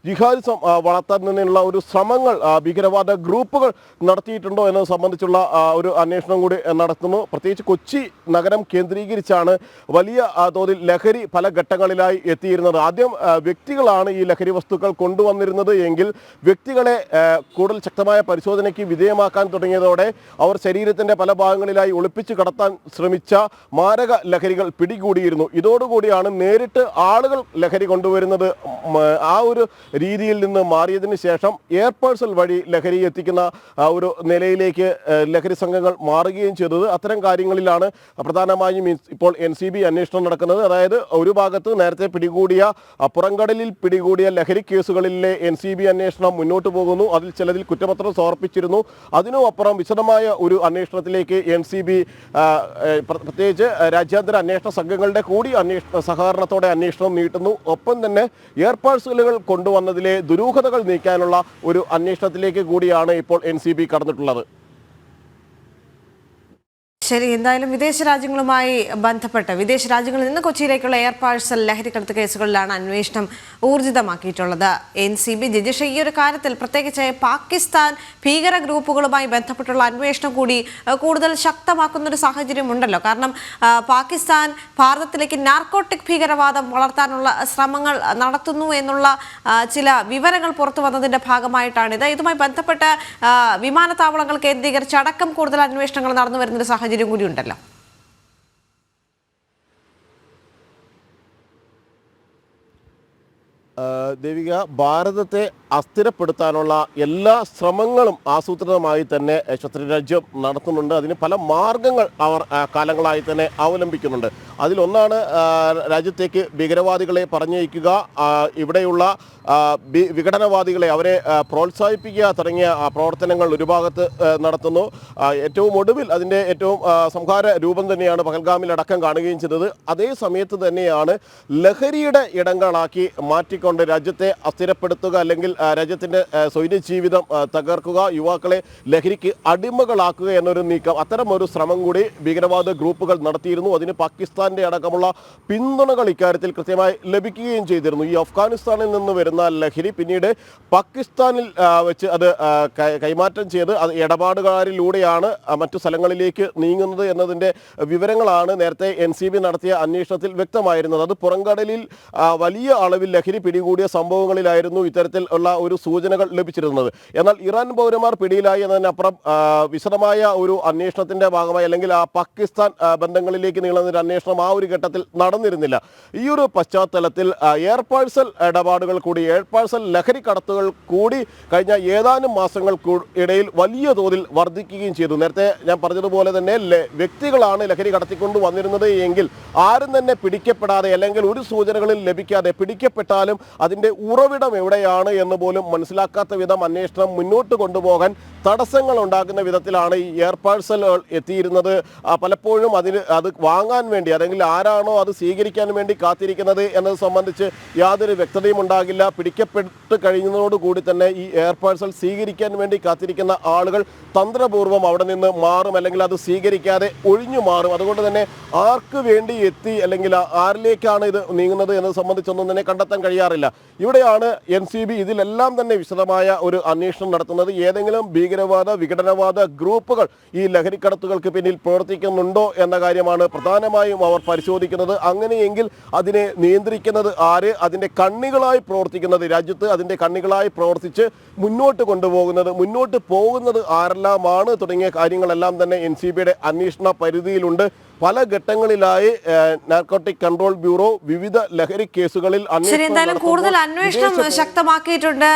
S9: ജിഹാദിസം വളർത്തുന്നതിനുള്ള ഒരു ശ്രമങ്ങൾ ഭീകരവാദ ഗ്രൂപ്പുകൾ നടത്തിയിട്ടുണ്ടോ എന്നത് സംബന്ധിച്ചുള്ള ഒരു അന്വേഷണം കൂടി നടത്തുന്നു. പ്രത്യേകിച്ച് കൊച്ചി നഗരം കേന്ദ്രീകരിച്ചാണ് വലിയ തോതിൽ ലഹരി പല ഘട്ടങ്ങളിലായി എത്തിയിരുന്നത്. ആദ്യം വ്യക്തികളാണ് ഈ ലഹരി വസ്തുക്കൾ കൊണ്ടുവന്നിരുന്നത് എങ്കിൽ വ്യക്തികളെ കൂടുതൽ ശക്തമായ പരിശോധനയ്ക്ക് വിധേയമാക്കാൻ തുടങ്ങിയതോടെ അവർ ശരീരത്തിന്റെ പല ഭാഗങ്ങളിലായി ഒളിപ്പിച്ച് കടത്താൻ ശ്രമിച്ച മാരക ലഹരികൾ പിടികൂടിയിരുന്നു. ഇതോടുകൂടിയാണ് നേരിട്ട് ആളുകൾ ലഹരി കൊണ്ടുവരുന്നത് ആ ഒരു രീതിയിൽ നിന്ന് മാറിയതിന് ശേഷം എയർ പാഴ്സൽ വഴി ലഹരി എത്തിക്കുന്ന ഒരു നിലയിലേക്ക് ലഹരി സംഘങ്ങൾ മാറുകയും ചെയ്തത്. അത്തരം കാര്യങ്ങളിലാണ് പ്രധാനമായും ഇപ്പോൾ NCB അന്വേഷണം നടക്കുന്നത്. അതായത് ഒരു ഭാഗത്ത് നേരത്തെ പിടികൂടിയ പുറംകടലിൽ പിടികൂടിയ ലഹരി കേസുകളിലെ NCB അന്വേഷണം മുന്നോട്ട് പോകുന്നു. അതിൽ ചിലതിൽ കുറ്റപത്രം സമർപ്പിച്ചിരുന്നു. അതിനുമപ്പുറം വിശദമായ ഒരു അന്വേഷണത്തിലേക്ക് NCB പ്രത്യേകിച്ച് രാജ്യാന്തര അന്വേഷണ സംഘങ്ങളുടെ കൂടി സഹകരണത്തോടെ അന്വേഷണം നീട്ടുന്നു. ഒപ്പം തന്നെ എയർ പാഴ്സലുകൾ കൊണ്ടുവന്നതിലെ ദുരൂഹതകൾ നീക്കാനുള്ള ഒരു അന്വേഷണത്തിലേക്ക് കൂടിയാണ് ഇപ്പോൾ NCB കടന്നിട്ടുള്ളത്.
S1: ശരി, എന്തായാലും വിദേശ രാജ്യങ്ങളുമായി ബന്ധപ്പെട്ട് വിദേശ രാജ്യങ്ങളിൽ നിന്ന് കൊച്ചിയിലേക്കുള്ള എയർ പാഴ്സൽ ലഹരിക്കടത്ത് കേസുകളിലാണ് അന്വേഷണം ഊർജിതമാക്കിയിട്ടുള്ളത്. NCB ജിജീഷ് ഈ ഒരു കാര്യത്തിൽ പ്രത്യേകിച്ച് പാകിസ്ഥാൻ ഭീകര ഗ്രൂപ്പുകളുമായി ബന്ധപ്പെട്ടുള്ള അന്വേഷണം കൂടി കൂടുതൽ ശക്തമാക്കുന്നൊരു സാഹചര്യം ഉണ്ടല്ലോ. കാരണം പാകിസ്ഥാൻ ഭാരതത്തിലേക്ക് നാർക്കോട്ടിക് ഭീകരവാദം വളർത്താനുള്ള ശ്രമങ്ങൾ നടത്തുന്നു എന്നുള്ള ചില വിവരങ്ങൾ പുറത്തു വന്നതിന്റെ ഭാഗമായിട്ടാണിത്. ഇതുമായി ബന്ധപ്പെട്ട് വിമാനത്താവളങ്ങൾ കേന്ദ്രീകരിച്ച് അടക്കം കൂടുതൽ അന്വേഷണങ്ങൾ നടന്നു വരുന്നൊരു സാഹചര്യം കൂടി ഉണ്ടല്ലോ.
S9: ദേവിക, ഭാരതത്തെ അസ്ഥിരപ്പെടുത്താനുള്ള എല്ലാ ശ്രമങ്ങളും ആസൂത്രിതമായി തന്നെ ശത്രുരാജ്യം നടത്തുന്നുണ്ട്. അതിന് പല മാർഗങ്ങൾ അവർ കാലങ്ങളായി തന്നെ അവലംബിക്കുന്നുണ്ട്. അതിലൊന്നാണ് രാജ്യത്തേക്ക് ഭീകരവാദികളെ പറഞ്ഞയക്കുക, ഇവിടെയുള്ള വിഘടനവാദികളെ അവരെ പ്രോത്സാഹിപ്പിക്കുക തുടങ്ങിയ പ്രവർത്തനങ്ങൾ ഒരു ഭാഗത്ത് നടത്തുന്നു. ഏറ്റവും ഒടുവിൽ അതിൻ്റെ ഏറ്റവും സംഹാര രൂപം തന്നെയാണ് പഹൽഗാമിൽ അടക്കം കാണുകയും ചെയ്തത്. അതേ സമയത്ത് തന്നെയാണ് ലഹരിയുടെ ഇടങ്ങളാക്കി മാറ്റിക്കൊണ്ട് രാജ്യത്തെ അസ്ഥിരപ്പെടുത്തുക, അല്ലെങ്കിൽ രാജ്യത്തിൻ്റെ സ്വൈര്യ ജീവിതം തകർക്കുക, യുവാക്കളെ ലഹരിക്ക് അടിമകളാക്കുക എന്നൊരു നീക്കം, അത്തരം ഒരു ശ്രമം കൂടി ഭീകരവാദ ഗ്രൂപ്പുകൾ നടത്തിയിരുന്നു. അതിന് പാകിസ്ഥാൻ്റെ അടക്കമുള്ള പിന്തുണകൾ ഇക്കാര്യത്തിൽ കൃത്യമായി ലഭിക്കുകയും ചെയ്തിരുന്നു. ഈ അഫ്ഗാനിസ്ഥാനിൽ നിന്ന് വരുന്ന ലഹരി പിന്നീട് പാകിസ്ഥാനിൽ വെച്ച് അത് കൈമാറ്റം ചെയ്ത് അത് ഇടപാടുകാരിലൂടെയാണ് മറ്റു സ്ഥലങ്ങളിലേക്ക് നീങ്ങുന്നത് എന്നതിൻ്റെ വിവരങ്ങളാണ് നേരത്തെ NCB നടത്തിയ അന്വേഷണത്തിൽ വ്യക്തമായിരുന്നത്. അത് പുറംകടലിൽ വലിയ അളവിൽ ലഹരി പിടികൂടിയ സംഭവങ്ങളിലായിരുന്നു ഇത്തരത്തിൽ ഉള്ള ഒരു സൂചനകൾ ലഭിച്ചിരുന്നത്. എന്നാൽ ഇറാൻ പൗരന്മാർ പിടിയിലായി എന്നതിനപ്പുറം വിശദമായ ഒരു അന്വേഷണത്തിന്റെ ഭാഗമായി, അല്ലെങ്കിൽ ആ പാകിസ്ഥാൻ ബന്ധങ്ങളിലേക്ക് നീളുന്ന ഒരു അന്വേഷണം ആ ഒരു ഘട്ടത്തിൽ നടന്നിരുന്നില്ല. ഈ ഒരു പശ്ചാത്തലത്തിൽ എയർ പാഴ്സൽ ഇടപാടുകൾ കൂടി, എയർ പാഴ്സൽ ലഹരി കടത്തുകൾ കൂടി കഴിഞ്ഞ ഏതാനും മാസങ്ങൾക്കിടയിൽ വലിയ തോതിൽ വർദ്ധിക്കുകയും ചെയ്തു. നേരത്തെ ഞാൻ പറഞ്ഞതുപോലെ തന്നെ വ്യക്തികളാണ് ലഹരി കടത്തിക്കൊണ്ട് വന്നിരുന്നത് എങ്കിൽ ആരും തന്നെ പിടിക്കപ്പെടാതെ, അല്ലെങ്കിൽ ഒരു സൂചനകളിൽ ലഭിക്കാതെ, പിടിക്കപ്പെട്ടാലും അതിൻ്റെ ഉറവിടം എവിടെയാണ് എന്ന് പോലും മനസ്സിലാക്കാത്ത വിധം അന്വേഷണം മുന്നോട്ട് കൊണ്ടുപോകാൻ തടസ്സങ്ങൾ ഉണ്ടാക്കുന്ന വിധത്തിലാണ് ഈ എയർ പാഴ്സലുകൾ എത്തിയിരുന്നത്. പലപ്പോഴും അത് വാങ്ങാൻ വേണ്ടി, അല്ലെങ്കിൽ ആരാണോ അത് സ്വീകരിക്കാൻ വേണ്ടി കാത്തിരിക്കുന്നത് എന്നത് സംബന്ധിച്ച് യാതൊരു വ്യക്തതയും ഉണ്ടാകില്ല. പിടിക്കപ്പെട്ട് കഴിയുന്നതോടുകൂടി തന്നെ ഈ എയർ പാഴ്സൽ സ്വീകരിക്കാൻ വേണ്ടി കാത്തിരിക്കുന്ന ആളുകൾ തന്ത്രപൂർവ്വം അവിടെ നിന്ന് മാറും, അല്ലെങ്കിൽ അത് സ്വീകരിക്കാതെ ഒഴിഞ്ഞു മാറും. അതുകൊണ്ട് തന്നെ ആർക്ക് വേണ്ടി എത്തി, അല്ലെങ്കിൽ ആരിലേക്കാണ് ഇത് നീങ്ങുന്നത് എന്നത് സംബന്ധിച്ചൊന്നും തന്നെ കണ്ടെത്താൻ കഴിയാറില്ല. ഇവിടെയാണ് NCB ഇതിലെല്ലാം തന്നെ വിശദമായ ഒരു അന്വേഷണം നടത്തുന്നത്. ഏതെങ്കിലും ഭീകരവാദ വിഘടനവാദ ഗ്രൂപ്പുകൾ ഈ ലഹരിക്കടത്തുകൾക്ക് പിന്നിൽ പ്രവർത്തിക്കുന്നുണ്ടോ എന്ന കാര്യമാണ് പ്രധാനമായും അവർ പരിശോധിക്കുന്നത്. അങ്ങനെയെങ്കിൽ അതിനെ നിയന്ത്രിക്കുന്നത് ആര്, അതിൻ്റെ കണ്ണികളായി പ്രവർത്തിക്കുന്നത്, രാജ്യത്ത് അതിൻ്റെ കണ്ണികളായി പ്രവർത്തിച്ച് മുന്നോട്ട് പോകുന്നത് ആരെല്ലാമാണ് തുടങ്ങിയ കാര്യങ്ങളെല്ലാം തന്നെ NCBയുടെ അന്വേഷണ പരിധിയിലുണ്ട്. പല ഘട്ടങ്ങളിലായി നാർക്കോട്ടിക് കൺട്രോൾ ബ്യൂറോ വിവിധ ലഹരി കേസുകളിൽ
S1: കൂടുതൽ അന്വേഷണം ശക്തമാക്കിയിട്ടുണ്ട്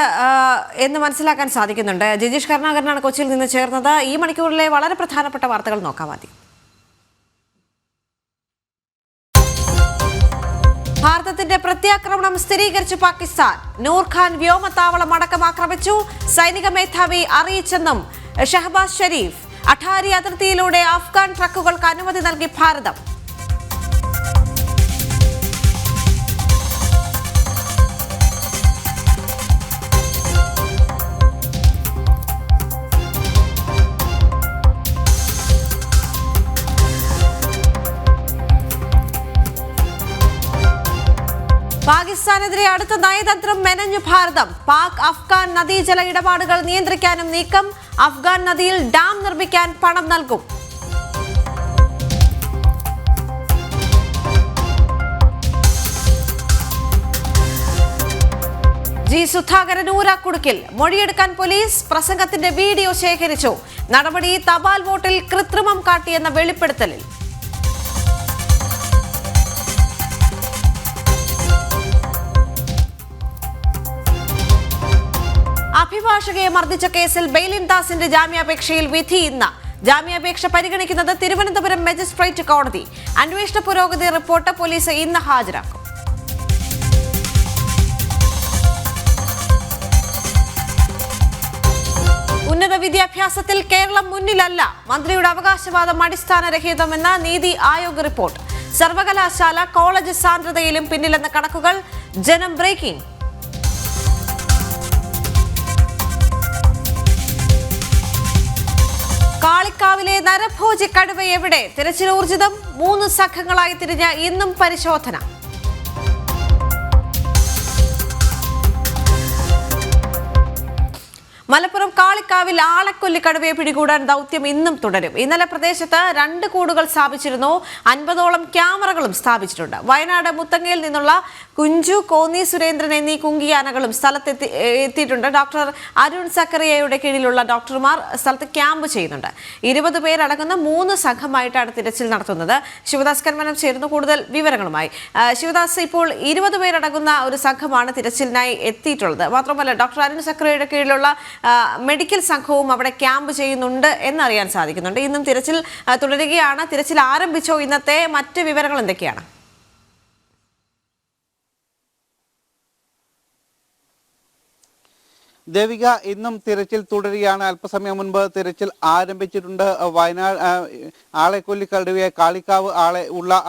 S1: എന്ന് മനസ്സിലാക്കാൻ സാധിക്കുന്നുണ്ട്. ജിജീഷ് കരുണാകരനാണ് കൊച്ചിയിൽ നിന്ന് ചേർന്നത്. ഈ മണിക്കൂറിലെ വളരെ പ്രധാനപ്പെട്ട വാർത്തകൾ നോക്കാം ആദ്യം. ഭാരതത്തിന്റെ പ്രത്യാക്രമണം സ്ഥിരീകരിച്ചു പാകിസ്ഥാൻ. നൂർഖാൻ വ്യോമത്താവളം അടക്കം ആക്രമിച്ചു, സൈനിക മേധാവി അറിയിച്ചെന്നും ഷഹബാസ് ഷരീഫ്. അഠാരി അതിർത്തിയിലൂടെ അഫ്ഗാൻ ട്രക്കുകൾക്ക് അനുമതി നൽകി ഭാരതം. പാകിസ്ഥാനെതിരെ അടുത്ത നയതന്ത്രം മെനഞ്ഞു ഭാരതം. പാക് അഫ്ഗാൻ നദീജല ഇടപാടുകൾ നിയന്ത്രിക്കാനും നീക്കം. അഫ്ഗാൻ നദിയിൽ ഡാം നിർമ്മിക്കാൻ പണം നൽകും. ജി സുധാകരൻ ഊരാക്കുടുക്കിൽ. മൊഴിയെടുക്കാൻ പോലീസ്. പ്രസംഗത്തിന്റെ വീഡിയോ ശേഖരിച്ചു. നടപടി തപാൽ വോട്ടിൽ കൃത്രിമം കാട്ടിയെന്ന വെളിപ്പെടുത്തലിൽ. അഭിഭാഷകൻ അഭിഭാഷകയെ മർദ്ദിച്ച കേസിൽ ബെയിലിൻ ദാസിന്റെ ജാമ്യാപേക്ഷയിൽ വിധി ഇന്ന്. ജാമ്യാപേക്ഷ പരിഗണിക്കുന്നത് തിരുവനന്തപുരം മജിസ്ട്രേറ്റ് കോടതി. അന്വേഷണ പുരോഗതി റിപ്പോർട്ട് പോലീസ് ഇന്ന് ഹാജരാക്കും. ഉന്നത വിദ്യാഭ്യാസത്തിൽ കേരളം മുന്നിലല്ല. മന്ത്രിയുടെ അവകാശവാദം അടിസ്ഥാനരഹിതമെന്ന നീതി ആയോഗ് റിപ്പോർട്ട്. സർവകലാശാല കോളേജ് സാന്ദ്രതയിലും പിന്നിലെന്ന കണക്കുകൾ. ജനം ബ്രേക്കിംഗ്. കാളിക്കാവിലെ നരഭോജി കടുവ എവിടെ? തിരച്ചിൽ ഊർജിതം. 3 സംഘങ്ങളായി തിരിഞ്ഞ് ഇന്നും പരിശോധന. മലപ്പുറം കാളിക്കാവിൽ ആളെക്കൊല്ലി കടുവയെ പിടികൂടാൻ ദൗത്യം ഇന്നും തുടരും. ഇന്നലെ പ്രദേശത്ത് 2 കൂടുകൾ സ്ഥാപിച്ചിരുന്നു. 50ഓളം ക്യാമറകളും സ്ഥാപിച്ചിട്ടുണ്ട്. വയനാട് മുത്തങ്ങയിൽ നിന്നുള്ള കുഞ്ചു, കോന്നി സുരേന്ദ്രൻ എന്നീ കുങ്കിയാനകളും എത്തിയിട്ടുണ്ട്. ഡോക്ടർ അരുൺ സക്കറിയയുടെ കീഴിലുള്ള ഡോക്ടർമാർ സ്ഥലത്ത് ക്യാമ്പ് ചെയ്യുന്നുണ്ട്. 20 പേരടങ്ങുന്ന 3 സംഘമായിട്ടാണ് തിരച്ചിൽ നടത്തുന്നത്. ശിവദാസ് കർമ്മനം ചേരുന്നു കൂടുതൽ വിവരങ്ങളുമായി. ശിവദാസ്, ഇപ്പോൾ 20 പേരടങ്ങുന്ന ഒരു സംഘമാണ് തിരച്ചിലിനായി എത്തിയിട്ടുള്ളത്. മാത്രമല്ല ഡോക്ടർ അരുൺ സക്കറിയയുടെ കീഴിലുള്ള മെഡിക്കൽ സംഘവും അവിടെ ക്യാമ്പ് ചെയ്യുന്നുണ്ട് എന്നറിയാൻ സാധിക്കുന്നുണ്ട്. ഇന്നും തിരച്ചിൽ തുടരുകയാണ്. തിരച്ചിൽ ആരംഭിച്ചോ? ഇന്നത്തെ മറ്റ് വിവരങ്ങൾ എന്തൊക്കെയാണ്?
S10: ദേവിക, ഇന്നും തിരച്ചിൽ തുടരുകയാണ്. അല്പസമയം മുൻപ് തിരച്ചിൽ ആരംഭിച്ചിട്ടുണ്ട്. വയനാട് ആളെക്കൊല്ലി കടുവയെ, കാളിക്കാവ്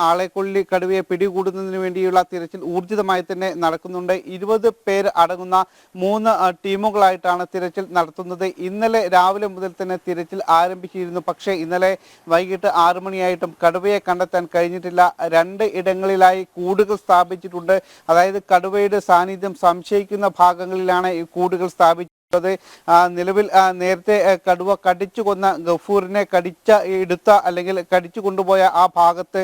S10: ആളെക്കൊല്ലി കടുവയെ പിടികൂടുന്നതിന് വേണ്ടിയുള്ള തിരച്ചിൽ ഊർജിതമായി തന്നെ നടക്കുന്നുണ്ട്. 20 പേര് അടങ്ങുന്ന 3 ടീമുകളായിട്ടാണ് തിരച്ചിൽ നടത്തുന്നത്. ഇന്നലെ രാവിലെ മുതൽ തന്നെ തിരച്ചിൽ ആരംഭിച്ചിരുന്നു. പക്ഷേ ഇന്നലെ വൈകിട്ട് 6 മണിയായിട്ടും കടുവയെ കണ്ടെത്താൻ കഴിഞ്ഞിട്ടില്ല. 2 ഇടങ്ങളിലായി കൂടുകൾ സ്ഥാപിച്ചിട്ടുണ്ട്. അതായത് കടുവയുടെ സാന്നിധ്യം സംശയിക്കുന്ന ഭാഗങ്ങളിലാണ് ഈ കൂടുകൾ സ്ഥാപിച്ചിട്ടുള്ളത്. നിലവിൽ നേരത്തെ കടുവ കടിച്ചു കൊന്ന ഗഫൂറിനെ എടുത്ത അല്ലെങ്കിൽ കടിച്ചു കൊണ്ടുപോയ ആ ഭാഗത്ത്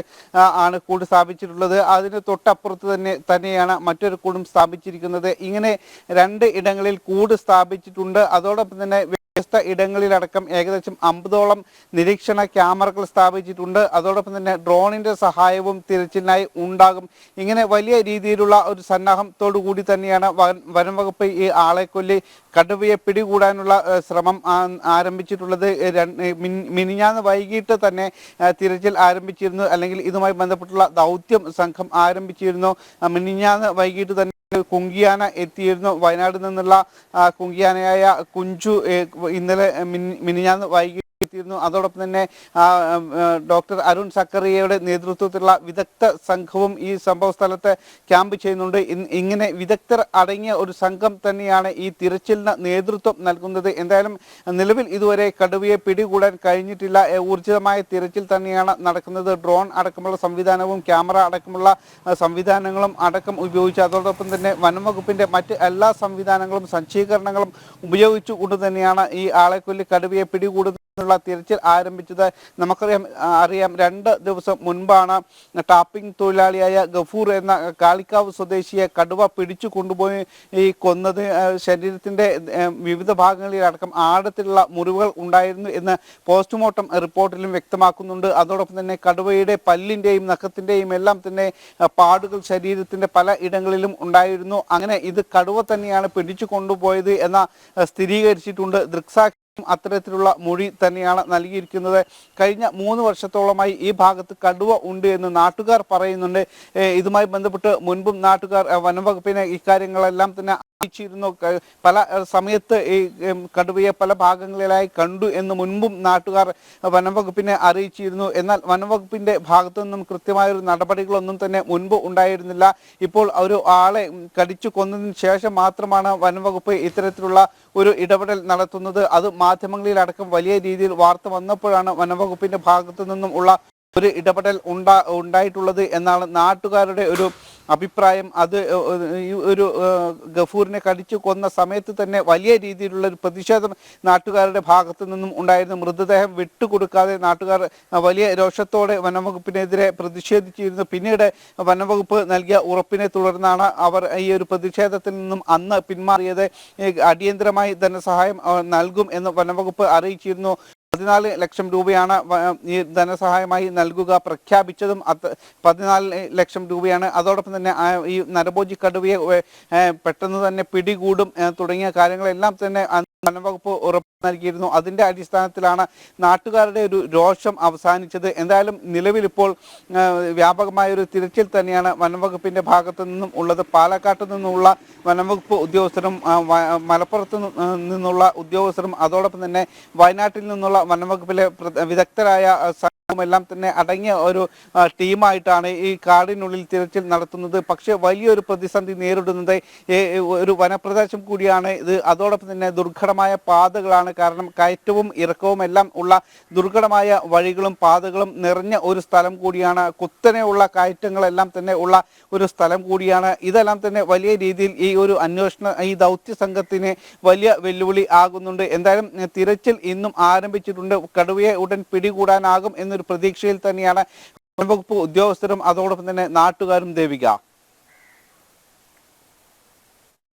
S10: ആണ് കൂട് സ്ഥാപിച്ചിട്ടുള്ളത്. അതിന് തൊട്ടപ്പുറത്ത് തന്നെയാണ് മറ്റൊരു കൂടും സ്ഥാപിച്ചിരിക്കുന്നത്. ഇങ്ങനെ 2 ഇടങ്ങളിൽ കൂട് സ്ഥാപിച്ചിട്ടുണ്ട്. അതോടൊപ്പം തന്നെ വ്യത്യസ്ത ഇടങ്ങളിലടക്കം ഏകദേശം 50ഓളം നിരീക്ഷണ ക്യാമറകൾ സ്ഥാപിച്ചിട്ടുണ്ട്. അതോടൊപ്പം തന്നെ ഡ്രോണിന്റെ സഹായവും തിരച്ചിലിനായി ഉണ്ടാകും. ഇങ്ങനെ വലിയ രീതിയിലുള്ള ഒരു സന്നാഹത്തോടു കൂടി തന്നെയാണ് വനം വകുപ്പ് ഈ ആളെക്കൊല്ലി കടുവയെ പിടികൂടാനുള്ള ശ്രമം ആരംഭിച്ചിട്ടുള്ളത്. മിനിഞ്ഞാന്ന് വൈകിട്ട് തന്നെ തിരച്ചിൽ ആരംഭിച്ചിരുന്നു, അല്ലെങ്കിൽ ഇതുമായി ബന്ധപ്പെട്ടുള്ള ദൗത്യം സംഘം ആരംഭിച്ചിരുന്നു. മിനിഞ്ഞാന്ന് വൈകിട്ട് തന്നെ കുങ്കിയാന എത്തിയിരുന്നു. വയനാട് നിന്നുള്ള കുങ്കിയാനയായ കുഞ്ചു ഇന്നലെ മിനിഞ്ഞാന്ന് വൈകിട്ട് എത്തിയിരുന്നു. അതോടൊപ്പം തന്നെ ഡോക്ടർ അരുൺ സക്കറിയയുടെ നേതൃത്വത്തിലുള്ള വിദഗ്ധ സംഘവും ഈ സംഭവ സ്ഥലത്ത് ക്യാമ്പ് ചെയ്യുന്നുണ്ട്. ഇങ്ങനെ വിദഗ്ധർ അടങ്ങിയ ഒരു സംഘം തന്നെയാണ് ഈ തിരച്ചിലിന് നേതൃത്വം നൽകുന്നത്. എന്തായാലും നിലവിൽ ഇതുവരെ കടുവയെ പിടികൂടാൻ കഴിഞ്ഞിട്ടില്ല. ഊർജിതമായ തിരച്ചിൽ തന്നെയാണ് നടക്കുന്നത്. ഡ്രോൺ അടക്കമുള്ള സംവിധാനവും ക്യാമറ അടക്കമുള്ള സംവിധാനങ്ങളും അടക്കം ഉപയോഗിച്ച്, അതോടൊപ്പം തന്നെ വനംവകുപ്പിന്റെ മറ്റ് എല്ലാ സംവിധാനങ്ങളും സജ്ജീകരണങ്ങളും ഉപയോഗിച്ചുകൊണ്ട് തന്നെയാണ് ഈ ആളെക്കൊല്ലി കടുവയെ പിടികൂടുന്നത് തിരച്ചിൽ ആരംഭിച്ചത്. അറിയാം 2 ദിവസം മുൻപാണ് ടാപ്പിംഗ് തൊഴിലാളിയായ ഗഫൂർ എന്ന കാളിക്കാവ് സ്വദേശിയെ കടുവ പിടിച്ചു കൊണ്ടുപോയി കൊന്നത്. ശരീരത്തിന്റെ വിവിധ ഭാഗങ്ങളിലടക്കം ആഴത്തിലുള്ള മുറിവുകൾ ഉണ്ടായിരുന്നു എന്ന് പോസ്റ്റ്മോർട്ടം റിപ്പോർട്ടിലും വ്യക്തമാക്കുന്നുണ്ട്. അതോടൊപ്പം തന്നെ കടുവയുടെ പല്ലിന്റെയും നഖത്തിന്റെയും എല്ലാം തന്നെ പാടുകൾ ശരീരത്തിന്റെ പല ഇടങ്ങളിലും ഉണ്ടായിരുന്നു. അങ്ങനെ ഇത് കടുവ തന്നെയാണ് പിടിച്ചു കൊണ്ടുപോയത് എന്ന സ്ഥിരീകരിച്ചിട്ടുണ്ട്. ദൃക്സാക്ഷി അത്തരത്തിലുള്ള മൊഴി തന്നെയാണ് നൽകിയിരിക്കുന്നത്. കഴിഞ്ഞ 3 വർഷത്തോളമായി ഈ ഭാഗത്ത് കടുവ ഉണ്ട് എന്ന് നാട്ടുകാർ പറയുന്നുണ്ട്. ഇതുമായി ബന്ധപ്പെട്ട് മുൻപും നാട്ടുകാർ വനംവകുപ്പിനെ ഇക്കാര്യങ്ങളെല്ലാം തന്നെ അറിയിച്ചിരുന്നു. പല സമയത്ത് ഈ കടുവയെ പല ഭാഗങ്ങളിലായി കണ്ടു എന്ന് മുൻപും നാട്ടുകാർ വനംവകുപ്പിനെ അറിയിച്ചിരുന്നു. എന്നാൽ വനംവകുപ്പിന്റെ ഭാഗത്തു നിന്നും കൃത്യമായൊരു നടപടികളൊന്നും തന്നെ മുൻപ് ഉണ്ടായിരുന്നില്ല. ഇപ്പോൾ ഒരു ആളെ കടിച്ചു കൊന്നതിന് ശേഷം മാത്രമാണ് വനംവകുപ്പ് ഇത്തരത്തിലുള്ള ഒരു ഇടപെടൽ നടത്തുന്നത്. അത് മാധ്യമങ്ങളിലടക്കം വലിയ രീതിയിൽ വാർത്ത വന്നപ്പോഴാണ് വനംവകുപ്പിന്റെ ഭാഗത്തു നിന്നും ഉള്ള ഒരു ഇടപെടൽ ഉണ്ടായിട്ടുള്ളത് എന്നാണ് നാട്ടുകാരുടെ ഒരു അഭിപ്രായം. അത് ഒരു ഗഫൂറിനെ കടിച്ചു കൊന്ന സമയത്ത് തന്നെ വലിയ രീതിയിലുള്ള ഒരു പ്രതിഷേധം നാട്ടുകാരുടെ ഭാഗത്തു നിന്നും ഉണ്ടായിരുന്നു. മൃതദേഹം വിട്ടുകൊടുക്കാതെ നാട്ടുകാർ വലിയ രോഷത്തോടെ വനംവകുപ്പിനെതിരെ പ്രതിഷേധിച്ചിരുന്നു. പിന്നീട് വനംവകുപ്പ് നൽകിയ ഉറപ്പിനെ തുടർന്നാണ് അവർ ഈ ഒരു പ്രതിഷേധത്തിൽ നിന്നും അന്ന് പിന്മാറിയത്. അടിയന്തരമായി ധനസഹായം നൽകും എന്ന് വനംവകുപ്പ് അറിയിച്ചിരുന്നു. 14 ലക്ഷം രൂപയാണ് ഈ ധനസഹായമായി നൽകുക. പ്രഖ്യാപിച്ചതും 14 ലക്ഷം രൂപയാണ്. അതോടൊപ്പം തന്നെ ഈ നരഭോജി കടുവയെ പെട്ടെന്ന് തന്നെ പിടികൂടും തുടങ്ങിയ കാര്യങ്ങളെല്ലാം തന്നെ വനംവകുപ്പ് ഉറപ്പ് നൽകിയിരുന്നു. അതിന്റെ അടിസ്ഥാനത്തിലാണ് നാട്ടുകാരുടെ ഒരു രോഷം അവസാനിച്ചത്. എന്തായാലും നിലവിൽ ഇപ്പോൾ വ്യാപകമായ ഒരു തിരച്ചിൽ തന്നെയാണ് വനംവകുപ്പിന്റെ ഭാഗത്തു നിന്നും ഉള്ളത്. പാലക്കാട്ട് നിന്നുള്ള വനംവകുപ്പ് ഉദ്യോഗസ്ഥരും മലപ്പുറത്ത് നിന്നുള്ള ഉദ്യോഗസ്ഥരും അതോടൊപ്പം തന്നെ വയനാട്ടിൽ നിന്നുള്ള വനംവകുപ്പിലെ വിദഗ്ധരായ എല്ലാം തന്നെ അടങ്ങിയ ഒരു ടീമായിട്ടാണ് ഈ കാടിനുള്ളിൽ തിരച്ചിൽ നടത്തുന്നത്. പക്ഷേ വലിയൊരു പ്രതിസന്ധി നേരിടുന്നത് ഒരു വനപ്രദേശം കൂടിയാണ് ഇത്. അതോടൊപ്പം തന്നെ ദുർഘടമായ പാതകളാണ്. കാരണം കയറ്റവും ഇറക്കവും എല്ലാം ഉള്ള ദുർഘടമായ വഴികളും പാതകളും നിറഞ്ഞ ഒരു സ്ഥലം കൂടിയാണ്. കുത്തനെയുള്ള കയറ്റങ്ങളെല്ലാം തന്നെ ഉള്ള ഒരു സ്ഥലം കൂടിയാണ്. ഇതെല്ലാം തന്നെ വലിയ രീതിയിൽ ഈ ഒരു ഈ ദൗത്യ സംഘത്തിന് വലിയ വെല്ലുവിളി ആകുന്നുണ്ട്. എന്തായാലും തിരച്ചിൽ ഇന്നും ആരംഭിച്ചിട്ടുണ്ട്. കടുവയെ ഉടൻ പിടികൂടാനാകും എന്നൊരു പ്രതീക്ഷയിൽ തന്നെയാണ് വനംവകുപ്പ് ഉദ്യോഗസ്ഥരും അതോടൊപ്പം തന്നെ നാട്ടുകാരും. ദേവിക.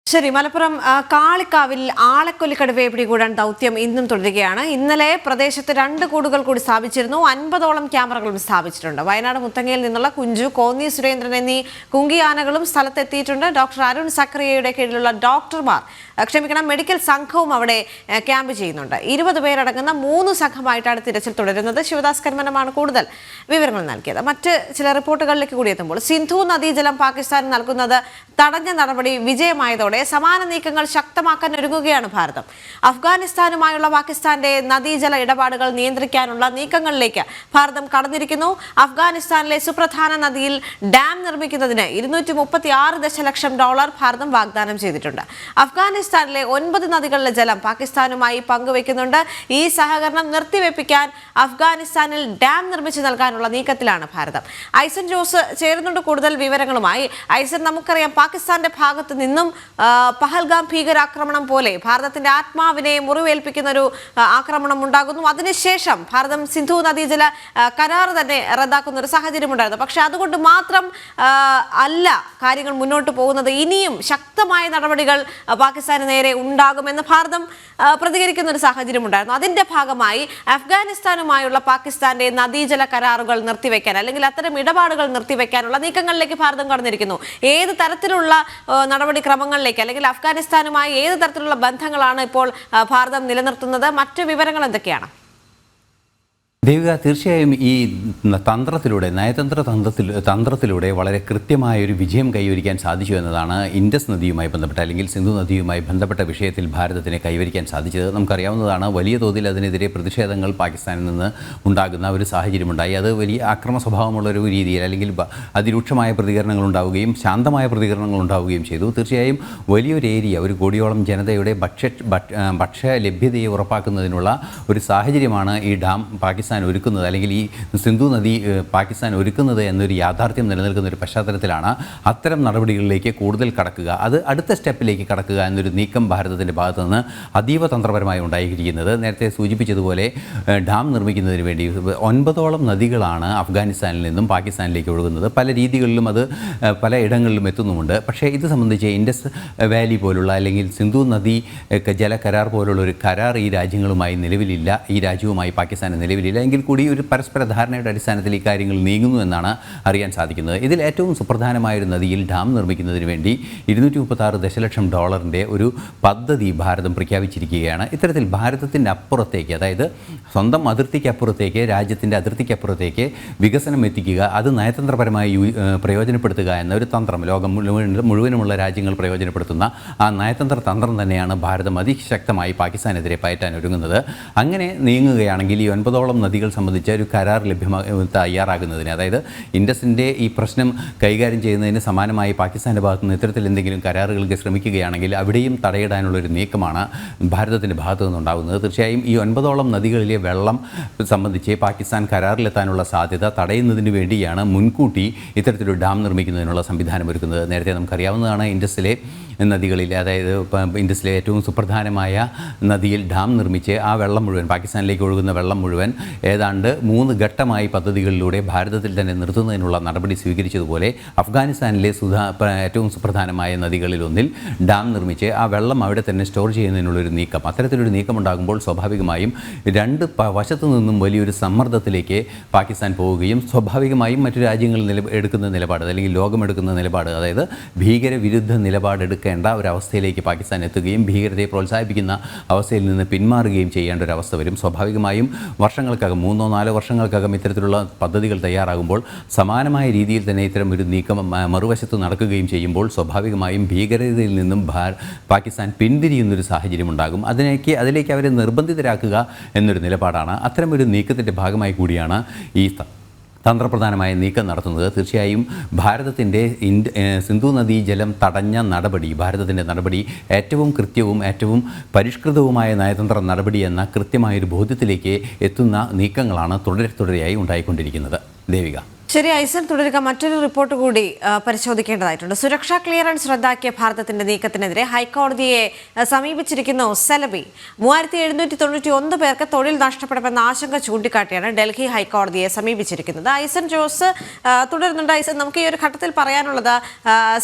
S1: ശരി, മലപ്പുറം കാളിക്കാവിൽ ആളെക്കൊല്ലി കടുവയെ പിടികൂടാൻ ദൗത്യം ഇന്നും തുടരുകയാണ്. ഇന്നലെ പ്രദേശത്ത് 2 കൂടുകൾ കൂടി സ്ഥാപിച്ചിരുന്നു. 50ഓളം ക്യാമറകളും സ്ഥാപിച്ചിട്ടുണ്ട്. വയനാട് മുത്തങ്ങയിൽ നിന്നുള്ള കുഞ്ചു, കോന്നി സുരേന്ദ്രൻ എന്നീ കുങ്കിയാനകളും സ്ഥലത്തെത്തിയിട്ടുണ്ട്. ഡോക്ടർ അരുൺ സക്രിയയുടെ കീഴിലുള്ള മെഡിക്കൽ സംഘവും അവിടെ ക്യാമ്പ് ചെയ്യുന്നുണ്ട്. 20 പേരടങ്ങുന്ന 3 സംഘമായിട്ടാണ് തിരച്ചിൽ തുടരുന്നത്. ശിവദാസ് കർമ്മനമാണ് കൂടുതൽ വിവരങ്ങൾ നൽകിയത്. മറ്റ് ചില റിപ്പോർട്ടുകളിലേക്ക് കൂടി എത്തുമ്പോൾ സിന്ധു നദീജലം പാകിസ്ഥാൻ നൽകുന്നത് തടഞ്ഞ നടപടി വിജയമായതോടെ സമാന നീക്കങ്ങൾ ശക്തമാക്കാൻ ഒരുങ്ങുകയാണ് ഭാരതം. അഫ്ഗാനിസ്ഥാനുമായുള്ള പാകിസ്ഥാന്റെ നദീജല ഇടപാടുകൾ നിയന്ത്രിക്കാനുള്ള നീക്കങ്ങളിലേക്ക് ഭാരതം കടന്നിരിക്കുന്നു. അഫ്ഗാനിസ്ഥാനിലെ സുപ്രധാന നദിയിൽ ഡാം നിർമ്മിക്കുന്നതിന് $236 ദശലക്ഷം ഭാരതം വാഗ്ദാനം ചെയ്തിട്ടുണ്ട്. അഫ്ഗാനിസ്ഥാനിലെ 9 നദികളിലെ ജലം പാകിസ്ഥാനുമായി പങ്കുവെക്കുന്നുണ്ട്. ഈ സഹകരണം നിർത്തിവെപ്പിക്കാൻ അഫ്ഗാനിസ്ഥാനിൽ ഡാം നിർമ്മിച്ചു നൽകാനുള്ള നീക്കത്തിലാണ് ഭാരതം. ഐസൻ ജോസ് ചേരുന്നുണ്ട് കൂടുതൽ വിവരങ്ങളുമായി. ഐസൻ, നമുക്കറിയാം പാകിസ്ഥാന്റെ ഭാഗത്ത് നിന്നും പഹൽഗാം ഭീകരാക്രമണം പോലെ ഭാരതത്തിന്റെ ആത്മാവിനെ മുറിവേൽപ്പിക്കുന്ന ഒരു ആക്രമണം ഉണ്ടാകുന്നു. അതിനുശേഷം ഭാരതം സിന്ധു നദീജല കരാർ തന്നെ റദ്ദാക്കുന്ന ഒരു സാഹചര്യം ഉണ്ടായിരുന്നു. പക്ഷെ അതുകൊണ്ട് മാത്രം അല്ല കാര്യങ്ങൾ മുന്നോട്ട് പോകുന്നത്. ഇനിയും ശക്തമായ നടപടികൾ പാകിസ്ഥാന് നേരെ ഉണ്ടാകുമെന്ന് ഭാരതം പ്രതികരിക്കുന്ന ഒരു സാഹചര്യം ഉണ്ടായിരുന്നു. അതിന്റെ ഭാഗമായി അഫ്ഗാനിസ്ഥാനുമായുള്ള പാകിസ്ഥാന്റെ നദീജല കരാറുകൾ നിർത്തിവെക്കാൻ അല്ലെങ്കിൽ അത്തരം ഇടപാടുകൾ നിർത്തിവെക്കാനുള്ള നീക്കങ്ങളിലേക്ക് ഭാരതം കടന്നിരിക്കുന്നു. ഏത് തരത്തിലുള്ള നടപടിക്രമങ്ങളിലേക്ക് അല്ലെങ്കിൽ അഫ്ഗാനിസ്ഥാനുമായി ഏത് തരത്തിലുള്ള ബന്ധങ്ങളാണ് ഇപ്പോൾ ഭാരതം നിലനിർത്തുന്നത്? മറ്റു വിവരങ്ങൾ എന്തൊക്കെയാണ്?
S11: ദേവിക, തീർച്ചയായും ഈ തന്ത്രത്തിലൂടെ വളരെ കൃത്യമായൊരു വിജയം കൈവരിക്കാൻ സാധിച്ചു എന്നതാണ് ഇൻഡസ് നദിയുമായി ബന്ധപ്പെട്ട അല്ലെങ്കിൽ സിന്ധു നദിയുമായി ബന്ധപ്പെട്ട വിഷയത്തിൽ ഭാരതത്തിന് കൈവരിക്കാൻ സാധിച്ചത്. നമുക്കറിയാവുന്നതാണ്, വലിയ തോതിൽ അതിനെതിരെ പ്രതിഷേധങ്ങൾ പാകിസ്ഥാനിൽ നിന്ന് ഉണ്ടാകുന്ന ഒരു സാഹചര്യമുണ്ടായി. അത് വലിയ ആക്രമണ സ്വഭാവമുള്ളൊരു രീതിയിൽ അല്ലെങ്കിൽ അതിരൂക്ഷമായ പ്രതികരണങ്ങൾ ഉണ്ടാവുകയും ശാന്തമായ പ്രതികരണങ്ങൾ ഉണ്ടാവുകയും ചെയ്തു. തീർച്ചയായും വലിയൊരു ഏരിയ, ഒരു കോടിയോളം ജനതയുടെ ഭക്ഷ്യ ലഭ്യതയെ ഉറപ്പാക്കുന്നതിനുള്ള ഒരു സാഹചര്യമാണ് ഈ ഡാം പാകിസ്ഥാൻ ഒരുക്കുന്നത് അല്ലെങ്കിൽ ഈ സിന്ധു നദി പാകിസ്ഥാൻ ഒരുക്കുന്നത് എന്നൊരു യാഥാർത്ഥ്യം നിലനിൽക്കുന്ന ഒരു പശ്ചാത്തലത്തിലാണ് അത്തരം നടപടികളിലേക്ക് കൂടുതൽ കടക്കുക, അത് അടുത്ത സ്റ്റെപ്പിലേക്ക് കടക്കുക എന്നൊരു നീക്കം ഭാരതത്തിൻ്റെ ഭാഗത്തു നിന്ന് അതീവ തന്ത്രപരമായി ഉണ്ടായിരിക്കുന്നത്. നേരത്തെ സൂചിപ്പിച്ചതുപോലെ ഡാം നിർമ്മിക്കുന്നതിന് വേണ്ടി 9ഓളം നദികളാണ് അഫ്ഗാനിസ്ഥാനിൽ നിന്നും പാകിസ്ഥാനിലേക്ക് ഒഴുകുന്നത്. പല രീതികളിലും അത് പല ഇടങ്ങളിലും എത്തുന്നുമുണ്ട്. പക്ഷേ ഇത് സംബന്ധിച്ച് ഇൻഡസ് വാലി പോലുള്ള അല്ലെങ്കിൽ സിന്ധു നദി ജല കരാർ പോലുള്ള ഒരു കരാർ ഈ രാജ്യങ്ങളുമായി നിലവിലില്ല. ഈ രാജ്യവുമായി പാകിസ്ഥാന് നിലവിലില്ല. എങ്കിൽ കൂടി ഒരു പരസ്പര ധാരണയുടെ അടിസ്ഥാനത്തിൽ ഈ കാര്യങ്ങൾ നീങ്ങുന്നു എന്നാണ് അറിയാൻ സാധിക്കുന്നത്. ഇതിൽ ഏറ്റവും സുപ്രധാനമായൊരു നദിയിൽ ഡാം നിർമ്മിക്കുന്നതിന് വേണ്ടി $236 ദശലക്ഷം ഒരു പദ്ധതി ഭാരതം പ്രഖ്യാപിച്ചിരിക്കുകയാണ്. ഇത്തരത്തിൽ ഭാരതത്തിൻ്റെ അപ്പുറത്തേക്ക്, അതായത് സ്വന്തം അതിർത്തിക്കപ്പുറത്തേക്ക്, രാജ്യത്തിൻ്റെ അതിർത്തിക്കപ്പുറത്തേക്ക് വികസനം എത്തിക്കുക, അത് നയതന്ത്രപരമായി പ്രയോജനപ്പെടുത്തുക എന്ന ഒരു തന്ത്രം ലോകം മുഴുവനുമുള്ള രാജ്യങ്ങൾ പ്രയോജനപ്പെടുത്തുന്ന ആ നയതന്ത്ര തന്ത്രം തന്നെയാണ് ഭാരതം അതിശക്തമായി പാകിസ്ഥാനെതിരെ പയറ്റാൻ ഒരുങ്ങുന്നത്. അങ്ങനെ നീങ്ങുകയാണെങ്കിൽ ഈ 9ഓളം നദികൾ സംബന്ധിച്ച ഒരു കരാർ തയ്യാറാകുന്നതിന്, അതായത് ഇൻഡസിൻ്റെ ഈ പ്രശ്നം കൈകാര്യം ചെയ്യുന്നതിന് സമാനമായി പാകിസ്ഥാൻ്റെ ഭാഗത്തു നിന്ന് ഇത്തരത്തിൽ എന്തെങ്കിലും കരാറുകൾക്ക് ശ്രമിക്കുകയാണെങ്കിൽ അവിടെയും തടയിടാനുള്ളൊരു നീക്കമാണ് ഭാരതത്തിൻ്റെ ഭാഗത്തു നിന്നുണ്ടാകുന്നത്. തീർച്ചയായും ഈ 9ഓളം നദികളിലെ വെള്ളം സംബന്ധിച്ച് പാകിസ്ഥാൻ കരാറിലെത്താനുള്ള സാധ്യത തടയുന്നതിന് വേണ്ടിയാണ് മുൻകൂട്ടി ഇത്തരത്തിലൊരു ഡാം നിർമ്മിക്കുന്നതിനുള്ള സംവിധാനം ഒരുക്കുന്നത്. നേരത്തെ നമുക്കറിയാവുന്നതാണ്, ഇൻഡസിലെ നദികളിൽ, അതായത് ഇൻഡസിലെ ഏറ്റവും സുപ്രധാനമായ നദിയിൽ ഡാം നിർമ്മിച്ച് ആ വെള്ളം മുഴുവൻ, പാകിസ്ഥാനിലേക്ക് ഒഴുകുന്ന വെള്ളം മുഴുവൻ ഏതാണ്ട് 3 ഘട്ടമായി പദ്ധതികളിലൂടെ ഭാരതത്തിൽ തന്നെ നിർത്തുന്നതിനുള്ള നടപടി സ്വീകരിച്ചതുപോലെ അഫ്ഗാനിസ്ഥാനിലെ ഏറ്റവും സുപ്രധാനമായ നദികളിലൊന്നിൽ ഡാം നിർമ്മിച്ച് ആ വെള്ളം അവിടെ തന്നെ സ്റ്റോർ ചെയ്യുന്നതിനുള്ളൊരു നീക്കം, അത്തരത്തിലൊരു നീക്കം ഉണ്ടാകുമ്പോൾ സ്വാഭാവികമായും 2 വശത്തു നിന്നും വലിയൊരു സമ്മർദ്ദത്തിലേക്ക് പാകിസ്ഥാൻ പോവുകയും സ്വാഭാവികമായും മറ്റു രാജ്യങ്ങൾ എടുക്കുന്ന നിലപാട് അല്ലെങ്കിൽ ലോകമെടുക്കുന്ന നിലപാട്, അതായത് ഭീകരവിരുദ്ധ നിലപാടെടുക്കാൻ നടത്തേണ്ട ഒരവസ്ഥയിലേക്ക് പാകിസ്ഥാൻ എത്തുകയും ഭീകരതയെ പ്രോത്സാഹിപ്പിക്കുന്ന അവസ്ഥയിൽ നിന്ന് പിന്മാറുകയും ചെയ്യേണ്ട ഒരു അവസ്ഥ വരും. സ്വാഭാവികമായും വർഷങ്ങൾക്കകം 3-4 വർഷങ്ങൾക്കകം ഇത്തരത്തിലുള്ള പദ്ധതികൾ തയ്യാറാകുമ്പോൾ സമാനമായ രീതിയിൽ തന്നെ ഇത്തരം ഒരു നീക്കം മറുവശത്ത് നടക്കുകയും ചെയ്യുമ്പോൾ സ്വാഭാവികമായും ഭീകരതയിൽ നിന്നും പാകിസ്ഥാൻ പിന്തിരിയുന്നൊരു സാഹചര്യം ഉണ്ടാകും. അതിലേക്ക് അവരെ നിർബന്ധിതരാക്കുക എന്നൊരു നിലപാടാണ്. അത്തരമൊരു നീക്കത്തിൻ്റെ ഭാഗമായി കൂടിയാണ് ഈ തന്ത്രപ്രധാനമായ നീക്കം നടത്തുന്നത്. തീർച്ചയായും ഭാരതത്തിൻ്റെ സിന്ധു നദീ ജലം തടഞ്ഞ നടപടി, ഭാരതത്തിൻ്റെ നടപടി ഏറ്റവും കൃത്യവും ഏറ്റവും പരിഷ്കൃതവുമായ നയതന്ത്ര നടപടി എന്ന കൃത്യമായൊരു ബോധ്യത്തിലേക്ക് എത്തുന്ന നീക്കങ്ങളാണ് തുടരെയായി ഉണ്ടായിക്കൊണ്ടിരിക്കുന്നത്. ദേവിക.
S1: ശരി ഐസൻ, തുടരുക. മറ്റൊരു റിപ്പോർട്ട് കൂടി പരിശോധിക്കേണ്ടതായിട്ടുണ്ട്. സുരക്ഷാ ക്ലിയറൻസ് റദ്ദാക്കിയ ഭാരതത്തിന്റെ നീക്കത്തിനെതിരെ ഹൈക്കോടതിയെ സമീപിച്ചിരിക്കുന്നു സെലബി. 3791 പേർക്ക് തൊഴിൽ നഷ്ടപ്പെടുമെന്ന ആശങ്ക ചൂണ്ടിക്കാട്ടിയാണ് ഡൽഹി ഹൈക്കോടതിയെ സമീപിച്ചിരിക്കുന്നത്. ഐസൻ ജോസ് തുടരുന്നുണ്ട്. ഐസൻ, നമുക്ക് ഈ ഒരു ഘട്ടത്തിൽ പറയാനുള്ളത്,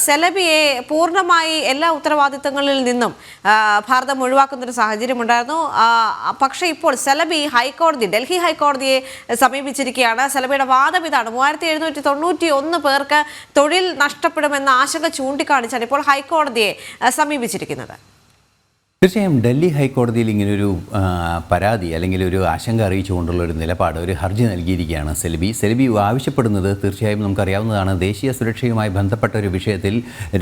S1: സെലബിയെ പൂർണ്ണമായി എല്ലാ ഉത്തരവാദിത്തങ്ങളിൽ നിന്നും ഭാരതം ഒഴിവാക്കുന്നൊരു സാഹചര്യം ഉണ്ടായിരുന്നു. പക്ഷേ ഇപ്പോൾ സെലബി ഡൽഹി ഹൈക്കോടതിയെ സമീപിച്ചിരിക്കുകയാണ്. സെലബിയുടെ വാദം ഇതാണ്: 3791 പേർക്ക് തൊഴിൽ നഷ്ടപ്പെടുമെന്ന ആശങ്ക ചൂണ്ടിക്കാണിച്ചാണ് ഇപ്പോൾ ഹൈക്കോടതിയെ സമീപിച്ചിരിക്കുന്നത്.
S11: തീർച്ചയായും ഡൽഹി ഹൈക്കോടതിയിൽ ഇങ്ങനൊരു പരാതി അല്ലെങ്കിൽ ഒരു ആശങ്ക അറിയിച്ചുകൊണ്ടുള്ള ഒരു നിലപാട്, ഒരു ഹർജി നൽകിയിരിക്കുകയാണ് സെൽബി ആവശ്യപ്പെടുന്നത്. തീർച്ചയായും നമുക്കറിയാവുന്നതാണ്, ദേശീയ സുരക്ഷയുമായി ബന്ധപ്പെട്ട ഒരു വിഷയത്തിൽ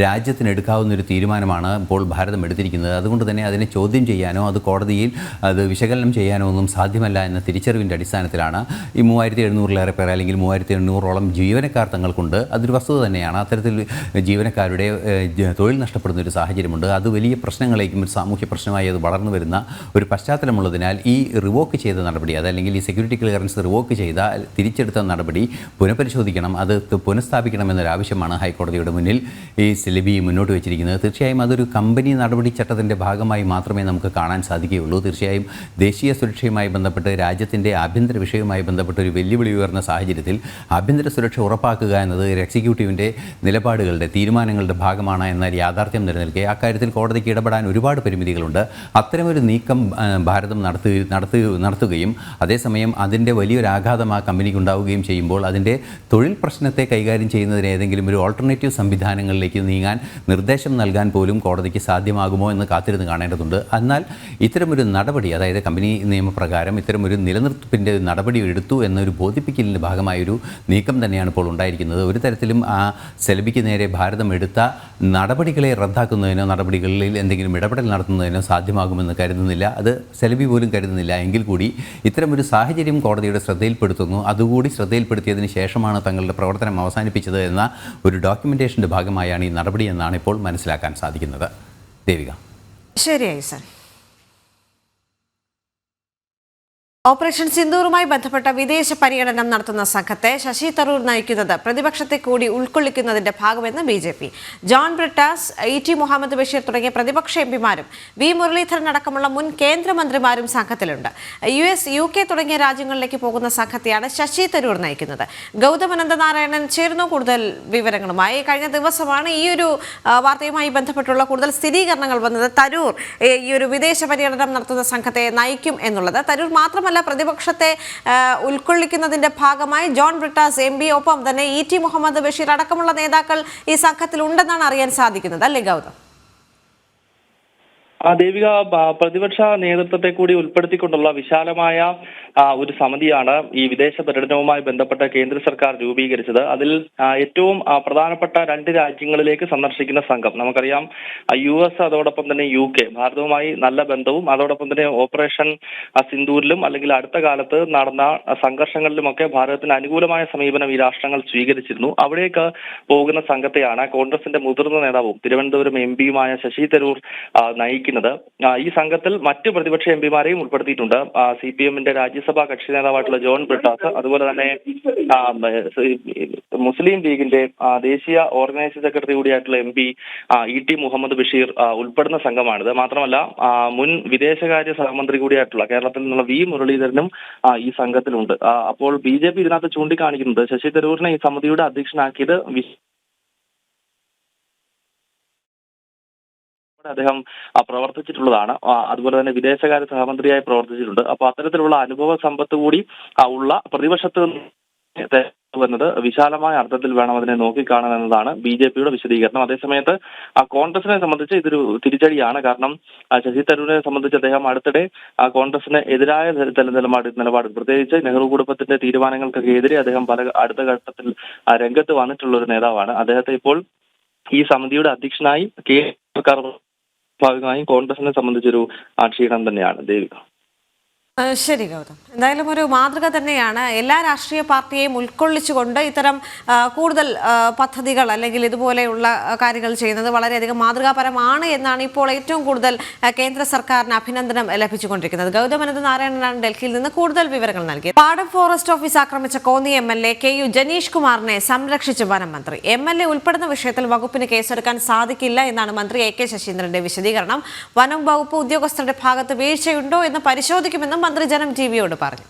S11: രാജ്യത്തിനെടുക്കാവുന്ന ഒരു തീരുമാനമാണ് ഇപ്പോൾ ഭാരതം എടുത്തിരിക്കുന്നത്. അതുകൊണ്ട് തന്നെ അതിനെ ചോദ്യം ചെയ്യാനോ അത് കോടതിയിൽ അത് വിശകലനം ചെയ്യാനോ ഒന്നും സാധ്യമല്ല എന്ന തിരിച്ചറിവിൻ്റെ അടിസ്ഥാനത്തിലാണ് ഈ 3700-ലേറെ പേർ അല്ലെങ്കിൽ 3800-ഓളം ജീവനക്കാർ തങ്ങൾക്കുണ്ട്. അതൊരു വസ്തുത തന്നെയാണ്. അത്തരത്തിൽ ജീവനക്കാരുടെ തൊഴിൽ നഷ്ടപ്പെടുന്ന ഒരു സാഹചര്യമുണ്ട്. അത് വലിയ പ്രശ്നങ്ങളേക്കും സാമൂഹ്യ പ്രശ്നമായി അത് വളർന്നു വരുന്ന ഒരു പശ്ചാത്തലമുള്ളതിനാൽ ഈ റിവോക്ക് ചെയ്ത നടപടി, അതല്ലെങ്കിൽ ഈ സെക്യൂരിറ്റി ക്ലിയറൻസ് റിവോക്ക് ചെയ്ത തിരിച്ചെടുത്ത നടപടി പുനഃപരിശോധിക്കണം, അത് പുനഃസ്ഥാപിക്കണമെന്നൊരാവശ്യമാണ് ഹൈക്കോടതിയുടെ മുന്നിൽ ഈ സെൽബി മുന്നോട്ട് വെച്ചിരിക്കുന്നത്. തീർച്ചയായും അതൊരു കമ്പനി നടപടിച്ചട്ടത്തിൻ്റെ ഭാഗമായി മാത്രമേ നമുക്ക് കാണാൻ സാധിക്കുകയുള്ളൂ. തീർച്ചയായും ദേശീയ സുരക്ഷയുമായി ബന്ധപ്പെട്ട് രാജ്യത്തിൻ്റെ ആഭ്യന്തര വിഷയവുമായി ബന്ധപ്പെട്ട് ഒരു വെല്ലുവിളി ഉയർന്ന സാഹചര്യത്തിൽ ആഭ്യന്തര സുരക്ഷ ഉറപ്പാക്കുക എന്നത് എക്സിക്യൂട്ടീവിൻ്റെ നിലപാടുകളുടെ തീരുമാനങ്ങളുടെ ഭാഗമാണ് എന്ന യാഥാർത്ഥ്യം നിലനിൽക്കെ അക്കാര്യത്തിൽ കോടതിക്ക് ഇടപെടാൻ ഒരുപാട് പരിമിതികളുണ്ട്. അത്തരമൊരു നീക്കം ഭാരതം നടത്തുകയും അതേസമയം അതിൻ്റെ വലിയൊരു ആഘാതം ആ കമ്പനിക്ക് ഉണ്ടാവുകയും ചെയ്യുമ്പോൾ അതിൻ്റെ തൊഴിൽ പ്രശ്നത്തെ കൈകാര്യം ചെയ്യുന്നതിന് ഏതെങ്കിലും ഒരു ഓൾട്ടർനേറ്റീവ് സംവിധാനങ്ങളിലേക്ക് നീങ്ങാൻ നിർദ്ദേശം നൽകാൻ പോലും കോടതിക്ക് സാധ്യമാകുമോ എന്ന് കാത്തിരുന്ന് കാണേണ്ടതുണ്ട്. എന്നാൽ ഇത്തരമൊരു നടപടി, അതായത് കമ്പനി നിയമപ്രകാരം ഇത്തരമൊരു നിലനിർത്തിപ്പിൻ്റെ നടപടി എടുത്തു എന്നൊരു ബോധിപ്പിക്കലിൻ്റെ ഭാഗമായൊരു നീക്കം തന്നെയാണ് ഇപ്പോൾ ഉണ്ടായിരിക്കുന്നത്. ഒരു തരത്തിലും ആ സെൽബിക്ക് നേരെ ഭാരതം എടുത്ത നടപടികളെ റദ്ദാക്കുന്നതിനോ നടപടികളിൽ എന്തെങ്കിലും ഇടപെടൽ നടത്തുന്നതിനോ സാധ്യമാകുമെന്ന് കരുതുന്നില്ല. അത് സെൽബി പോലും കരുതുന്നില്ല. എങ്കിൽ കൂടി ഇത്തരമൊരു സാഹചര്യം കോടതിയുടെ ശ്രദ്ധയിൽപ്പെടുത്തുന്നു. അതുകൂടി ശ്രദ്ധയിൽപ്പെടുത്തിയതിന് ശേഷമാണ് തങ്ങളുടെ പ്രവർത്തനം അവസാനിപ്പിച്ചത് എന്ന ഒരു ഡോക്യുമെന്റേഷൻ്റെ ഭാഗമായാണ് ഈ നടപടി എന്നാണ് ഇപ്പോൾ മനസ്സിലാക്കാൻ സാധിക്കുന്നത്. ദേവിക.
S1: ശരിയായി സർ. ഓപ്പറേഷൻ സിന്ദൂറുമായി ബന്ധപ്പെട്ട വിദേശ പര്യടനം നടത്തുന്ന സംഘത്തെ ശശി തരൂർ നയിക്കുന്നത് പ്രതിപക്ഷത്തെ കൂടി ഉൾക്കൊള്ളിക്കുന്നതിന്റെ ഭാഗമെന്ന് BJP. John Brittas, E.T. Muhammad Basheer തുടങ്ങിയ പ്രതിപക്ഷ എംപിമാരും വി മുരളീധരൻ അടക്കമുള്ള മുൻ കേന്ദ്രമന്ത്രിമാരും സംഘത്തിലുണ്ട്. US, UK തുടങ്ങിയ രാജ്യങ്ങളിലേക്ക് പോകുന്ന സംഘത്തെയാണ് ശശി തരൂർ നയിക്കുന്നത്. ഗൗതം അനന്തനാരായണൻ ചേരുന്നു കൂടുതൽ വിവരങ്ങളുമായി. കഴിഞ്ഞ ദിവസമാണ് ഈ ഒരു വാർത്തയുമായി ബന്ധപ്പെട്ടുള്ള കൂടുതൽ സ്ഥിരീകരണങ്ങൾ വന്നത്. തരൂർ ഈ ഒരു വിദേശ പര്യടനം നടത്തുന്ന സംഘത്തെ നയിക്കും എന്നുള്ളത്. തരൂർ മാത്രമല്ല, പ്രതിപക്ഷത്തെ ഉൾക്കൊള്ളിക്കുന്നതിന്റെ ഭാഗമായി ജോൺ ബ്രിട്ടാസ് MP, ഒപ്പം തന്നെ E.T. മുഹമ്മദ് ബഷീർ അടക്കമുള്ള നേതാക്കൾ ഈ സംഘത്തിൽ ഉണ്ടെന്നാണ് അറിയാൻ സാധിക്കുന്നത്. അല്ലേ ഗൗതം?
S3: ദേവിക, പ്രതിപക്ഷ നേതൃത്വത്തെ കൂടി ഉൾപ്പെടുത്തിക്കൊണ്ടുള്ള വിശാലമായ ഒരു സമിതിയാണ് ഈ വിദേശ പര്യടനവുമായി ബന്ധപ്പെട്ട കേന്ദ്ര സർക്കാർ രൂപീകരിച്ചത്. അതിൽ ഏറ്റവും പ്രധാനപ്പെട്ട 2 രാജ്യങ്ങളിലേക്ക് സന്ദർശിക്കുന്ന സംഘം, നമുക്കറിയാം US, അതോടൊപ്പം തന്നെ UK, ഭാരതവുമായി നല്ല ബന്ധവും അതോടൊപ്പം തന്നെ ഓപ്പറേഷൻ സിന്ദൂരിലും അല്ലെങ്കിൽ അടുത്ത കാലത്ത് നടന്ന സംഘർഷങ്ങളിലുമൊക്കെ ഭാരതത്തിന് അനുകൂലമായ സമീപനം ഈ രാഷ്ട്രങ്ങൾ സ്വീകരിച്ചിരുന്നു. അവിടേക്ക് പോകുന്ന സംഘത്തെയാണ് കോൺഗ്രസിന്റെ മുതിർന്ന നേതാവും തിരുവനന്തപുരം MP-യുമായ ശശി തരൂർ നയിക്കുന്നത്. ഈ സംഘത്തിൽ മറ്റ് പ്രതിപക്ഷ എംപിമാരെയും ഉൾപ്പെടുത്തിയിട്ടുണ്ട്. CPM-ന്റെ രാജ്യസഭാ കക്ഷി നേതാവായിട്ടുള്ള ജോൺ ബ്രിട്ടാസ്, അതുപോലെ തന്നെ മുസ്ലിം ലീഗിന്റെ ദേശീയ ഓർഗനൈസിംഗ് സെക്രട്ടറി കൂടിയായിട്ടുള്ള MP E.T. മുഹമ്മദ് ബഷീർ ഉൾപ്പെടുന്ന സംഘമാണിത്. മാത്രമല്ല മുൻ വിദേശകാര്യ സഹമന്ത്രി കൂടിയായിട്ടുള്ള കേരളത്തിൽ നിന്നുള്ള വി മുരളീധരനും ഈ സംഘത്തിലുണ്ട്. അപ്പോൾ BJP ഇതിനകത്ത് ചൂണ്ടിക്കാണിക്കുന്നത് ശശി തരൂരിനെ ഈ സമിതിയുടെ അധ്യക്ഷനാക്കിയത് അദ്ദേഹം പ്രവർത്തിച്ചിട്ടുള്ളതാണ്. അതുപോലെ തന്നെ വിദേശകാര്യ സഹമന്ത്രിയായി പ്രവർത്തിച്ചിട്ടുണ്ട്. അപ്പൊ അത്തരത്തിലുള്ള അനുഭവ സമ്പത്ത് കൂടി ഉള്ള പ്രതിപക്ഷത്ത് വന്നത് വിശാലമായ അർത്ഥത്തിൽ വേണം അതിനെ നോക്കിക്കാണുമെന്നതാണ് BJPയുടെ വിശദീകരണം. അതേസമയത്ത് കോൺഗ്രസിനെ സംബന്ധിച്ച് ഇതൊരു തിരിച്ചടിയാണ്. കാരണം ശശി തരൂരിനെ സംബന്ധിച്ച് അദ്ദേഹം അടുത്തിടെ കോൺഗ്രസിന് എതിരായ നിലപാട് പ്രത്യേകിച്ച് നെഹ്റു കുടുംബത്തിന്റെ തീരുമാനങ്ങൾക്കൊക്കെ എതിരെ അദ്ദേഹം അടുത്ത ഘട്ടത്തിൽ രംഗത്ത് വന്നിട്ടുള്ള ഒരു നേതാവാണ്. അദ്ദേഹത്തെ ഇപ്പോൾ ഈ സമിതിയുടെ അധ്യക്ഷനായി സർക്കാർ ഭാഗമായും കോൺഗ്രസിനെ സംബന്ധിച്ചൊരു ക്ഷീണം തന്നെയാണ്. ദേവിക.
S1: ശരി ഗൗതം, എന്തായാലും ഒരു മാതൃക തന്നെയാണ്. എല്ലാ രാഷ്ട്രീയ പാർട്ടിയെയും ഉൾക്കൊള്ളിച്ചുകൊണ്ട് ഇത്തരം കൂടുതൽ പദ്ധതികൾ അല്ലെങ്കിൽ ഇതുപോലെയുള്ള കാര്യങ്ങൾ ചെയ്യുന്നത് വളരെയധികം മാതൃകാപരമാണ് എന്നാണ് ഇപ്പോൾ ഏറ്റവും കൂടുതൽ കേന്ദ്ര സർക്കാരിന് അഭിനന്ദനം ലഭിച്ചുകൊണ്ടിരിക്കുന്നത്. ഗൗതം അനന്ത നാരായണനാണ് ഡൽഹിയിൽ നിന്ന് കൂടുതൽ വിവരങ്ങൾ നൽകിയത്. പാടം ഫോറസ്റ്റ് ഓഫീസ് ആക്രമിച്ച കോന്നി MLA KU ജനീഷ് കുമാറിനെ സംരക്ഷിച്ച് വനം മന്ത്രി. MLA ഉൾപ്പെടുന്ന വിഷയത്തിൽ വകുപ്പിന് കേസെടുക്കാൻ സാധിക്കില്ല എന്നാണ് മന്ത്രി AK ശശീന്ദ്രന്റെ വിശദീകരണം. വനം വകുപ്പ് ഉദ്യോഗസ്ഥരുടെ ഭാഗത്ത് വീഴ്ചയുണ്ടോ എന്ന് പരിശോധിക്കുമെന്നും മന്ത്രി ജനം ടിവിയോട് പറഞ്ഞു.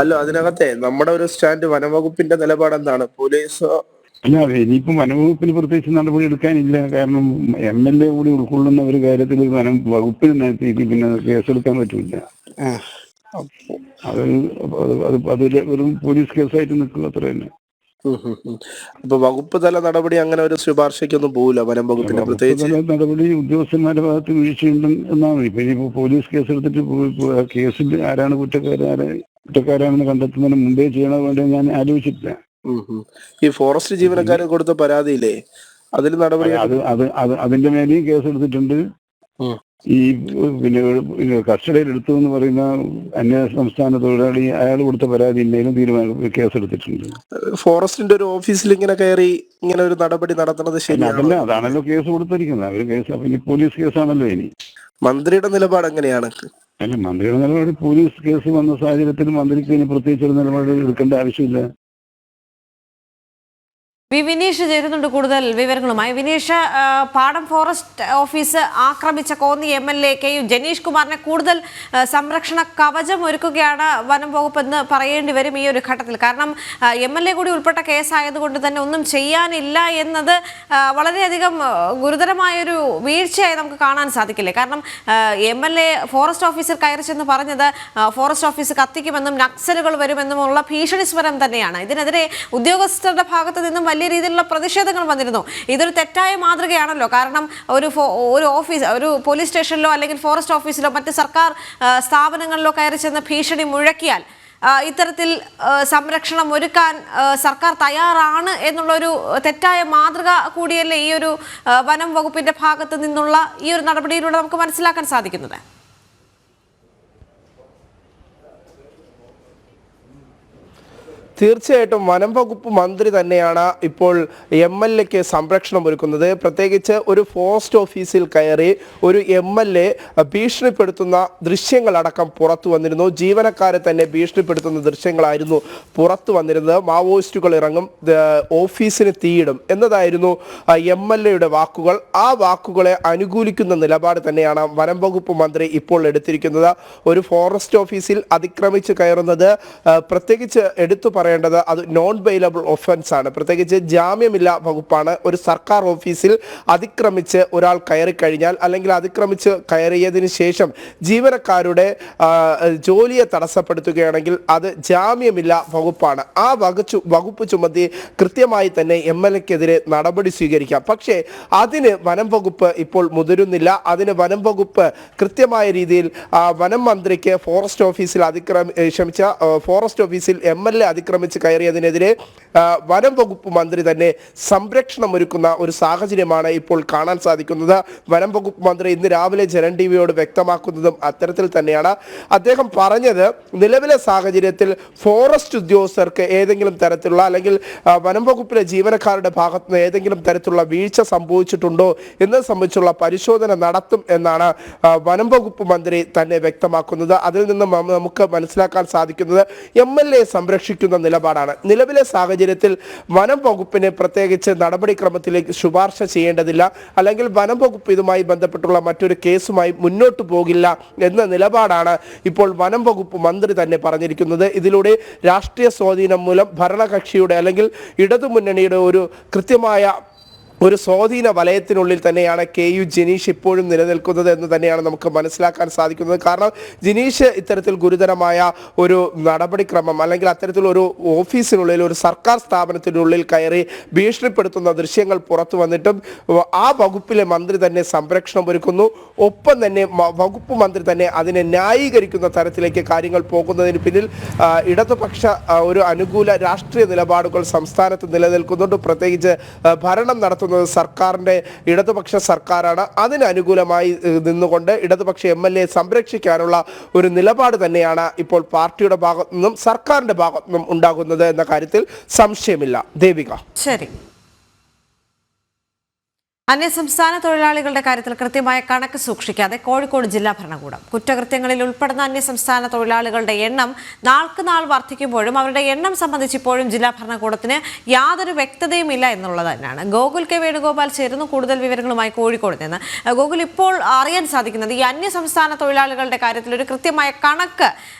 S12: അല്ല, അതിനകത്തെ നമ്മുടെ ഒരു സ്റ്റാൻഡ് വനംവകുപ്പിന്റെ നിലപാട് എന്താണ്? പോലീസ്
S13: അല്ല, ഇനിയിപ്പം വനംവകുപ്പിന് പ്രത്യേകിച്ച് നടപടി എടുക്കാനില്ല. കാരണം MLA കൂടി ഉൾക്കൊള്ളുന്ന ഒരു കാര്യത്തിൽ വനം വകുപ്പിന് നടത്തിയിട്ട് പിന്നെ കേസെടുക്കാൻ പറ്റില്ല. അത് ഒരു പോലീസ് കേസായിട്ട് നിൽക്കുക, അത്ര തന്നെ.
S12: അപ്പൊ വകുപ്പ് തല നടപടി അങ്ങനെ ഒരു ശുപാർശയ്ക്കൊന്നും പോകില്ല വനം വകുപ്പിന്റെ? പ്രത്യേകിച്ച്
S13: നടപടി ഉദ്യോഗസ്ഥന്മാരുടെ ഭാഗത്ത് വീഴ്ചയുണ്ട് എന്നാണ്. ഇനിയിപ്പോ പോലീസ് കേസെടുത്തിട്ട് കേസിൽ ആരാണ് കുറ്റക്കാരാണെന്ന് കണ്ടെത്തുന്നതിന് മുമ്പേ ചെയ്യണത് വേണ്ടി ഞാൻ ആലോചിച്ചിട്ടില്ല.
S12: ഈ ഫോറസ്റ്റ് ജീവനക്കാരൻ കൊടുത്ത പരാതിയില്ലേ, അതിൽ നടപടി?
S13: അതിന്റെ മേലെയും കേസെടുത്തിട്ടുണ്ട്. ഈ പിന്നെ കസ്റ്റഡിയിൽ എടുത്തു എന്ന് പറയുന്ന അന്യ സംസ്ഥാന തൊഴിലാളി, അയാൾ കൊടുത്ത പരാതി ഇന്നേലും കേസെടുത്തിട്ടുണ്ട്.
S12: ഫോറസ്റ്റിന്റെ ഒരു ഓഫീസിൽ ഇങ്ങനെ കയറി ഇങ്ങനെ ഒരു നടപടി നടത്തുന്നത് ശരിയല്ല.
S13: അതാണല്ലോ കേസ് കൊടുത്തിരിക്കുന്നത്. അവര് കേസ് പിന്നെ പോലീസ് കേസാണല്ലോ. ഇനി
S12: മന്ത്രിയുടെ നിലപാട് എങ്ങനെയാണ്?
S13: അല്ല, മന്ത്രിയുടെ നിലപാട് പോലീസ് കേസ് വന്ന സാഹചര്യത്തിൽ മന്ത്രിക്ക് ഇനി പ്രത്യേകിച്ച് ഒരു നിലപാട് എടുക്കേണ്ട ആവശ്യമില്ല.
S1: വിനീഷ് ചേരുന്നുണ്ട് കൂടുതൽ വിവരങ്ങളുമായി. വിനീഷ്, പാടം ഫോറസ്റ്റ് ഓഫീസ് ആക്രമിച്ച കോന്നി MLA KU ജനീഷ് കുമാറിനെ കൂടുതൽ സംരക്ഷണ കവചം ഒരുക്കുകയാണ് വനം വകുപ്പ് എന്ന് പറയേണ്ടി വരും ഈ ഒരു ഘട്ടത്തിൽ. കാരണം MLA കൂടി ഉൾപ്പെട്ട കേസായതുകൊണ്ട് തന്നെ ഒന്നും ചെയ്യാനില്ല എന്നത് വളരെയധികം ഗുരുതരമായൊരു വീഴ്ചയായി നമുക്ക് കാണാൻ സാധിക്കില്ലേ? കാരണം MLA ഫോറസ്റ്റ് ഓഫീസർ കയറി ചെന്ന് പറഞ്ഞത് ഫോറസ്റ്റ് ഓഫീസ് കത്തിക്കുമെന്നും നക്സലുകൾ വരുമെന്നുമുള്ള ഭീഷണി സ്വരം തന്നെയാണ്. ഇതിനെതിരെ ഉദ്യോഗസ്ഥരുടെ ഭാഗത്ത് നിന്നും വലിയ രീതിയിലുള്ള പ്രതിഷേധങ്ങൾ വന്നിരുന്നു. ഇതൊരു തെറ്റായ മാതൃകയാണല്ലോ. കാരണം ഒരു പോലീസ് സ്റ്റേഷനിലോ അല്ലെങ്കിൽ ഫോറസ്റ്റ് ഓഫീസിലോ മറ്റ് സർക്കാർ സ്ഥാപനങ്ങളിലോ കയറി ചെന്ന് ഭീഷണി മുഴക്കിയാൽ ഇത്തരത്തിൽ സംരക്ഷണം ഒരുക്കാൻ സർക്കാർ തയ്യാറാണ് എന്നുള്ളൊരു തെറ്റായ മാതൃക കൂടിയല്ലേ ഈ ഒരു വനം വകുപ്പിന്റെ ഭാഗത്ത് നിന്നുള്ള ഈ ഒരു നടപടിയിലൂടെ നമുക്ക് മനസ്സിലാക്കാൻ സാധിക്കുന്നത്?
S12: തീർച്ചയായിട്ടും വനം വകുപ്പ് മന്ത്രി തന്നെയാണ് ഇപ്പോൾ MLAക്ക് സംരക്ഷണം ഒരുക്കുന്നത്. പ്രത്യേകിച്ച് ഒരു ഫോറസ്റ്റ് ഓഫീസിൽ കയറി ഒരു MLA ഭീഷണിപ്പെടുത്തുന്ന ദൃശ്യങ്ങളടക്കം പുറത്തു വന്നിരുന്നു. ജീവനക്കാരെ തന്നെ ഭീഷണിപ്പെടുത്തുന്ന ദൃശ്യങ്ങളായിരുന്നു പുറത്തു വന്നിരുന്നത്. മാവോയിസ്റ്റുകൾ ഇറങ്ങും, ഓഫീസിന് തീയിടും എന്നതായിരുന്നു MLAയുടെ വാക്കുകൾ. ആ വാക്കുകളെ അനുകൂലിക്കുന്ന നിലപാട് തന്നെയാണ് വനം വകുപ്പ് മന്ത്രി ഇപ്പോൾ എടുത്തിരിക്കുന്നത്. ഒരു ഫോറസ്റ്റ് ഓഫീസിൽ അതിക്രമിച്ച് കയറുന്നത് പ്രത്യേകിച്ച് എടുത്തു പറയേണ്ടത് അത് നോൺ ബെയിലബിൾ ഒഫൻസ് ആണ്. പ്രത്യേകിച്ച് ജാമ്യമില്ലാ വകുപ്പാണ്. ഒരു സർക്കാർ ഓഫീസിൽ അതിക്രമിച്ച് ഒരാൾ കയറി കഴിഞ്ഞാൽ അല്ലെങ്കിൽ അതിക്രമിച്ച് കയറിയതിന് ശേഷം ജീവനക്കാരുടെ ജോലിയെ തടസ്സപ്പെടുത്തുകയാണെങ്കിൽ അത് ജാമ്യമില്ലാ വകുപ്പാണ്. ആ വകുപ്പ് ചുമത്തി കൃത്യമായി തന്നെ MLAക്കെതിരെ നടപടി സ്വീകരിക്കാം. പക്ഷേ അതിന് വനം വകുപ്പ് ഇപ്പോൾ മുതിരുന്നില്ല. അതിന് വനം വകുപ്പ് കൃത്യമായ രീതിയിൽ വനം മന്ത്രിക്ക് ഫോറസ്റ്റ് ഓഫീസിൽ ഫോറസ്റ്റ് ഓഫീസിൽ MLA അതിക്രമിച്ച് കയറിയതിനെതിരെ വനം വകുപ്പ് മന്ത്രി തന്നെ സംരക്ഷണം ഒരുക്കുന്ന ഒരു സാഹചര്യമാണ് ഇപ്പോൾ കാണാൻ സാധിക്കുന്നത്. വനം വകുപ്പ് മന്ത്രി ഇന്ന് രാവിലെ ജനം ടിവിയോട് വ്യക്തമാക്കുന്നതും അത്തരത്തിൽ തന്നെയാണ്. അദ്ദേഹം പറഞ്ഞത് നിലവിലെ സാഹചര്യത്തിൽ ഫോറസ്റ്റ് ഉദ്യോഗസ്ഥർക്ക് ഏതെങ്കിലും തരത്തിലുള്ള അല്ലെങ്കിൽ വനം വകുപ്പിലെ ജീവനക്കാരുടെ ഭാഗത്ത് നിന്ന് ഏതെങ്കിലും തരത്തിലുള്ള വീഴ്ച സംഭവിച്ചിട്ടുണ്ടോ എന്നത് സംബന്ധിച്ചുള്ള പരിശോധന നടത്തും എന്നാണ് വനം വകുപ്പ് മന്ത്രി തന്നെ വ്യക്തമാക്കുന്നത്. അതിൽ നിന്ന് നമുക്ക് മനസ്സിലാക്കാൻ സാധിക്കുന്നത് MLA സംരക്ഷിക്കുന്ന നിലപാടാണ്. നിലവിലെ സാഹചര്യത്തിൽ വനം വകുപ്പിന് പ്രത്യേകിച്ച് നടപടിക്രമത്തിലേക്ക് ശുപാർശ ചെയ്യേണ്ടതില്ല, അല്ലെങ്കിൽ വനം വകുപ്പ് ഇതുമായി ബന്ധപ്പെട്ടുള്ള മറ്റൊരു കേസുമായി മുന്നോട്ട് പോകില്ല എന്ന നിലപാടാണ് ഇപ്പോൾ വനം വകുപ്പ് മന്ത്രി തന്നെ പറഞ്ഞിരിക്കുന്നത്. ഇതിലൂടെ രാഷ്ട്രീയ സ്വാധീനം മൂലം ഭരണകക്ഷിയുടെ അല്ലെങ്കിൽ ഇടതുമുന്നണിയുടെ ഒരു കൃത്യമായ ഒരു സ്വാധീന വലയത്തിനുള്ളിൽ തന്നെയാണ് KU ജിനീഷ് ഇപ്പോഴും നിലനിൽക്കുന്നത് എന്ന് തന്നെയാണ് നമുക്ക് മനസ്സിലാക്കാൻ സാധിക്കുന്നത്. കാരണം ജിനീഷ് ഇത്തരത്തിൽ ഗുരുതരമായ ഒരു നടപടിക്രമം അല്ലെങ്കിൽ അത്തരത്തിലൊരു ഓഫീസിനുള്ളിൽ ഒരു സർക്കാർ സ്ഥാപനത്തിനുള്ളിൽ കയറി ഭീഷണിപ്പെടുത്തുന്ന ദൃശ്യങ്ങൾ പുറത്തു വന്നിട്ടും ആ വകുപ്പിലെ മന്ത്രി തന്നെ സംരക്ഷണം ഒരുക്കുന്നു. ഒപ്പം തന്നെ വകുപ്പ് മന്ത്രി തന്നെ അതിനെ ന്യായീകരിക്കുന്ന തരത്തിലേക്ക് കാര്യങ്ങൾ പോകുന്നതിന് പിന്നിൽ ഇടതുപക്ഷ ഒരു അനുകൂല രാഷ്ട്രീയ നിലപാടുകൾ സംസ്ഥാനത്ത് നിലനിൽക്കുന്നുണ്ട്. പ്രത്യേകിച്ച് ഭരണം നടത്തുന്നത് സർക്കാരിൻ്റെ ഇടതുപക്ഷ സർക്കാരാണ്. അതിന് അനുകൂലമായി നിന്നുകൊണ്ട് ഇടതുപക്ഷ MLA സംരക്ഷിക്കാനുള്ള ഒരു നിലപാട് തന്നെയാണ് ഇപ്പോൾ പാർട്ടിയുടെ ഭാഗത്തു നിന്നും സർക്കാരിൻ്റെ ഭാഗത്തു നിന്നും ഉണ്ടാകുന്നത് എന്ന കാര്യത്തിൽ സംശയമില്ല. ദേവിക.
S1: ശരി. അന്യസംസ്ഥാന തൊഴിലാളികളുടെ കാര്യത്തിൽ കൃത്യമായ കണക്ക് സൂക്ഷിക്കാതെ കോഴിക്കോട് ജില്ലാ ഭരണകൂടം കുറ്റകൃത്യങ്ങളിൽ ഉൾപ്പെടുന്ന അന്യസംസ്ഥാന തൊഴിലാളികളുടെ എണ്ണം നാൾക്ക് നാൾ വർദ്ധിക്കുമ്പോഴും അവരുടെ എണ്ണം സംബന്ധിച്ച് ഇപ്പോഴും ജില്ലാ ഭരണകൂടത്തിന് യാതൊരു വ്യക്തതയുമില്ല എന്നുള്ളത് തന്നെയാണ്. ഗോകുൽ K. വേണുഗോപാൽ ചേരുന്നു കൂടുതൽ വിവരങ്ങളുമായി കോഴിക്കോട് നിന്ന്. ഗോകുൽ, ഇപ്പോൾ അറിയാൻ സാധിക്കുന്നത് ഈ അന്യസംസ്ഥാന തൊഴിലാളികളുടെ കാര്യത്തിൽ ഒരു കൃത്യമായ കണക്ക്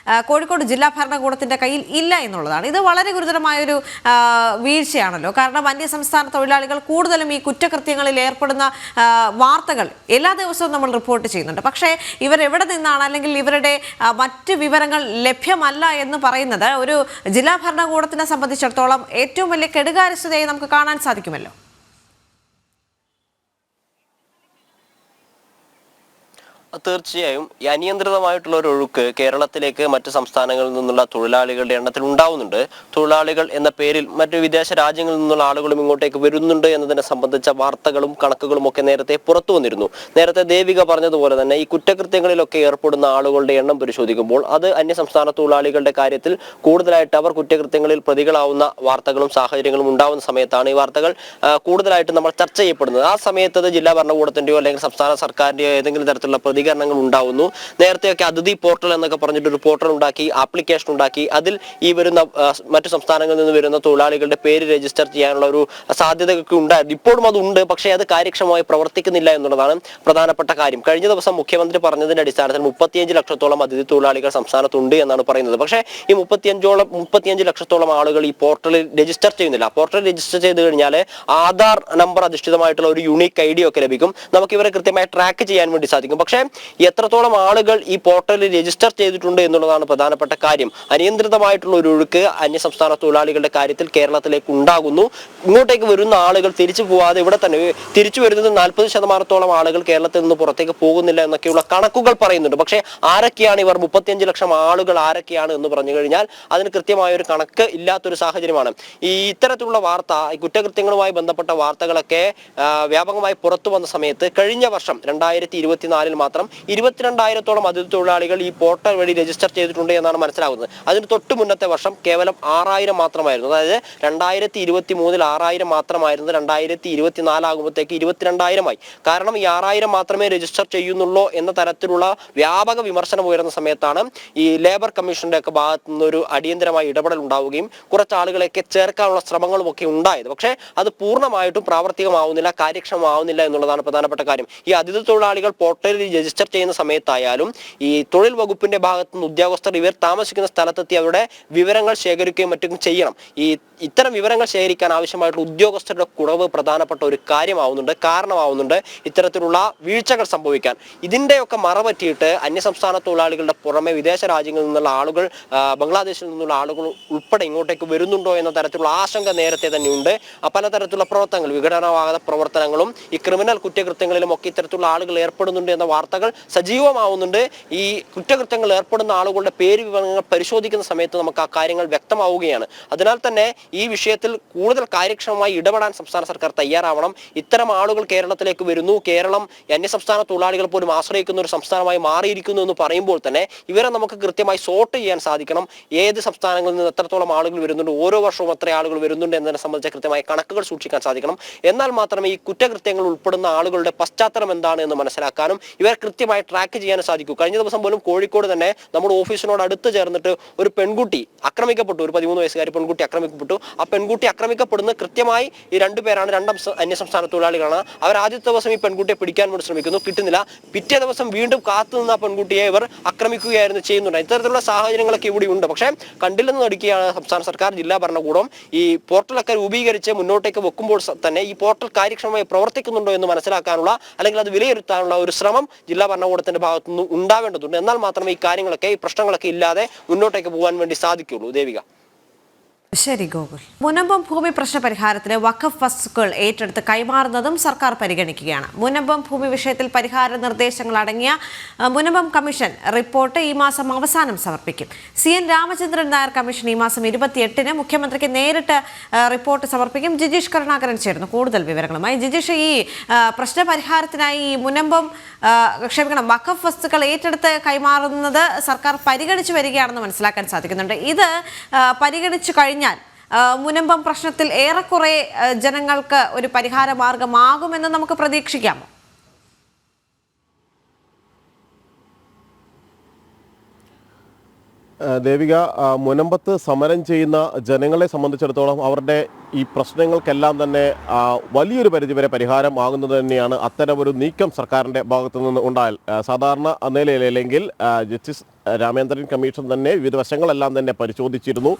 S1: കോഴിക്കോട് ജില്ലാ ഭരണകൂടത്തിന്റെ കയ്യിൽ ഇല്ല എന്നുള്ളതാണ്. ഇത് വളരെ ഗുരുതരമായൊരു വീഴ്ചയാണല്ലോ. കാരണം അന്യസംസ്ഥാന തൊഴിലാളികൾ കൂടുതലും ഈ കുറ്റകൃത്യങ്ങളിൽ ഏർപ്പെടുന്ന വാർത്തകൾ എല്ലാ ദിവസവും നമ്മൾ റിപ്പോർട്ട് ചെയ്യുന്നുണ്ട്. പക്ഷേ ഇവർ എവിടെ നിന്നാണ് അല്ലെങ്കിൽ ഇവരുടെ മറ്റ് വിവരങ്ങൾ ലഭ്യമല്ല എന്ന് പറയുന്നത് ഒരു ജില്ലാ ഭരണകൂടത്തിനെ സംബന്ധിച്ചിടത്തോളം ഏറ്റവും വലിയ കെടുകാര്യസ്ഥതയായി നമുക്ക് കാണാൻ സാധിക്കുമല്ലോ.
S14: തീർച്ചയായും ഈ അനിയന്ത്രിതമായിട്ടുള്ള ഒരു ഒഴുക്ക് കേരളത്തിലേക്ക് മറ്റ് സംസ്ഥാനങ്ങളിൽ നിന്നുള്ള തൊഴിലാളികളുടെ എണ്ണത്തിൽ ഉണ്ടാവുന്നുണ്ട്. തൊഴിലാളികൾ എന്ന പേരിൽ മറ്റ് വിദേശ രാജ്യങ്ങളിൽ നിന്നുള്ള ആളുകളും ഇങ്ങോട്ടേക്ക് വരുന്നുണ്ട് എന്നതിനെ സംബന്ധിച്ച വാർത്തകളും കണക്കുകളും ഒക്കെ നേരത്തെ പുറത്തു വന്നിരുന്നു. നേരത്തെ ദേവിക പറഞ്ഞതുപോലെ തന്നെ ഈ കുറ്റകൃത്യങ്ങളിലൊക്കെ ഏർപ്പെടുന്ന ആളുകളുടെ എണ്ണം പരിശോധിക്കുമ്പോൾ അത് അന്യസംസ്ഥാന തൊഴിലാളികളുടെ കാര്യത്തിൽ കൂടുതലായിട്ട് അവർ കുറ്റകൃത്യങ്ങളിൽ പ്രതികളാവുന്ന വാർത്തകളും സാഹചര്യങ്ങളും ഉണ്ടാവുന്ന സമയത്താണ് ഈ വാർത്തകൾ കൂടുതലായിട്ട് നമ്മൾ ചർച്ച ചെയ്യപ്പെടുന്നത്. ആ സമയത്ത് അത് ജില്ലാ ഭരണകൂടത്തിന്റെയോ അല്ലെങ്കിൽ സംസ്ഥാന സർക്കാരിന്റെയോ ഏതെങ്കിലും തരത്തിലുള്ള പ്രതികരണങ്ങൾ ഉണ്ടാവുന്നു. നേരത്തെയൊക്കെ അതിഥി പോർട്ടൽ എന്നൊക്കെ പറഞ്ഞിട്ട് ഒരു പോർട്ടൽ ഉണ്ടാക്കി, ആപ്ലിക്കേഷൻ ഉണ്ടാക്കി, അതിൽ ഈ വരുന്ന മറ്റു സംസ്ഥാനങ്ങളിൽ നിന്ന് വരുന്ന തൊഴിലാളികളുടെ പേര് രജിസ്റ്റർ ചെയ്യാനുള്ള ഒരു സാധ്യതയൊക്കെ ഉണ്ടായിരുന്നു. ഇപ്പോഴും അതുണ്ട്, പക്ഷേ അത് കാര്യക്ഷമമായി പ്രവർത്തിക്കുന്നില്ല എന്നുള്ളതാണ് പ്രധാനപ്പെട്ട കാര്യം. കഴിഞ്ഞ ദിവസം മുഖ്യമന്ത്രി പറഞ്ഞതിന്റെ അടിസ്ഥാനത്തിൽ 35 ലക്ഷത്തോളം അതിഥി തൊഴിലാളികൾ സംസ്ഥാനത്തുണ്ട് എന്നാണ് പറയുന്നത്. പക്ഷേ ഈ 35 ലക്ഷത്തോളം ആളുകൾ ഈ പോർട്ടലിൽ രജിസ്റ്റർ ചെയ്യുന്നില്ല. പോർട്ടലിൽ രജിസ്റ്റർ ചെയ്ത് കഴിഞ്ഞാൽ ആധാർ നമ്പർ അധിഷ്ഠിതമായിട്ടുള്ള ഒരു യൂണിക് ID ഒക്കെ ലഭിക്കും. നമുക്ക് ഇവരെ കൃത്യമായി ട്രാക്ക് ചെയ്യാൻ വേണ്ടി സാധിക്കും. പക്ഷേ എത്രത്തോളം ആളുകൾ ഈ പോർട്ടലിൽ രജിസ്റ്റർ ചെയ്തിട്ടുണ്ട് എന്നുള്ളതാണ് പ്രധാനപ്പെട്ട കാര്യം. അനിയന്ത്രിതമായിട്ടുള്ള ഒരു ഒഴുക്ക് അന്യസംസ്ഥാന തൊഴിലാളികളുടെ കാര്യത്തിൽ കേരളത്തിലേക്ക് ഉണ്ടാകുന്നു. ഇങ്ങോട്ടേക്ക് വരുന്ന ആളുകൾ തിരിച്ചു പോവാതെ ഇവിടെ തന്നെ തിരിച്ചു വരുന്നത് 40% ആളുകൾ കേരളത്തിൽ നിന്ന് പുറത്തേക്ക് പോകുന്നില്ല എന്നൊക്കെയുള്ള കണക്കുകൾ പറയുന്നുണ്ട്. പക്ഷേ ആരൊക്കെയാണ് ഇവർ 35 ലക്ഷം ആളുകൾ ആരൊക്കെയാണ് എന്ന് പറഞ്ഞു കഴിഞ്ഞാൽ അതിന് കൃത്യമായ ഒരു കണക്ക് ഇല്ലാത്തൊരു സാഹചര്യമാണ്. ഈ ഇത്തരത്തിലുള്ള വാർത്ത, ഈ കുറ്റകൃത്യങ്ങളുമായി ബന്ധപ്പെട്ട വാർത്തകളൊക്കെ വ്യാപകമായി പുറത്തു വന്ന സമയത്ത് കഴിഞ്ഞ വർഷം 2024 മാത്രം 22,000-ഓളം അതിഥി തൊഴിലാളികൾ ഈ പോർട്ടൽ വഴി രജിസ്റ്റർ ചെയ്തിട്ടുണ്ട് എന്നാണ് മനസ്സിലാകുന്നത്. അതിന് തൊട്ട് മുന്നത്തെ വർഷം കേവലം 6,000 മാത്രമായിരുന്നു. അതായത് 2023 6,000 മാത്രമായിരുന്നു. 2024 ആകുമ്പോഴത്തേക്ക് 22,000 കാരണം ഈ 6,000 മാത്രമേ രജിസ്റ്റർ ചെയ്യുന്നുള്ളൂ എന്ന തരത്തിലുള്ള വ്യാപക വിമർശനം ഉയർന്ന സമയത്താണ് ഈ ലേബർ കമ്മീഷന്റെ ഒക്കെ ഭാഗത്തു നിന്നൊരു അടിയന്തരമായ ഇടപെടൽ ഉണ്ടാവുകയും കുറച്ച് ആളുകളെയൊക്കെ ചേർക്കാനുള്ള ശ്രമങ്ങളും ഒക്കെ ഉണ്ടായത്. പക്ഷേ അത് പൂർണ്ണമായിട്ടും പ്രാവർത്തികമാവുന്നില്ല, കാര്യക്ഷമമാവുന്നില്ല എന്നുള്ളതാണ് പ്രധാനപ്പെട്ട കാര്യം. ഈ അതിഥി തൊഴിലാളികൾ പോർട്ടലിൽ രജിസ്റ്റർ ചെയ്യുന്ന സമയത്തായാലും ഈ തൊഴിൽ വകുപ്പിന്റെ ഭാഗത്തു നിന്ന് ഉദ്യോഗസ്ഥർ ഇവർ താമസിക്കുന്ന സ്ഥലത്തെത്തി അവരുടെ വിവരങ്ങൾ ശേഖരിക്കുകയും മറ്റും ചെയ്യണം. ഇത്തരം വിവരങ്ങൾ ശേഖരിക്കാൻ ആവശ്യമായിട്ടുള്ള ഉദ്യോഗസ്ഥരുടെ കുറവ് പ്രധാനപ്പെട്ട ഒരു കാരണമാവുന്നുണ്ട് ഇത്തരത്തിലുള്ള വീഴ്ചകൾ സംഭവിക്കാൻ. ഇതിന്റെയൊക്കെ മറപറ്റിയിട്ട് അന്യസംസ്ഥാന തൊഴിലാളികളുടെ പുറമെ വിദേശ രാജ്യങ്ങളിൽ നിന്നുള്ള ആളുകൾ, ബംഗ്ലാദേശിൽ നിന്നുള്ള ആളുകൾ ഉൾപ്പെടെ ഇങ്ങോട്ടേക്ക് വരുന്നുണ്ടോ എന്ന തരത്തിലുള്ള ആശങ്ക നേരത്തെ തന്നെയുണ്ട്. പലതരത്തിലുള്ള പ്രവർത്തനങ്ങൾ, വിഘടനവാദ പ്രവർത്തനങ്ങളും ഈ ക്രിമിനൽ കുറ്റകൃത്യങ്ങളിലും ഒക്കെ ഇത്തരത്തിലുള്ള ആളുകൾ ഏർപ്പെടുന്നുണ്ട് എന്ന വാർത്തകൾ സജീവമാവുന്നുണ്ട്. ഈ കുറ്റകൃത്യങ്ങൾ ഏർപ്പെടുന്ന ആളുകളുടെ പേര് വിവരങ്ങൾ പരിശോധിക്കുന്ന സമയത്ത് നമുക്ക് ആ കാര്യങ്ങൾ വ്യക്തമാവുകയാണ്. അതിനാൽ തന്നെ ഈ വിഷയത്തിൽ കൂടുതൽ കാര്യക്ഷമമായി ഇടപെടാൻ സംസ്ഥാന സർക്കാർ തയ്യാറാവണം. ഇത്തരം ആളുകൾ കേരളത്തിലേക്ക് വരുന്നു, കേരളം അന്യസംസ്ഥാന തൊഴിലാളികൾ പോലും ആശ്രയിക്കുന്ന ഒരു സംസ്ഥാനമായി മാറിയിരിക്കുന്നു എന്ന് പറയുമ്പോൾ തന്നെ ഇവരെ നമുക്ക് കൃത്യമായി സോർട്ട് ചെയ്യാൻ സാധിക്കണം. ഏത് സംസ്ഥാനങ്ങളിൽ നിന്ന് എത്രത്തോളം ആളുകൾ വരുന്നുണ്ട്, ഓരോ വർഷവും എത്ര ആളുകൾ വരുന്നുണ്ട് എന്നതിനെ സംബന്ധിച്ച കൃത്യമായ കണക്കുകൾ സൂക്ഷിക്കാൻ സാധിക്കണം. എന്നാൽ മാത്രമേ ഈ കുറ്റകൃത്യങ്ങൾ ഉൾപ്പെടുന്ന ആളുകളുടെ പശ്ചാത്തലം എന്താണ് എന്ന് മനസ്സിലാക്കാനും ഇവർ കൃത്യമായി ട്രാക്ക് ചെയ്യാൻ സാധിക്കൂ. കഴിഞ്ഞ ദിവസം പോലും കോഴിക്കോട് തന്നെ നമ്മുടെ ഓഫീസിനോട് അടുത്ത് ചേർന്നിട്ട് ഒരു പെൺകുട്ടി ആക്രമിക്കപ്പെട്ടു, ഒരു 13 വയസ്സുകാരി പെൺകുട്ടി ആക്രമിക്കപ്പെട്ടു. ആ പെൺകുട്ടി ആക്രമിക്കപ്പെടുന്ന കൃത്യമായി ഈ 2 പേരാണ്, 2 അന്യസംസ്ഥാന തൊഴിലാളികളാണ്. അവർ ആദ്യത്തെ ദിവസം ഈ പെൺകുട്ടിയെ പിടിക്കാൻ വേണ്ടി ശ്രമിക്കുന്നു, കിട്ടുന്നില്ല. പിറ്റേ ദിവസം വീണ്ടും കാത്തു നിന്ന പെൺകുട്ടിയെ ഇവർ ആക്രമിക്കുകയായിരുന്നു ചെയ്യുന്നുണ്ട്. ഇത്തരത്തിലുള്ള സാഹചര്യങ്ങളൊക്കെ ഇവിടെ ഉണ്ട്. പക്ഷേ കണ്ടില്ലെന്ന് നടിക്കുകയാണ് സംസ്ഥാന സർക്കാർ, ജില്ലാ ഭരണകൂടം. ഈ പോർട്ടലൊക്കെ രൂപീകരിച്ച് മുന്നോട്ടേക്ക് വെക്കുമ്പോൾ തന്നെ ഈ പോർട്ടൽ കാര്യക്ഷമമായി പ്രവർത്തിക്കുന്നുണ്ടോ എന്ന് മനസ്സിലാക്കാനുള്ള അല്ലെങ്കിൽ അത് വിലയിരുത്താനുള്ള ഒരു ശ്രമം ജില്ലാ ഭരണകൂടത്തിന്റെ ഭാഗത്തുനിന്ന് ഉണ്ടാവേണ്ടതുണ്ട്. എന്നാൽ മാത്രമേ ഈ കാര്യങ്ങളൊക്കെ, ഈ പ്രശ്നങ്ങളൊക്കെ ഇല്ലാതെ മുന്നോട്ടേക്ക് പോകാൻ വേണ്ടി സാധിക്കുള്ളൂ. ദേവിക.
S1: ശരി ഗോകുൽ. മുനമ്പം ഭൂമി പ്രശ്ന പരിഹാരത്തിന് വഖഫ് വസ്തുക്കൾ ഏറ്റെടുത്ത് കൈമാറുന്നതും സർക്കാർ പരിഗണിക്കുകയാണ്. മുനമ്പം ഭൂമി വിഷയത്തിൽ പരിഹാര നിർദ്ദേശങ്ങൾ അടങ്ങിയ മുനമ്പം കമ്മീഷൻ റിപ്പോർട്ട് ഈ മാസം അവസാനം സമർപ്പിക്കും. CN രാമചന്ദ്രൻ നായർ കമ്മീഷൻ ഈ മാസം 28-ന് മുഖ്യമന്ത്രിക്ക് നേരിട്ട് റിപ്പോർട്ട് സമർപ്പിക്കും. ജിജീഷ് കരുണാകരൻ ചേർന്നു കൂടുതൽ വിവരങ്ങളുമായി. ജിജീഷ്, ഈ പ്രശ്ന പരിഹാരത്തിനായി മുനമ്പം വഖഫ് വസ്തുക്കൾ ഏറ്റെടുത്ത് കൈമാറുന്നത് സർക്കാർ പരിഗണിച്ചു വരികയാണെന്ന് മനസ്സിലാക്കാൻ സാധിക്കുന്നുണ്ട്. ഇത് പരിഗണിച്ചു കഴിഞ്ഞാൽ മുനമ്പം പ്രശ്നത്തിൽ ഏറെക്കുറെ ജനങ്ങൾക്ക് ഒരു പരിഹാര മാർഗമാകുമെന്ന് നമുക്ക് പ്രതീക്ഷിക്കാമോ?
S9: ദേവിക, മുനമ്പത്ത് സമരം ചെയ്യുന്ന ജനങ്ങളെ സംബന്ധിച്ചിടത്തോളം അവരുടെ ഈ പ്രശ്നങ്ങൾക്കെല്ലാം തന്നെ വലിയൊരു പരിധിവരെ പരിഹാരം ആകുന്നത് തന്നെയാണ് അത്തരമൊരു നീക്കം സർക്കാരിൻ്റെ ഭാഗത്തു നിന്ന് ഉണ്ടായാൽ. സാധാരണ നിലയിലല്ലെങ്കിൽ ജസ്റ്റിസ് രാമേന്ദ്രൻ കമ്മീഷൻ തന്നെ വിവിധ വശങ്ങളെല്ലാം തന്നെ പരിശോധിച്ചിരുന്നു.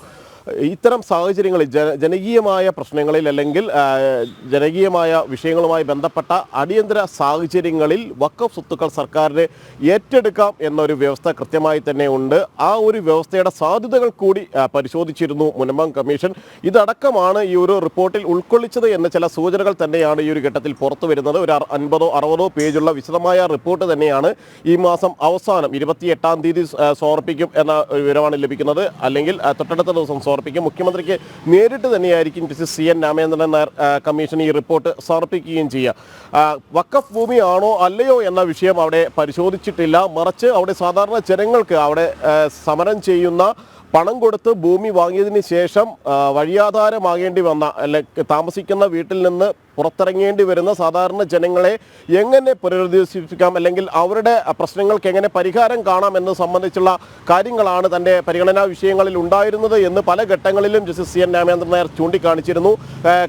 S9: ഇത്തരം സാഹചര്യങ്ങളിൽ ജനകീയമായ പ്രശ്നങ്ങളിൽ അല്ലെങ്കിൽ ജനകീയമായ വിഷയങ്ങളുമായി ബന്ധപ്പെട്ട അടിയന്തര സാഹചര്യങ്ങളിൽ വഖഫ് സ്വത്തുക്കൾ സർക്കാരിന് ഏറ്റെടുക്കാം എന്നൊരു വ്യവസ്ഥ കൃത്യമായി തന്നെ ഉണ്ട്. ആ ഒരു വ്യവസ്ഥയുടെ സാധ്യതകൾ കൂടി പരിശോധിച്ചിരുന്നു മുനമ്പം കമ്മീഷൻ. ഇതടക്കമാണ് ഈ ഒരു റിപ്പോർട്ടിൽ ഉൾക്കൊള്ളിച്ചത് എന്ന ചില സൂചനകൾ തന്നെയാണ് ഈ ഒരു ഘട്ടത്തിൽ പുറത്തു വരുന്നത്. ഒരു 50-60 പേജുള്ള വിശദമായ റിപ്പോർട്ട് തന്നെയാണ് ഈ മാസം അവസാനം 28-ാം തീയതി സമർപ്പിക്കും എന്ന വിവരമാണ് ലഭിക്കുന്നത്. അല്ലെങ്കിൽ തൊട്ടടുത്ത ദിവസം സമർപ്പിക്കും. മുഖ്യമന്ത്രിക്ക് നേരിട്ട് തന്നെയായിരിക്കും justice CN Ramachandran Nair commission ഈ റിപ്പോർട്ട് സമർപ്പിക്കുകയും ചെയ്യുക. വഖഫ് ഭൂമിയാണോ അല്ലയോ എന്ന വിഷയം അവിടെ പരിശോധിച്ചിട്ടില്ല. മറിച്ച് അവിടെ സാധാരണ ജനങ്ങൾക്ക് അവിടെ സമരം ചെയ്യുന്ന പണം കൊടുത്ത് ഭൂമി വാങ്ങിയതിന് ശേഷം വഴിയാധാരമാകേണ്ടി വന്ന അല്ലെങ്കിൽ താമസിക്കുന്ന വീട്ടിൽ നിന്ന് പുറത്തിറങ്ങേണ്ടി വരുന്ന സാധാരണ ജനങ്ങളെ എങ്ങനെ പുനരധിവസിപ്പിക്കാം അല്ലെങ്കിൽ അവരുടെ പ്രശ്നങ്ങൾക്ക് എങ്ങനെ പരിഹാരം കാണാം എന്ന് സംബന്ധിച്ചുള്ള കാര്യങ്ങളാണ് തൻ്റെ പരിഗണനാ വിഷയങ്ങളിൽ ഉണ്ടായിരുന്നത് എന്ന് പല ഘട്ടങ്ങളിലും ജസ്റ്റിസ് CN രാമചന്ദ്രൻ നായർ ചൂണ്ടിക്കാണിച്ചിരുന്നു.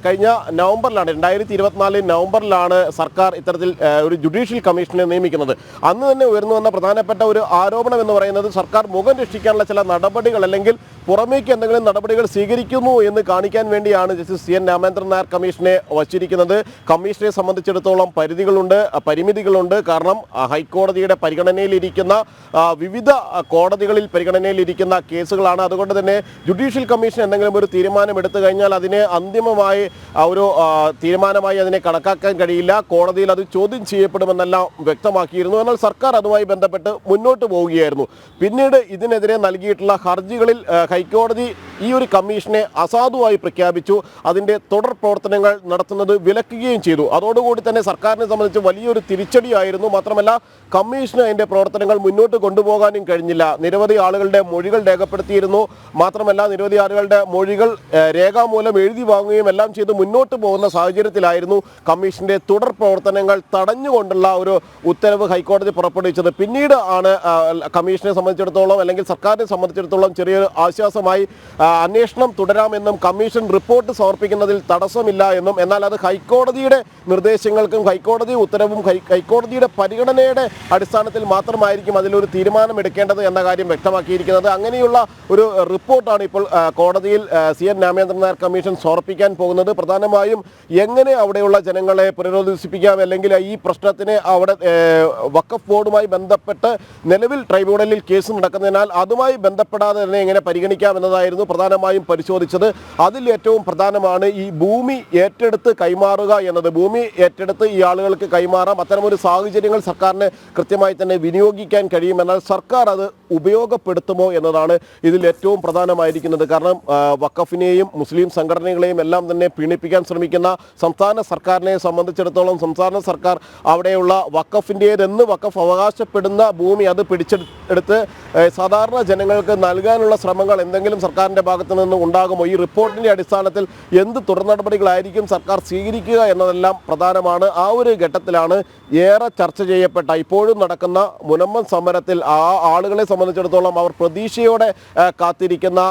S9: കഴിഞ്ഞ നവംബറിലാണ്, 2024 നവംബറിലാണ് സർക്കാർ ഇത്തരത്തിൽ ഒരു ജുഡീഷ്യൽ കമ്മീഷനെ നിയമിക്കുന്നത്. അന്ന് തന്നെ ഉയർന്നു വന്ന പ്രധാനപ്പെട്ട ഒരു ആരോപണം എന്ന് പറയുന്നത് സർക്കാർ മുഖം രക്ഷിക്കാനുള്ള ചില നടപടികൾ അല്ലെങ്കിൽ പുറമേക്ക് എന്തെങ്കിലും നടപടികൾ സ്വീകരിക്കുന്നു എന്ന് കാണിക്കാൻ വേണ്ടിയാണ് ജസ്റ്റിസ് CN രാമചന്ദ്രൻ നായർ കമ്മീഷനെ വച്ചിരിക്കുന്നത്. കമ്മീഷനെ സംബന്ധിച്ചിടത്തോളം പരിധികളുണ്ട്, പരിമിതികളുണ്ട്. കാരണം ഹൈക്കോടതിയുടെ പരിഗണനയിലിരിക്കുന്ന വിവിധ കോടതികളിൽ പരിഗണനയിലിരിക്കുന്ന കേസുകളാണ്. അതുകൊണ്ട് തന്നെ ജുഡീഷ്യൽ കമ്മീഷൻ എന്തെങ്കിലും ഒരു തീരുമാനം എടുത്തു കഴിഞ്ഞാൽ അതിനെ അന്തിമമായി ഒരു തീരുമാനമായി അതിനെ കണക്കാക്കാൻ കഴിയില്ല. കോടതിയിൽ അത് ചോദ്യം ചെയ്യപ്പെടുമെന്നെല്ലാം വ്യക്തമാക്കിയിരുന്നു. എന്നാൽ സർക്കാർ അതുമായി ബന്ധപ്പെട്ട് മുന്നോട്ട് പോവുകയായിരുന്നു. പിന്നീട് ഇതിനെതിരെ നൽകിയിട്ടുള്ള ഹർജികളിൽ ഹൈക്കോടതി ഈ ഒരു കമ്മീഷനെ അസാധുവായി പ്രഖ്യാപിച്ചു. അതിൻ്റെ തുടർ പ്രവർത്തനങ്ങൾ നടത്തുന്നത് വിലക്കുകയും ചെയ്തു. അതോടുകൂടി തന്നെ സർക്കാരിനെ സംബന്ധിച്ച് വലിയൊരു തിരിച്ചടിയായിരുന്നു. മാത്രമല്ല കമ്മീഷന് അതിൻ്റെ പ്രവർത്തനങ്ങൾ മുന്നോട്ട് കൊണ്ടുപോകാനും കഴിഞ്ഞില്ല. നിരവധി ആളുകളുടെ മൊഴികൾ രേഖപ്പെടുത്തിയിരുന്നു. മാത്രമല്ല നിരവധി ആളുകളുടെ മൊഴികൾ രേഖാമൂലം എഴുതി വാങ്ങുകയും എല്ലാം ചെയ്ത് മുന്നോട്ട് പോകുന്ന സാഹചര്യത്തിലായിരുന്നു കമ്മീഷന്റെ തുടർ പ്രവർത്തനങ്ങൾ തടഞ്ഞുകൊണ്ടുള്ള ഒരു ഉത്തരവ് ഹൈക്കോടതി പുറപ്പെടുവിച്ചത്. പിന്നീട് ആണ് കമ്മീഷനെ സംബന്ധിച്ചിടത്തോളം അല്ലെങ്കിൽ സർക്കാരിനെ സംബന്ധിച്ചിടത്തോളം ചെറിയൊരു ആശ്വാസമായി അന്വേഷണം തുടരാമെന്നും കമ്മീഷൻ റിപ്പോർട്ട് സമർപ്പിക്കുന്നതിൽ തടസ്സമില്ല എന്നും, എന്നാൽ അത് ഹൈക്കോടതിയുടെ നിർദ്ദേശങ്ങൾക്കും ഹൈക്കോടതി ഉത്തരവും ഹൈക്കോടതിയുടെ പരിഗണനയുടെ അടിസ്ഥാനത്തിൽ മാത്രമായിരിക്കും അതിലൊരു തീരുമാനം എടുക്കേണ്ടത് എന്ന കാര്യം വ്യക്തമാക്കിയിരിക്കുന്നത്. അങ്ങനെയുള്ള ഒരു റിപ്പോർട്ടാണ് ഇപ്പോൾ കോടതിയിൽ CN രാമചന്ദ്രൻ നായർ കമ്മീഷൻ സമർപ്പിക്കാൻ പോകുന്നത്. പ്രധാനമായും എങ്ങനെ അവിടെയുള്ള ജനങ്ങളെ പുനരധിവസിപ്പിക്കാം അല്ലെങ്കിൽ ഈ പ്രശ്നത്തിന് അവിടെ വഖഫ് ബോർഡുമായി ബന്ധപ്പെട്ട് നിലവിൽ ട്രൈബ്യൂണലിൽ കേസ് നടക്കുന്നതിനാൽ അതുമായി ബന്ധപ്പെടാതെ തന്നെ എങ്ങനെ പരിഗണിക്കാം എന്നതായിരുന്നു പ്രധാനമായും പരിശോധിച്ചത്. അതിൽ ഏറ്റവും പ്രധാനമാണ് ഈ ഭൂമി ഏറ്റെടുത്ത് കൈമാറുക എന്നത്. ഭൂമി ഏറ്റെടുത്ത് ഈ ആളുകൾക്ക് കൈമാറാം. അത്തരമൊരു സാഹചര്യങ്ങൾ സർക്കാരിന് കൃത്യമായി തന്നെ വിനിയോഗിക്കാൻ കഴിയും. എന്നാൽ സർക്കാർ അത് ഉപയോഗപ്പെടുത്തുമോ എന്നതാണ് ഇതിൽ ഏറ്റവും പ്രധാനമായിരിക്കുന്നത്. കാരണം വഖഫിനെയും മുസ്ലിം സംഘടനകളെയും എല്ലാം തന്നെ പീഡിപ്പിക്കാൻ ശ്രമിക്കുന്ന സംസ്ഥാന സർക്കാരിനെ സംബന്ധിച്ചിടത്തോളം സംസ്ഥാന സർക്കാർ അവിടെയുള്ള വഖഫിൻ്റേതെന്ന് വഖഫ് അവകാശപ്പെടുന്ന ഭൂമി അത് പിടിച്ചെടുത്ത് സാധാരണ ജനങ്ങൾക്ക് നൽകാനുള്ള ശ്രമങ്ങൾ എന്തെങ്കിലും സർക്കാരിൻ്റെ ഭാഗത്തു നിന്ന് ഉണ്ടാകുമോ? ഈ റിപ്പോർട്ടിൻ്റെ അടിസ്ഥാനത്തിൽ എന്ത് തുടർ നടപടികളായിരിക്കും സർക്കാർ സ്വീകരിക്കുക എന്നതെല്ലാം പ്രധാനമാണ്. ആ ഒരു ഘട്ടത്തിലാണ് ഏറെ ചർച്ച ചെയ്യപ്പെട്ട ഇപ്പോഴും നടക്കുന്ന മുനമ്പം സമരത്തിൽ ആ ആളുകളെ സംബന്ധിച്ചിടത്തോളം അവർ പ്രതീക്ഷയോടെ കാത്തിരിക്കുന്ന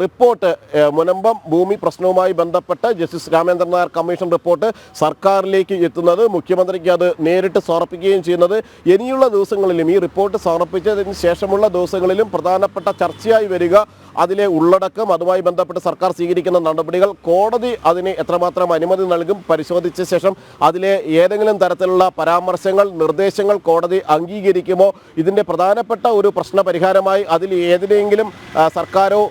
S9: റിപ്പോർട്ട്, മുനമ്പം ഭൂമി പ്രശ്നവുമായി ബന്ധപ്പെട്ട് justice Ramendran Nair commission report സർക്കാരിലേക്ക് എത്തുന്നത്, മുഖ്യമന്ത്രിക്ക് അത് നേരിട്ട് സമർപ്പിക്കുകയും ചെയ്യുന്നത്. ഇനിയുള്ള ദിവസങ്ങളിലും ഈ റിപ്പോർട്ട് സമർപ്പിച്ചതിന് ശേഷമുള്ള ദിവസങ്ങളിലും പ്രധാനപ്പെട്ട ചർച്ചയായി വരിക അതിലെ ഉള്ളടക്കം, അതുമായി ബന്ധപ്പെട്ട് സർക്കാർ സ്വീകരിക്കുന്ന നടപടികൾ, കോടതി അതിന് എത്രമാത്രം അനുമതി നൽകും, പരിശോധിച്ച ശേഷം അതിലെ ഏതെങ്കിലും തരത്തിലുള്ള പരാമർശങ്ങൾ, നിർദ്ദേശങ്ങൾ കോടതി അംഗീകരിക്കുമോ, ഇതിൻ്റെ പ്രധാനപ്പെട്ട ഒരു പ്രശ്ന പരിഹാരമായി അതിൽ ഏതിനെങ്കിലും സർക്കാരോ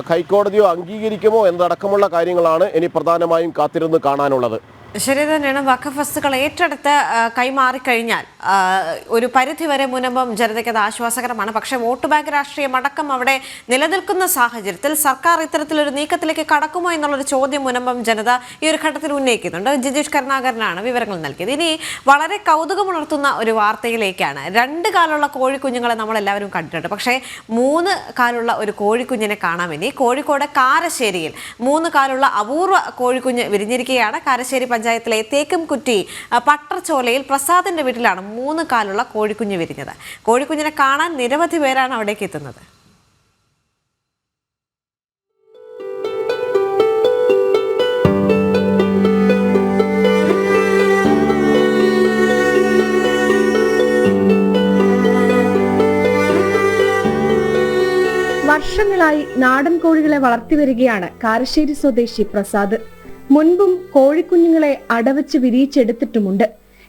S9: ഹൈക്കോടതിയോ അംഗീകരിക്കുമോ എന്നതടക്കമുള്ള കാര്യങ്ങളാണ് ഇനി പ്രധാനമായും കാത്തിരുന്ന് കാണാനുള്ളത്.
S1: ശരി തന്നെയാണ്. വഖഫ് വസ്തുക്കൾ ഏറ്റെടുത്ത് കൈമാറിക്കഴിഞ്ഞാൽ ഒരു പരിധിവരെ മുനമ്പം ജനതയ്ക്ക് അത് ആശ്വാസകരമാണ്. പക്ഷേ വോട്ട് ബാങ്ക് രാഷ്ട്രീയം അടക്കം അവിടെ നിലനിൽക്കുന്ന സാഹചര്യത്തിൽ സർക്കാർ ഇത്തരത്തിലൊരു നീക്കത്തിലേക്ക് കടക്കുമോ എന്നുള്ളൊരു ചോദ്യം മുനമ്പം ജനത ഈ ഒരു ഘട്ടത്തിൽ ഉന്നയിക്കുന്നുണ്ട്. ജിജീഷ് കരുണാകരനാണ് വിവരങ്ങൾ നൽകിയത്. ഇനി വളരെ കൗതുകമുണർത്തുന്ന ഒരു വാർത്തയിലേക്കാണ്. 2 കാലുള്ള കോഴിക്കുഞ്ഞുങ്ങളെ നമ്മളെല്ലാവരും കണ്ടിട്ടുണ്ട്. പക്ഷേ 3 കാലുള്ള ഒരു കോഴിക്കുഞ്ഞിനെ കാണാൻ വേണ്ടി കോഴിക്കോട് കാരശ്ശേരിയിൽ 3 കാലുള്ള അപൂർവ കോഴിക്കുഞ്ഞ് വിരിഞ്ഞിരിക്കുകയാണ്. കാരശ്ശേരി പഞ്ചായത്തിലെ തേക്കുംകുറ്റി പട്ടർചോലയിൽ പ്രസാദിന്റെ വീട്ടിലാണ് 3 കാലുള്ള കോഴിക്കുഞ്ഞ് വിരിഞ്ഞത്. കോഴിക്കുഞ്ഞിനെ കാണാൻ നിരവധി പേരാണ് അവിടേക്ക് എത്തുന്നത്.
S15: വർഷങ്ങളായി നാടൻ കോഴികളെ വളർത്തിവരികയാണ് കാരശ്ശേരി സ്വദേശി പ്രസാദ്. മുൻപും കോഴിക്കുഞ്ഞുങ്ങളെ അടവച്ച് വിരിയിച്ചെടുത്തിട്ടുമുണ്ട്.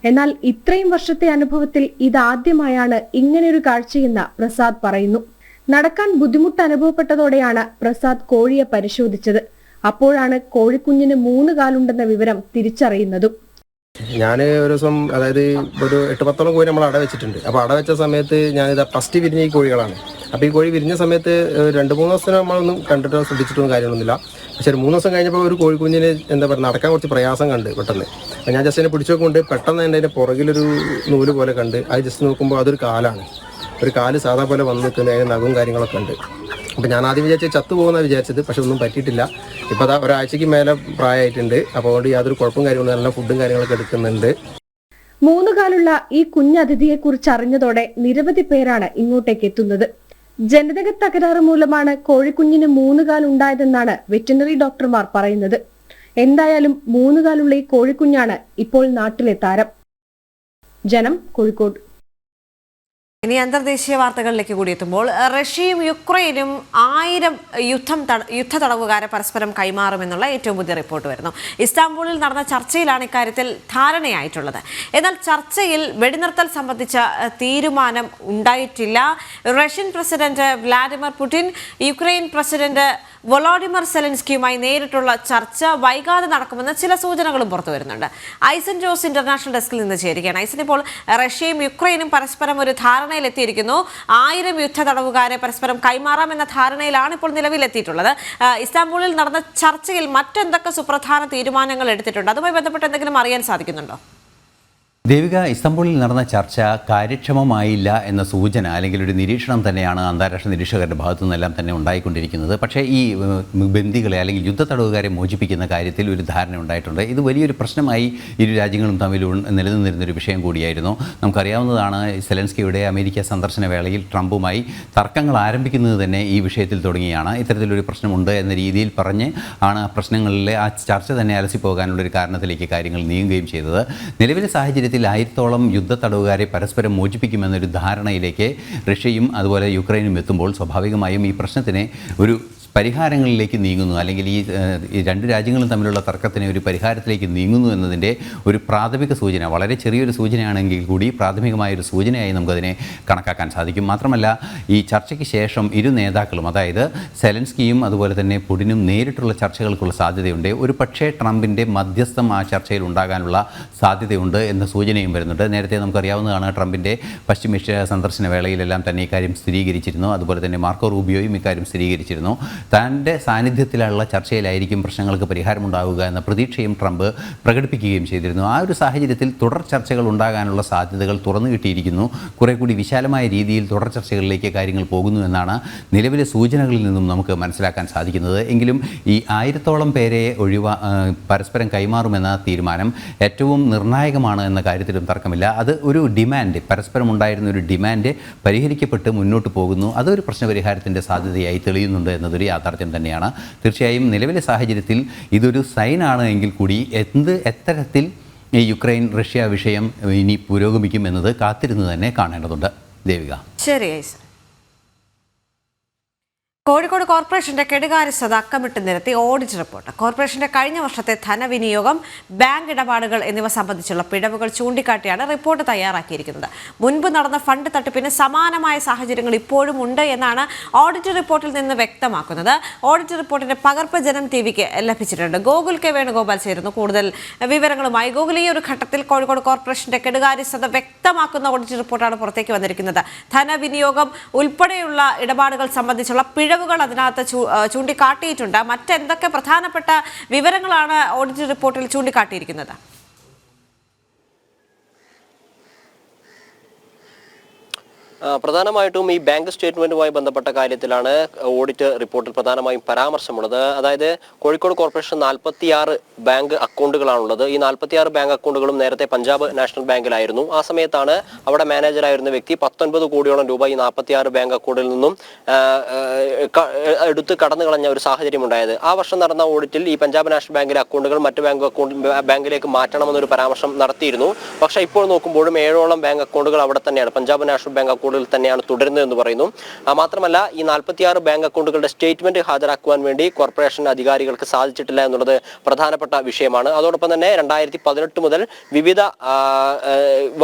S15: എന്നാൽ ഇത്രയും വർഷത്തെ അനുഭവത്തിൽ ഇതാദ്യമായാണ് ഇങ്ങനെയൊരു കാഴ്ചയെന്ന് പ്രസാദ് പറയുന്നു. നടക്കാൻ ബുദ്ധിമുട്ട് അനുഭവപ്പെട്ടതോടെയാണ് പ്രസാദ് കോഴിയെ പരിശോധിച്ചത്. അപ്പോഴാണ് കോഴിക്കുഞ്ഞിന് 3 കാലുണ്ടെന്ന വിവരം തിരിച്ചറിയുന്നതും.
S16: ഞാൻ ഒരു ദിവസം, അതായത് ഒരു 8-10 കോഴി നമ്മൾ അടവെച്ചിട്ടുണ്ട്. അപ്പോൾ അടവെച്ച സമയത്ത് ഞാനിത് ഫസ്റ്റ് വിരിഞ്ഞ ഈ കോഴികളാണ്. അപ്പോൾ ഈ കോഴി വിരിഞ്ഞ സമയത്ത് 2-3 ദിവസം നമ്മളൊന്നും കണ്ടിട്ടോ ശ്രദ്ധിച്ചിട്ടൊന്നും കാര്യമൊന്നുമില്ല. പക്ഷേ ഒരു 3 ദിവസം കഴിഞ്ഞപ്പോൾ ഒരു കോഴിക്കുഞ്ഞിന് എന്താ പറയുക, നടക്കാൻ കുറച്ച് പ്രയാസം കണ്ട് പെട്ടെന്ന്. അപ്പോൾ ഞാൻ ജസ്റ്റ് അതിനെ പിടിച്ചു നോക്കുമ്പോൾ പെട്ടെന്ന് അതിൻ്റെ പുറകിലൊരു നൂല് പോലെ കണ്ട്. അത് ജസ്റ്റ് നോക്കുമ്പോൾ അതൊരു കാലാണ്. ഒരു കാല് സാധാ പോലെ വന്ന് നിൽക്കുന്നത്, അതിന് നഖവും കാര്യങ്ങളൊക്കെ ഉണ്ട്. അപ്പോൾ ഞാൻ ആദ്യം വിചാരിച്ചത് ചത്തുപോകുന്നതാണ് വിചാരിച്ചത്. പക്ഷെ ഒന്നും പറ്റിയിട്ടില്ല. ഇപ്പോൾ അതാ ഒരാഴ്ചയ്ക്ക് മേലെ പ്രായമായിട്ടുണ്ട്. അപ്പോൾ അതുകൊണ്ട് യാതൊരു കുഴപ്പവും കാര്യങ്ങളും, നല്ല ഫുഡും കാര്യങ്ങളൊക്കെ എടുക്കുന്നുണ്ട്.
S15: 3 കാലുള്ള ഈ കുഞ്ഞതിഥിയെ കുറിച്ച് അറിഞ്ഞതോടെ നിരവധി പേരാണ് ഇങ്ങോട്ടേക്ക് എത്തുന്നത്. ജനിതക തകരാറ് മൂലമാണ് കോഴിക്കുഞ്ഞിന് 3 കാൽ ഉണ്ടായതെന്നാണ് വെറ്റിനറി ഡോക്ടർമാർ പറയുന്നത്. എന്തായാലും 3 കാലുള്ള ഈ കോഴിക്കുഞ്ഞാണ് ഇപ്പോൾ നാട്ടിലെ താരം. ജനം, കോഴിക്കോട്.
S1: ഇനി അന്തർദേശീയ വാർത്തകളിലേക്ക് കൂടി എത്തുമ്പോൾ റഷ്യയും യുക്രൈനും 1000 യുദ്ധ തടവുകാരെ പരസ്പരം കൈമാറുമെന്നുള്ള ഏറ്റവും പുതിയ റിപ്പോർട്ട് വരുന്നു. ഇസ്താംബൂളിൽ നടന്ന ചർച്ചയിലാണ് ഇക്കാര്യത്തിൽ ധാരണയായിട്ടുള്ളത്. എന്നാൽ ചർച്ചയിൽ വെടിനിർത്തൽ സംബന്ധിച്ച തീരുമാനം ഉണ്ടായിട്ടില്ല. Russian president Vladimir Putin Ukraine president Volodymyr സെലൻസ്കിയുമായി നേരിട്ടുള്ള ചർച്ച വൈകാതെ നടക്കുമെന്ന് ചില സൂചനകളും പുറത്തു വരുന്നുണ്ട്. ഐസൻ ജോസ് ഇന്റർനാഷണൽ ഡെസ്കിൽ നിന്ന് ചേരുകയാണ്. ഐസൻ, ഇപ്പോൾ റഷ്യയും യുക്രൈനും പരസ്പരം ഒരു ധാരണയിലെത്തിയിരിക്കുന്നു. 1000 യുദ്ധ തടവുകാരെ പരസ്പരം കൈമാറാമെന്ന ധാരണയിലാണ് ഇപ്പോൾ നിലവിലെത്തിയിട്ടുള്ളത്. ഇസ്താംബൂളിൽ നടന്ന ചർച്ചയിൽ മറ്റെന്തൊക്കെ സുപ്രധാന തീരുമാനങ്ങൾ എടുത്തിട്ടുണ്ട്? അതുമായി ബന്ധപ്പെട്ട് എന്തെങ്കിലും അറിയാൻ സാധിക്കുന്നുണ്ടോ?
S11: ദേവിക, ഇസ്താംബൂളിൽ നടന്ന ചർച്ച കാര്യക്ഷമമായില്ല എന്ന സൂചന അല്ലെങ്കിൽ ഒരു നിരീക്ഷണം തന്നെയാണ് അന്താരാഷ്ട്ര നിരീക്ഷകരുടെ ഭാഗത്തു നിന്നെല്ലാം തന്നെ ഉണ്ടായിക്കൊണ്ടിരിക്കുന്നത്. പക്ഷേ ഈ ബന്ദികളെ അല്ലെങ്കിൽ യുദ്ധ തടവുകാരെ മോചിപ്പിക്കുന്ന കാര്യത്തിൽ ഒരു ധാരണ ഉണ്ടായിട്ടുണ്ട്. ഇത് വലിയൊരു പ്രശ്നമായി ഇരു രാജ്യങ്ങളും തമ്മിൽ നിലനിന്നിരുന്നൊരു വിഷയം കൂടിയായിരുന്നു. നമുക്കറിയാവുന്നതാണ്, സെലൻസ്കിയുടെ അമേരിക്ക സന്ദർശന വേളയിൽ ട്രംപുമായി തർക്കങ്ങൾ ആരംഭിക്കുന്നത് തന്നെ ഈ വിഷയത്തിൽ തുടങ്ങിയാണ്. ഇത്തരത്തിലൊരു പ്രശ്നമുണ്ട് എന്ന രീതിയിൽ പറഞ്ഞ് ആണ് പ്രശ്നങ്ങളിലെ ആ ചർച്ച തന്നെ അലസിപ്പോകാനുള്ളൊരു കാരണത്തിലേക്ക് കാര്യങ്ങൾ നീങ്ങുകയും ചെയ്തത്. നിലവിലെ സാഹചര്യത്തിൽ 1000-ഓളം യുദ്ധ തടവുകാരെ പരസ്പരം മോചിപ്പിക്കുമെന്നൊരു ധാരണയിലേക്ക് റഷ്യയും അതുപോലെ യുക്രൈനും എത്തുമ്പോൾ സ്വാഭാവികമായും ഈ പ്രശ്നത്തിനെ ഒരു പരിഹാരങ്ങളിലേക്ക് നീങ്ങുന്നു, അല്ലെങ്കിൽ ഈ രണ്ട് രാജ്യങ്ങളും തമ്മിലുള്ള തർക്കത്തിന് ഒരു പരിഹാരത്തിലേക്ക് നീങ്ങുന്നു എന്നതിൻ്റെ ഒരു പ്രാഥമിക സൂചന, വളരെ ചെറിയൊരു സൂചനയാണെങ്കിൽ കൂടി പ്രാഥമികമായൊരു സൂചനയായി നമുക്കതിനെ കണക്കാക്കാൻ സാധിക്കും. മാത്രമല്ല, ഈ ചർച്ചയ്ക്ക് ശേഷം ഇരു നേതാക്കളും, അതായത് സെലൻസ്കിയും അതുപോലെ തന്നെ പുടിനും നേരിട്ടുള്ള ചർച്ചകൾക്കുള്ള സാധ്യതയുണ്ട്. ഒരു പക്ഷേ ട്രംപിൻ്റെ മധ്യസ്ഥം ആ ചർച്ചയിൽ ഉണ്ടാകാനുള്ള സാധ്യതയുണ്ട് എന്ന സൂചനയും വരുന്നുണ്ട്. നേരത്തെ നമുക്കറിയാവുന്നതാണ്, ട്രംപിൻ്റെ പശ്ചിമേഷ്യ സന്ദർശന വേളയിലെല്ലാം തന്നെ ഇക്കാര്യം സ്ഥിരീകരിച്ചിരുന്നു. അതുപോലെ തന്നെ മാർക്കോ റൂബിയോയും ഇക്കാര്യം സ്ഥിരീകരിച്ചിരുന്നു. തൻ്റെ സാന്നിധ്യത്തിലുള്ള ചർച്ചയിലായിരിക്കും പ്രശ്നങ്ങൾക്ക് പരിഹാരമുണ്ടാവുക എന്ന പ്രതീക്ഷയും ട്രംപ് പ്രകടിപ്പിക്കുകയും ചെയ്തിരുന്നു. ആ ഒരു സാഹചര്യത്തിൽ തുടർ ചർച്ചകൾ ഉണ്ടാകാനുള്ള സാധ്യതകൾ തുറന്നു കിട്ടിയിരിക്കുന്നു. കുറെ കൂടി വിശാലമായ രീതിയിൽ തുടർ ചർച്ചകളിലേക്ക് കാര്യങ്ങൾ പോകുന്നു എന്നാണ് നിലവിലെ സൂചനകളിൽ നിന്നും നമുക്ക് മനസ്സിലാക്കാൻ സാധിക്കുന്നത്. എങ്കിലും ഈ 1000-ഓളം പേരെ പരസ്പരം കൈമാറുമെന്ന തീരുമാനം ഏറ്റവും നിർണായകമാണ് എന്ന കാര്യത്തിലും തർക്കമില്ല. അത് ഒരു ഡിമാൻഡ്, പരസ്പരം ഉണ്ടായിരുന്ന ഒരു ഡിമാൻഡ് പരിഹരിക്കപ്പെട്ട് മുന്നോട്ട് പോകുന്നു. അതൊരു പ്രശ്നപരിഹാരത്തിൻ്റെ സാധ്യതയായി തെളിയുന്നുണ്ട് എന്നതൊരു യാഥാർത്ഥ്യം തന്നെയാണ്. തീർച്ചയായും നിലവിലെ സാഹചര്യത്തിൽ ഇതൊരു സൈനാണ് എങ്കിൽ കൂടി എത്തരത്തിൽ ഈ യുക്രൈൻ റഷ്യ വിഷയം ഇനി പുരോഗമിക്കും എന്നത് കാത്തിരുന്ന് തന്നെ കാണേണ്ടതുണ്ട്. ദേവിക.
S1: ശരി. കോഴിക്കോട് കോർപ്പറേഷന്റെ കെടുകാര്യസ്ഥത അക്കമിട്ട് നിരത്തി ഓഡിറ്റ് റിപ്പോർട്ട്. കോർപ്പറേഷന്റെ കഴിഞ്ഞ വർഷത്തെ ധനവിനിയോഗം, ബാങ്ക് ഇടപാടുകൾ എന്നിവ സംബന്ധിച്ചുള്ള പിഴവുകൾ ചൂണ്ടിക്കാട്ടിയാണ് റിപ്പോർട്ട് തയ്യാറാക്കിയിരിക്കുന്നത്. മുൻപ് നടന്ന ഫണ്ട് തട്ടിപ്പിന് സമാനമായ സാഹചര്യങ്ങൾ ഇപ്പോഴും ഉണ്ട് എന്നാണ് ഓഡിറ്റ് റിപ്പോർട്ടിൽ നിന്ന് വ്യക്തമാക്കുന്നത്. ഓഡിറ്റ് റിപ്പോർട്ടിന്റെ പകർപ്പ് ജനം ടിവിക്ക് ലഭിച്ചിട്ടുണ്ട്. ഗോകുൽ കെ വേണുഗോപാൽ ചേരുന്നു കൂടുതൽ വിവരങ്ങളുമായി. ഗോകുൽ, ഈ ഒരു ഘട്ടത്തിൽ കോഴിക്കോട് കോർപ്പറേഷന്റെ കെടുകാര്യസ്ഥത വ്യക്തമാക്കുന്ന ഓഡിറ്റ് റിപ്പോർട്ടാണ് പുറത്തേക്ക് വന്നിരിക്കുന്നത്. ധനവിനിയോഗം ഉൾപ്പെടെയുള്ള ഇടപാടുകൾ സംബന്ധിച്ചുള്ള പിഴവുകൾ അതിനകത്ത് ചൂണ്ടിക്കാട്ടിയിട്ടുണ്ട്. മറ്റെന്തൊക്കെ പ്രധാനപ്പെട്ട വിവരങ്ങളാണ് ഓഡിറ്റ് റിപ്പോർട്ടിൽ ചൂണ്ടിക്കാട്ടിയിരിക്കുന്നത്?
S14: പ്രധാനമായിട്ടും ഈ ബാങ്ക് സ്റ്റേറ്റ്മെന്റുമായി ബന്ധപ്പെട്ട കാര്യത്തിലാണ് ഓഡിറ്റ് റിപ്പോർട്ടിൽ പ്രധാനമായും പരാമർശമുള്ളത്. അതായത് കോഴിക്കോട് കോർപ്പറേഷൻ 46 ബാങ്ക് അക്കൗണ്ടുകളാണുള്ളത്. ഈ 46 ബാങ്ക് അക്കൗണ്ടുകളും നേരത്തെ പഞ്ചാബ് നാഷണൽ ബാങ്കിലായിരുന്നു. ആ സമയത്താണ് അവിടെ മാനേജറായിരുന്ന വ്യക്തി 19 കോടിയോളം രൂപ ഈ 46 ബാങ്ക് അക്കൗണ്ടിൽ നിന്നും എടുത്ത് കടന്നു കളഞ്ഞ ഒരു സാഹചര്യം ഉണ്ടായത്. ആ വർഷം നടന്ന ഓഡിറ്റിൽ ഈ പഞ്ചാബ് നാഷണൽ ബാങ്കിലെ അക്കൗണ്ടുകൾ മറ്റ് ബാങ്കിലേക്ക് മാറ്റണമെന്നൊരു പരാമർശം നടത്തിയിരുന്നു. പക്ഷേ ഇപ്പോൾ നോക്കുമ്പോഴും 7ഓളം ബാങ്ക് അക്കൗണ്ടുകൾ അവിടെ തന്നെയാണ്, പഞ്ചാബ് നാഷണൽ ബാങ്ക് അക്കൗണ്ടുകൾ തന്നെയാണ് തുടരുന്നത് എന്ന് പറയുന്നു. മാത്രമല്ല, ഈ 46 ബാങ്ക് അക്കൗണ്ടുകളുടെ സ്റ്റേറ്റ്മെന്റ് ഹാജരാക്കുവാൻ വേണ്ടി കോർപ്പറേഷൻ അധികാരികൾക്ക് സാധിച്ചിട്ടില്ല എന്നുള്ളത് പ്രധാനപ്പെട്ട വിഷയമാണ്. അതോടൊപ്പം തന്നെ 2018 മുതൽ വിവിധ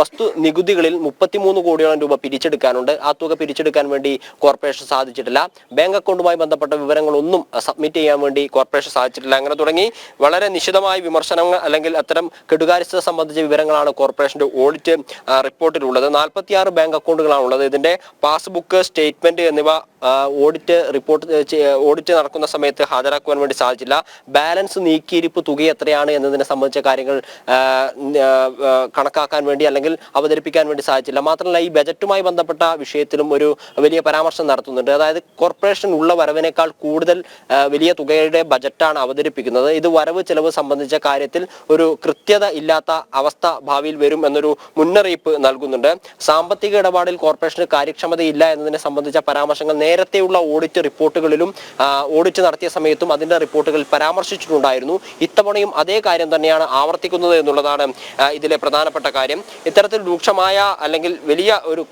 S14: വസ്തു നികുതികളിൽ 33 കോടിയോളം രൂപ പിരിച്ചെടുക്കാനുണ്ട്. ആ തുക പിരിച്ചെടുക്കാൻ വേണ്ടി കോർപ്പറേഷൻ സാധിച്ചിട്ടില്ല. ബാങ്ക് അക്കൗണ്ടുമായി ബന്ധപ്പെട്ട വിവരങ്ങളൊന്നും സബ്മിറ്റ് ചെയ്യാൻ വേണ്ടി കോർപ്പറേഷൻ സാധിച്ചിട്ടില്ല. അങ്ങനെ തുടങ്ങി വളരെ നിശിതമായ വിമർശനങ്ങൾ അല്ലെങ്കിൽ അത്തരം കെടുകാര്യസ്ഥത സംബന്ധിച്ച വിവരങ്ങളാണ് കോർപ്പറേഷന്റെ ഓഡിറ്റ് റിപ്പോർട്ടിലുള്ളത്. 46 ബാങ്ക് അക്കൗണ്ടുകളാണുള്ളത്. ഇതിന്റെ പാസ്ബുക്ക്, സ്റ്റേറ്റ്മെന്റ് എന്നിവ ഓഡിറ്റ് നടക്കുന്ന സമയത്ത് ഹാജരാക്കുവാൻ വേണ്ടി സാധിച്ചില്ല. ബാലൻസ്, നീക്കിയിരിപ്പ് തുക എത്രയാണ് എന്നതിനെ സംബന്ധിച്ച കാര്യങ്ങൾ കണക്കാക്കാൻ വേണ്ടി അല്ലെങ്കിൽ അവതരിപ്പിക്കാൻ വേണ്ടി സാധിച്ചില്ല. മാത്രമല്ല, ഈ ബജറ്റുമായി ബന്ധപ്പെട്ട വിഷയത്തിലും ഒരു വലിയ പരാമർശം നടത്തുന്നുണ്ട്. അതായത് കോർപ്പറേഷൻ ഉള്ള വരവിനേക്കാൾ കൂടുതൽ വലിയ തുകയുടെ ബജറ്റാണ് അവതരിപ്പിക്കുന്നത്. ഇത് വരവ് ചെലവ് സംബന്ധിച്ച കാര്യത്തിൽ ഒരു കൃത്യത ഇല്ലാത്ത അവസ്ഥ ഭാവിയിൽ വരും എന്നൊരു മുന്നറിയിപ്പ് നൽകുന്നുണ്ട്. സാമ്പത്തിക ഇടപാടിൽ കോർപ്പറേഷന് കാര്യക്ഷമതയില്ല എന്നതിനെ സംബന്ധിച്ച പരാമർശങ്ങൾ നേരത്തെയുള്ള ഓഡിറ്റ് റിപ്പോർട്ടുകളിലും ഓഡിറ്റ് നടത്തിയ സമയത്തും അതിന്റെ റിപ്പോർട്ടുകളിൽ പരാമർശിച്ചിട്ടുണ്ടായിരുന്നു. ഇത്തവണയും അതേ കാര്യം തന്നെയാണ് ആവർത്തിക്കുന്നത് എന്നുള്ളതാണ് ഇതിലെ പ്രധാനപ്പെട്ട കാര്യം. ഇത്തരത്തിൽ രൂക്ഷമായ അല്ലെങ്കിൽ വലിയ ഒരു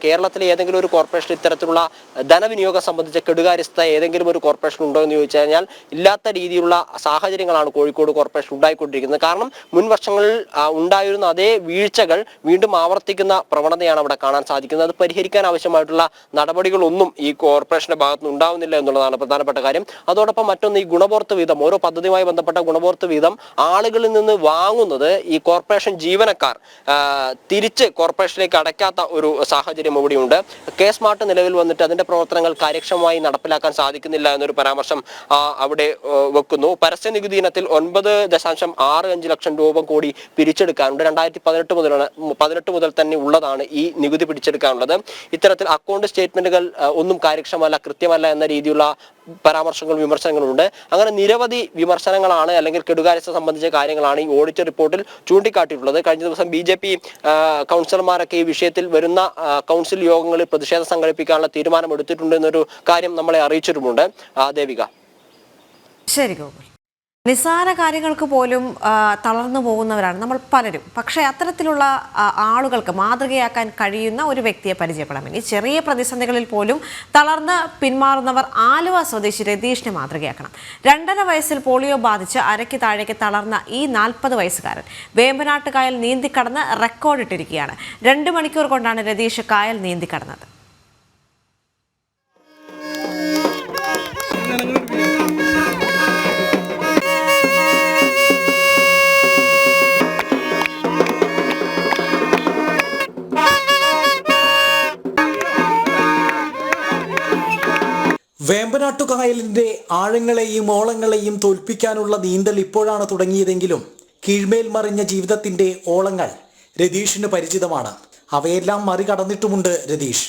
S14: കേരളത്തിലെ ഏതെങ്കിലും ഒരു കോർപ്പറേഷൻ ഇത്തരത്തിലുള്ള ധനവിനിയോഗം സംബന്ധിച്ച കെടുകാര്യസ്ഥത ഏതെങ്കിലും ഒരു കോർപ്പറേഷൻ ഉണ്ടോ എന്ന് ചോദിച്ചു കഴിഞ്ഞാൽ ഇല്ലാത്ത രീതിയിലുള്ള സാഹചര്യങ്ങളാണ് കോഴിക്കോട് കോർപ്പറേഷൻ ഉണ്ടായിക്കൊണ്ടിരിക്കുന്നത്. കാരണം മുൻ വർഷങ്ങളിൽ ഉണ്ടായിരുന്ന അതേ വീഴ്ചകൾ വീണ്ടും ആവർത്തിക്കുന്ന പ്രവണതയാണ് അവിടെ കാണാൻ സാധിക്കുന്നത്. അത് പരിഹരിക്കാൻ ആവശ്യമായിട്ടുള്ള നടപടികളൊന്നും ഈ കോർപ്പറേഷന്റെ ഭാഗത്തുനിന്ന് ഉണ്ടാവുന്നില്ല എന്നുള്ളതാണ് പ്രധാനപ്പെട്ട കാര്യം. അതോടൊപ്പം മറ്റൊന്ന്, ഈ ഗുണഭോക്തൃ വീതം, ഓരോ പദ്ധതിയുമായി ബന്ധപ്പെട്ട ഗുണഭോക്തൃ വീതം ആളുകളിൽ നിന്ന് വാങ്ങുന്നത് ഈ കോർപ്പറേഷൻ ജീവനക്കാർ തിരിച്ച് കോർപ്പറേഷനിലേക്ക് അടയ്ക്കാത്ത ഒരു സാഹചര്യം ഇവിടെയുണ്ട്. കെ സ്മാർട്ട് നിലവിൽ വന്നിട്ട് അതിന്റെ പ്രവർത്തനങ്ങൾ കാര്യക്ഷമമായി നടപ്പിലാക്കാൻ സാധിക്കുന്നില്ല എന്നൊരു പരാമർശം അവിടെ വെക്കുന്നു. പരസ്യ നികുതി ഇനത്തിൽ 9.65 ലക്ഷം രൂപ കൂടി പിരിച്ചെടുക്കാനുണ്ട്. 2018 മുതൽ തന്നെ ഉള്ളതാണ് ഈ നികുതി പിടിച്ചെടുക്കാനുള്ളത്. ഇത്തരത്തിൽ അക്കൗണ്ട് സ്റ്റേറ്റ്മെന്റുകൾ ഒന്നും കാര്യക്ഷമമല്ല, കൃത്യമല്ല എന്ന രീതിയിലുള്ള പരാമർശങ്ങളും വിമർശനങ്ങളുണ്ട്. അങ്ങനെ നിരവധി വിമർശനങ്ങളാണ് അല്ലെങ്കിൽ കെടുകാര്യസ്ഥത സംബന്ധിച്ച കാര്യങ്ങളാണ് ഈ ഓഡിറ്റ് റിപ്പോർട്ടിൽ ചൂണ്ടിക്കാട്ടിയിട്ടുള്ളത്. കഴിഞ്ഞ ദിവസം BJP കൗൺസിലർമാരൊക്കെ ഈ വിഷയത്തിൽ വരുന്ന കൗൺസിൽ യോഗങ്ങളിൽ പ്രതിഷേധം സംഘടിപ്പിക്കാനുള്ള തീരുമാനം എടുത്തിട്ടുണ്ട് എന്നൊരു കാര്യം നമ്മളെ അറിയിച്ചിട്ടുമുണ്ട്. ദേവിക.
S1: ശരി ഗോകുൽ. നിസ്സാര കാര്യങ്ങൾക്ക് പോലും തളർന്നു പോകുന്നവരാണ് നമ്മൾ പലരും. പക്ഷേ അത്തരത്തിലുള്ള ആളുകൾക്ക് മാതൃകയാക്കാൻ കഴിയുന്ന ഒരു വ്യക്തിയെ പരിചയപ്പെടാം. ഇനി ചെറിയ പ്രതിസന്ധികളിൽ പോലും തളർന്ന് പിന്മാറുന്നവർ ആലുവ സ്വദേശി രതീഷിനെ മാതൃകയാക്കണം. 2.5 വയസ്സിൽ പോളിയോ ബാധിച്ച് അരയ്ക്ക് താഴേക്ക് തളർന്ന ഈ 40 വയസ്സുകാരൻ വേമ്പനാട്ട് കായൽ നീന്തിക്കടന്ന് റെക്കോർഡിട്ടിരിക്കുകയാണ്. 2 മണിക്കൂർ കൊണ്ടാണ് രതീഷ് കായൽ നീന്തിക്കടന്നത്.
S17: വേമ്പനാട്ടുകായലിന്റെ ആഴങ്ങളെയും ഓളങ്ങളെയും തോൽപ്പിക്കാനുള്ള നീന്തൽ ഇപ്പോഴാണ് തുടങ്ങിയതെങ്കിലും കീഴ്മേൽ മറിഞ്ഞ ജീവിതത്തിന്റെ ഓളങ്ങൾ രതീഷിന് പരിചിതമാണ്. അവയെല്ലാം മറികടന്നിട്ടുമുണ്ട് രതീഷ്.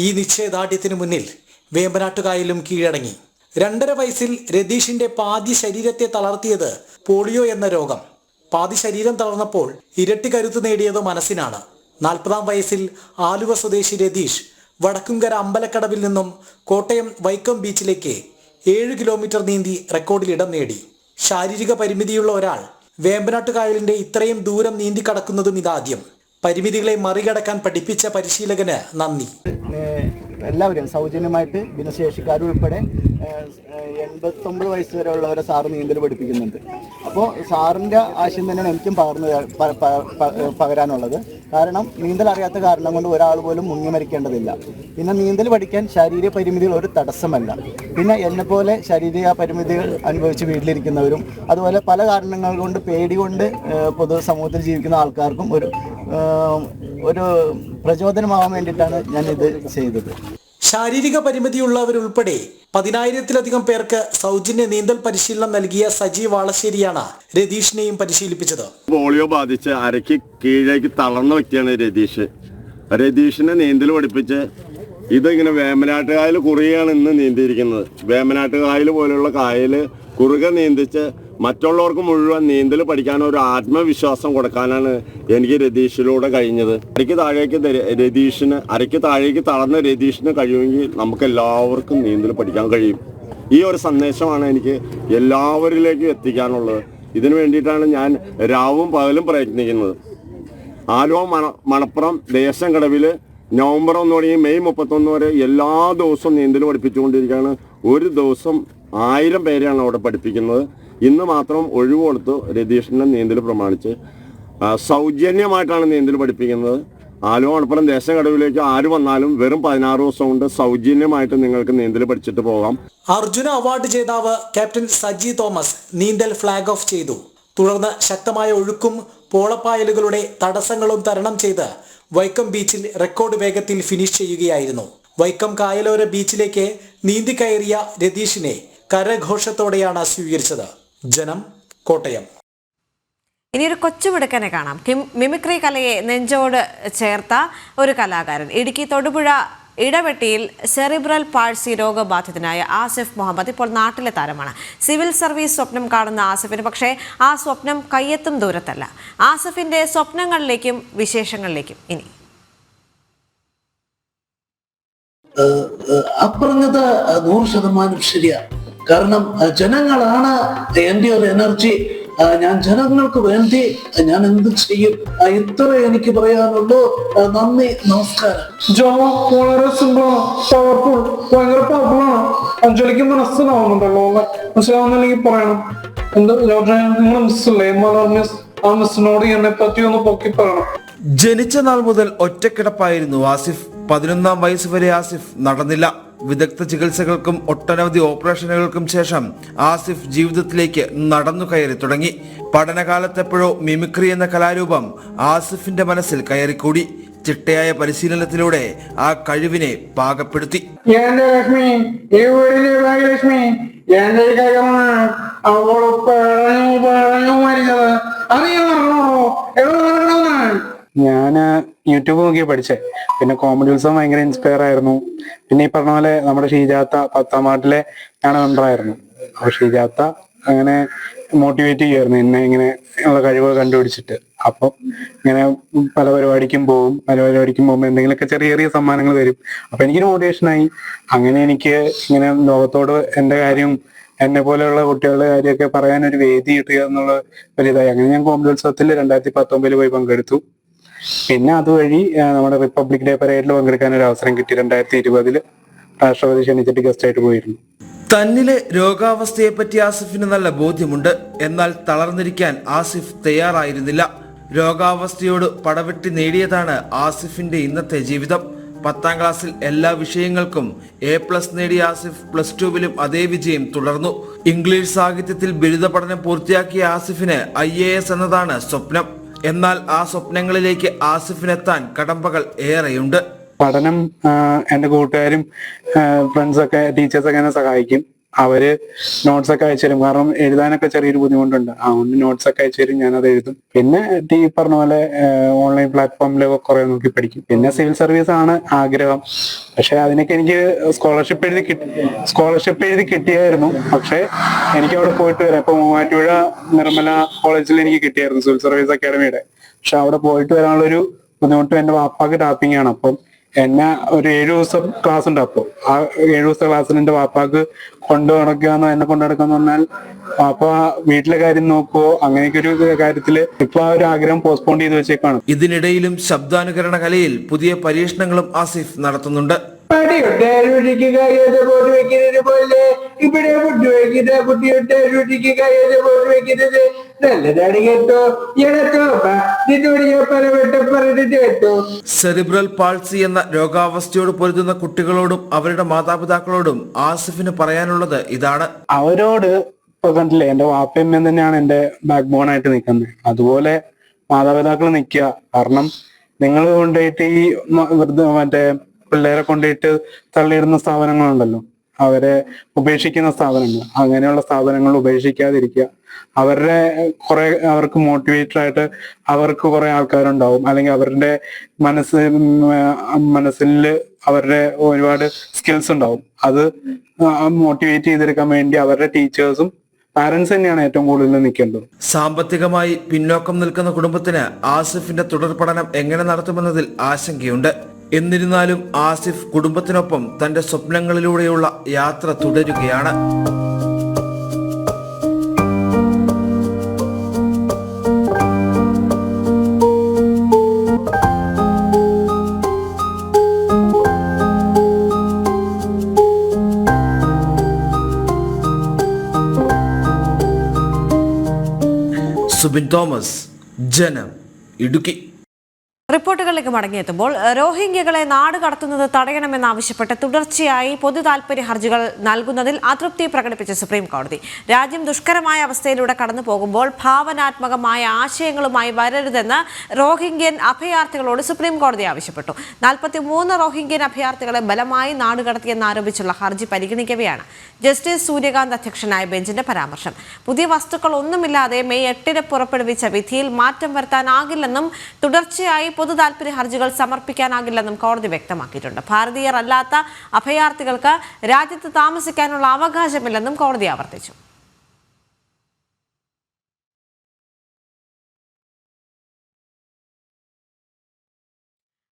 S17: ഈ നിശ്ചയദാർഢ്യത്തിനു മുന്നിൽ വേമ്പനാട്ടുകായലും കീഴടങ്ങി. 2.5 വയസ്സിൽ രതീഷിന്റെ പാതി ശരീരത്തെ തളർത്തിയത് പോളിയോ എന്ന രോഗം. പാതി ശരീരം തളർന്നപ്പോൾ ഇരട്ടി കരുത്ത് നേടിയത് മനസ്സിനാണ്. 40-ാം വയസ്സിൽ ആലുവ സ്വദേശി രതീഷ് വടക്കുംകര അമ്പലക്കടവിൽ നിന്നും കോട്ടയം വൈക്കം ബീച്ചിലേക്ക് 7 കിലോമീറ്റർ നീന്തി റെക്കോർഡിൽ ഇടം നേടി. ശാരീരിക പരിമിതിയുള്ള ഒരാൾ വേമ്പനാട്ടുകായലിന്റെ ഇത്രയും ദൂരം നീന്തി കടക്കുന്നതും ഇതാദ്യം. പരിമിതികളെ മറികടക്കാൻ പഠിപ്പിച്ച പരിശീലകന് നന്ദി.
S18: എല്ലാവരും സൗജന്യമായിട്ട് ഭിന്നശേഷിക്കാരുൾപ്പെടെ 89 വയസ്സ് വരെ ഉള്ളവരെ സാറ് നീന്തൽ പഠിപ്പിക്കുന്നുണ്ട്. അപ്പോൾ സാറിൻ്റെ ആശയം തന്നെയാണ് എനിക്കും പകരാനുള്ളത്. കാരണം നീന്തൽ അറിയാത്ത കാരണം കൊണ്ട് ഒരാൾ പോലും മുങ്ങി മരിക്കേണ്ടതില്ല. പിന്നെ നീന്തൽ പഠിക്കാൻ ശാരീരിക പരിമിതികൾ ഒരു തടസ്സമല്ല. പിന്നെ എന്നെപ്പോലെ ശാരീരിക പരിമിതികൾ അനുഭവിച്ച് വീട്ടിലിരിക്കുന്നവരും അതുപോലെ പല കാരണങ്ങൾ കൊണ്ട് പേടി കൊണ്ട് പൊതുസമൂഹത്തിൽ ജീവിക്കുന്ന ആൾക്കാർക്കും ഒരു പ്രചോദനമാവാൻ വേണ്ടിയിട്ടാണ് ഞാനിത് ചെയ്തത്.
S17: ശാരീരിക പരിമിതിയുള്ളവരുൾപ്പെടെ 10,000-ത്തിലധികം പേർക്ക് സൗജന്യ നീന്തൽ പരിശീലനം നൽകിയ സജി വാളശ്ശേരിയാണ് രതീഷിനെയും പരിശീലിപ്പിച്ചത്.
S9: പോളിയോ ബാധിച്ച് അരയ്ക്ക് കീഴേക്ക് തളർന്ന വ്യക്തിയാണ് രതീഷ്. രതീഷിനെ നീന്തൽ പഠിപ്പിച്ച് ഇതിങ്ങനെ വേമ്പനാട്ടുകായൽ കുറുകയാണ് ഇന്ന് നീന്തിയിരിക്കുന്നത്. വേമ്പനാട്ടുകായൽ പോലെയുള്ള കായൽ കുറുകെ നീന്തിച്ച് മറ്റുള്ളവർക്ക് മുഴുവൻ നീന്തൽ പഠിക്കാൻ ഒരു ആത്മവിശ്വാസം കൊടുക്കാനാണ് എനിക്ക് രതീഷിലൂടെ കഴിഞ്ഞത്. അരയ്ക്ക് താഴേക്ക് തളർന്ന രതീഷിന് കഴിയുമെങ്കിൽ നമുക്ക് എല്ലാവർക്കും നീന്തൽ പഠിക്കാൻ കഴിയും. ഈ ഒരു സന്ദേശമാണ് എനിക്ക് എല്ലാവരിലേക്കും എത്തിക്കാനുള്ളത്. ഇതിനു വേണ്ടിയിട്ടാണ് ഞാൻ രാവും പകലും പ്രയത്നിക്കുന്നത്. ആലുവ മണപ്പുറം ദേശം കടവിൽ നവംബർ 1 തുടങ്ങി മെയ് 31 വരെ എല്ലാ ദിവസവും നീന്തൽ പഠിപ്പിച്ചുകൊണ്ടിരിക്കുകയാണ്. ഒരു ദിവസം 1000 പേരെയാണ് അവിടെ പഠിപ്പിക്കുന്നത്. ഇന്ന് മാത്രം ഒഴിവ് കൊടുത്തു രതീഷിനെ നീന്തൽ പ്രമാണിച്ച് സൗജന്യമായിട്ടാണ് നീന്തൽ പഠിപ്പിക്കുന്നത്. ആലുവ മണപ്പുറം ദേശം കടവിലേക്ക് ആര് വന്നാലും വെറും 16 ദിവസം കൊണ്ട് സൗജന്യമായിട്ട് നിങ്ങൾക്ക് നീന്തൽ പഠിച്ചിട്ട് പോകാം.
S17: അർജുന അവാർഡ് ജേതാവ് ക്യാപ്റ്റൻ സജി തോമസ് നീന്തൽ ഫ്ലാഗ് ഓഫ് ചെയ്തു. തുടർന്ന് ശക്തമായ ഒഴുക്കും പോളപ്പായലുകളുടെ തടസ്സങ്ങളും തരണം ചെയ്ത് വൈക്കം ബീച്ചിൽ റെക്കോർഡ് വേഗത്തിൽ ഫിനിഷ് ചെയ്യുകയായിരുന്നു. വൈക്കം കായലോര ബീച്ചിലേക്ക് നീന്തി കയറിയ രതീഷിനെ കരഘോഷത്തോടെയാണ് സ്വീകരിച്ചത്. ജനം, കോട്ടയം.
S1: ഇനിയൊരു കൊച്ചുമിടുക്കനെ കാണാം. മിമിക്രി കലയെ നെഞ്ചോട് ചേർത്ത ഒരു കലാകാരൻ. ഇടുക്കി തൊടുപുഴ ഇടവെട്ടിയിൽ സെറിബ്രൽ പാൾസി രോഗബാധിതനായ ആസിഫ് മുഹമ്മദ് ഇപ്പോൾ നാട്ടിലെ താരമാണ്. സിവിൽ സർവീസ് സ്വപ്നം കാണുന്ന ആസിഫിന് പക്ഷേ ആ സ്വപ്നം കയ്യെത്തും ദൂരത്തല്ല. ആസിഫിന്റെ സ്വപ്നങ്ങളിലേക്കും വിശേഷങ്ങളിലേക്കും ഇനി.
S19: അപ്പറഞ്ഞത് 100% ശരിയാണ്. കാരണം ജനങ്ങളാണ് എൻ്റെ ഒരു എനർജി. ഞാൻ ജനങ്ങൾക്ക് വേണ്ടി ഞാൻ എന്ത് ചെയ്യും, ഇത്ര എനിക്ക് പറയാനുള്ളൂ. നന്ദി, നമസ്കാരം.
S20: വളരെ സിമ്പിളാണ്, പവർഫുൾ, ഭയങ്കര പവർഫുള്ളാണ്. അഞ്ജലിക്ക് മനസ്സിലാവുന്നുണ്ടല്ലോ, മനസ്സിലാവുന്നില്ലെങ്കിൽ പറയണം. എന്താ നിങ്ങളുടെ മിസ്സല്ലേ മിസ്, ആ മിസ്സിനോട് എന്നെ പറ്റി ഒന്ന് പൊക്കി പറയണം.
S21: ജനിച്ച നാൾ മുതൽ ഒറ്റക്കിടപ്പായിരുന്നു ആസിഫ്. 11-ാം വയസ്സ് വരെ ആസിഫ് നടന്നില്ല. വിദഗ്ധ ചികിത്സകൾക്കും ഒട്ടനവധി ഓപ്പറേഷനുകൾക്കും ശേഷം ആസിഫ് ജീവിതത്തിലേക്ക് നടന്നു കയറി തുടങ്ങി. പഠനകാലത്തെപ്പോഴോ മിമിക്രി എന്ന കലാരൂപം ആസിഫിന്റെ മനസ്സിൽ കയറിക്കൂടി. ചിട്ടയായ പരിശീലനത്തിലൂടെ ആ കഴിവിനെ പാകപ്പെടുത്തി.
S20: ഞാൻ യൂട്യൂബ് നോക്കി പഠിച്ചേ. പിന്നെ കോമഡി ഉത്സവം ഭയങ്കര ഇൻസ്പയർ ആയിരുന്നു. പിന്നെ ഈ പറഞ്ഞ പോലെ നമ്മുടെ ഷീജാത്ത 10ാം വാർഡിലെ ഞാൻ മെമ്പറായിരുന്നു. അപ്പൊ ഷീജാത്ത അങ്ങനെ മോട്ടിവേറ്റ് ചെയ്യുമായിരുന്നു എന്നെ ഇങ്ങനെ ഉള്ള കഴിവ് കണ്ടുപിടിച്ചിട്ട്. അപ്പം ഇങ്ങനെ പല പരിപാടിക്കും പോകുമ്പോൾ എന്തെങ്കിലുമൊക്കെ ചെറിയ ചെറിയ സമ്മാനങ്ങൾ തരും. അപ്പൊ എനിക്കൊരു മോട്ടിവേഷനായി. അങ്ങനെ എനിക്ക് ഇങ്ങനെ ലോകത്തോട് എൻ്റെ കാര്യം എന്നെ പോലെയുള്ള കുട്ടികളുടെ കാര്യമൊക്കെ പറയാനൊരു വേദി കിട്ടുക എന്നുള്ള ഒരിതായി. അങ്ങനെ ഞാൻ കോമഡോത്സവത്തിൽ 2019 പോയി പങ്കെടുത്തു. പിന്നെ അതുവഴി നമ്മുടെ റിപ്പബ്ലിക് ഡേ പരേഡിൽ പങ്കെടുക്കാൻ ഒരു അവസരം കിട്ടി. 2020 രാഷ്ട്രപതി ക്ഷണിച്ചിട്ട് ഗസ്റ്റായിട്ട് പോയിരുന്നു.
S21: തന്നിലെ രോഗാവസ്ഥയെപ്പറ്റി ആസിഫിന് നല്ല ബോധ്യമുണ്ട്. എന്നാൽ തളർന്നിരിക്കാൻ ആസിഫ് തയ്യാറായിരുന്നില്ല. രോഗാവസ്ഥയോട് പടവെട്ടി നേടിയതാണ് ആസിഫിന്റെ ഇന്നത്തെ ജീവിതം. 10ാം ക്ലാസ്സിൽ എല്ലാ വിഷയങ്ങൾക്കും A+ നേടിയ ആസിഫ് +2വിലും അതേ വിജയം തുടർന്നു. ഇംഗ്ലീഷ് സാഹിത്യത്തിൽ ബിരുദ പഠനം പൂർത്തിയാക്കിയ ആസിഫിന് IAS എന്നതാണ് സ്വപ്നം. എന്നാൽ ആ സ്വപ്നങ്ങളിലേക്ക് ആസിഫിനെത്താൻ കടമ്പകൾ ഏറെയുണ്ട്.
S20: പഠനം എൻ്റെ കൂട്ടുകാരും ഫ്രണ്ട്സൊക്കെ ടീച്ചേഴ്സൊക്കെ എന്നെ സഹായിക്കും. അവര് നോട്ട്സ് ഒക്കെ അയച്ചു തരും. കാരണം എഴുതാനൊക്കെ ചെറിയൊരു ബുദ്ധിമുട്ടുണ്ട്. അതുകൊണ്ട് നോട്ട്സ് ഒക്കെ അയച്ചു തരും, ഞാനത് എഴുതും. പിന്നെ പറഞ്ഞ പോലെ ഓൺലൈൻ പ്ലാറ്റ്ഫോമിലൊക്കെ കുറെ നോക്കി പഠിക്കും. പിന്നെ സിവിൽ സർവീസ് ആണ് ആഗ്രഹം. പക്ഷെ അതിനൊക്കെ എനിക്ക് സ്കോളർഷിപ്പ് എഴുതി കിട്ടിയായിരുന്നു. പക്ഷെ എനിക്ക് അവിടെ പോയിട്ട് വരാം. ഇപ്പൊ മൂവാറ്റുപുഴ നിർമ്മല കോളേജിൽ എനിക്ക് കിട്ടിയായിരുന്നു സിവിൽ സർവീസ് അക്കാഡമിയുടെ. പക്ഷെ അവിടെ പോയിട്ട് വരാനുള്ളൊരു ബുദ്ധിമുട്ട് എന്റെ വാപ്പാക്ക് ടാപ്പിംഗ് ആണ്. അപ്പം എന്നെ ഒരു 7 ദിവസം ക്ലാസ് ഉണ്ട്. അപ്പോൾ ആ 7 ദിവസത്തെ ക്ലാസ്സിന് എന്റെ വാപ്പാക്ക് എന്നെ കൊണ്ടു നടക്കാന്ന് പറഞ്ഞാൽ വാപ്പ വീട്ടിലെ കാര്യം നോക്കുവോ, അങ്ങനെയൊക്കെ ഒരു കാര്യത്തില് ഇപ്പൊ ആ ഒരു ആഗ്രഹം പോസ്റ്റ്പോൺ ചെയ്ത് വെച്ചേക്കാണ്.
S21: ഇതിനിടയിലും ശബ്ദാനുകരണ കലയിൽ പുതിയ പരീക്ഷണങ്ങളും ആസിഫ് നടത്തുന്നുണ്ട്. സെറിബ്രൽ പാൾസി എന്ന രോഗാവസ്ഥയോട് പൊരുതുന്ന കുട്ടികളോടും അവരുടെ മാതാപിതാക്കളോടും ആസിഫിന് പറയാനുള്ളത് ഇതാണ്.
S20: അവരോട് ഇപ്പൊ കണ്ടില്ലേ, എന്റെ വാപ്പയമ്മ തന്നെയാണ് എന്റെ ബാക്ക് ബോൺ ആയിട്ട് നിൽക്കുന്നത്. അതുപോലെ മാതാപിതാക്കൾ നിൽക്കുക. കാരണം നിങ്ങൾ കൊണ്ടുപോയിട്ട് ഈ മറ്റേ പിള്ളേരെ കൊണ്ടുപോയിട്ട് തള്ളിയിടുന്ന സ്ഥാപനങ്ങളുണ്ടല്ലോ, അവരെ ഉപേക്ഷിക്കുന്ന സ്ഥാപനങ്ങൾ, അങ്ങനെയുള്ള സ്ഥാപനങ്ങൾ ഉപേക്ഷിക്കാതിരിക്കുക. അവർക്ക് മോട്ടിവേറ്റഡ് ആയിട്ട് അവർക്ക് കുറെ ആൾക്കാരുണ്ടാവും. അല്ലെങ്കിൽ അവരുടെ മനസ്സിൽ അവരുടെ ഒരുപാട് സ്കിൽസ് ഉണ്ടാവും. അത് മോട്ടിവേറ്റ് ചെയ്തെടുക്കാൻ വേണ്ടി അവരുടെ ടീച്ചേഴ്സും പാരന്റ്സ് തന്നെയാണ് ഏറ്റവും കൂടുതൽ നിൽക്കേണ്ടത്.
S21: സാമ്പത്തികമായി പിന്നോക്കം നിൽക്കുന്ന കുടുംബത്തിന് ആസിഫിന്റെ തുടർ പഠനം എങ്ങനെ നടത്തുമെന്നതിൽ ആശങ്കയുണ്ട്. എന്നിരുന്നാലും ആസിഫ് കുടുംബത്തിനൊപ്പം തന്റെ സ്വപ്നങ്ങളിലൂടെയുള്ള യാത്ര തുടരുകയാണ്. സുബിൻ തോമസ്, ജനം, ഇടുക്കി.
S1: റിപ്പോർട്ടുകളിലേക്ക് മടങ്ങിയെത്തുമ്പോൾ റോഹിംഗ്യകളെ നാട് കടത്തുന്നത് തടയണമെന്നാവശ്യപ്പെട്ട് തുടർച്ചയായി പൊതു താൽപര്യ ഹർജികൾ നൽകുന്നതിൽ അതൃപ്തി പ്രകടിപ്പിച്ച സുപ്രീം കോടതി രാജ്യം ദുഷ്കരമായ അവസ്ഥയിലൂടെ കടന്നു പോകുമ്പോൾ ഭാവനാത്മകമായ ആശയങ്ങളുമായി വരരുതെന്ന് റോഹിംഗ്യൻ അഭയാർത്ഥികളോട് സുപ്രീം കോടതി ആവശ്യപ്പെട്ടു. 43 റോഹിംഗ്യൻ അഭയാർത്ഥികളെ ബലമായി നാടുകടത്തിയെന്നാരോപിച്ചുള്ള ഹർജി പരിഗണിക്കവെയാണ് ജസ്റ്റിസ് സൂര്യകാന്ത് അധ്യക്ഷനായ ബെഞ്ചിന്റെ പരാമർശം. പുതിയ വസ്തുക്കളൊന്നുമില്ലാതെ മെയ് 8 പുറപ്പെടുവിച്ച വിധിയിൽ മാറ്റം വരുത്താനാകില്ലെന്നും തുടർച്ചയായി പൊതു താൽപര്യ ഹർജികൾ സമർപ്പിക്കാനാകില്ലെന്നും കോടതി വ്യക്തമാക്കിയിട്ടുണ്ട്. ഭാരതീയർ അല്ലാത്ത അഭയാർത്ഥികൾക്ക് രാജ്യത്ത് താമസിക്കാനുള്ള അവകാശമില്ലെന്നും കോടതി ആവർത്തിച്ചു.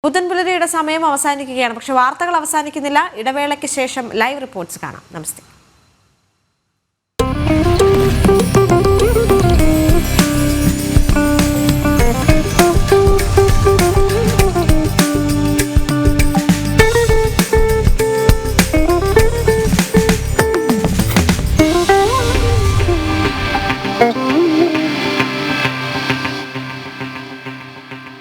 S1: പുത്തൻപുലരിയുടെ സമയം അവസാനിക്കുകയാണ്. പക്ഷേ വാർത്തകൾ അവസാനിക്കുന്നില്ല. ഇടവേളയ്ക്ക് ശേഷം ലൈവ് റിപ്പോർട്ട്സ് കാണാം. നമസ്തേ.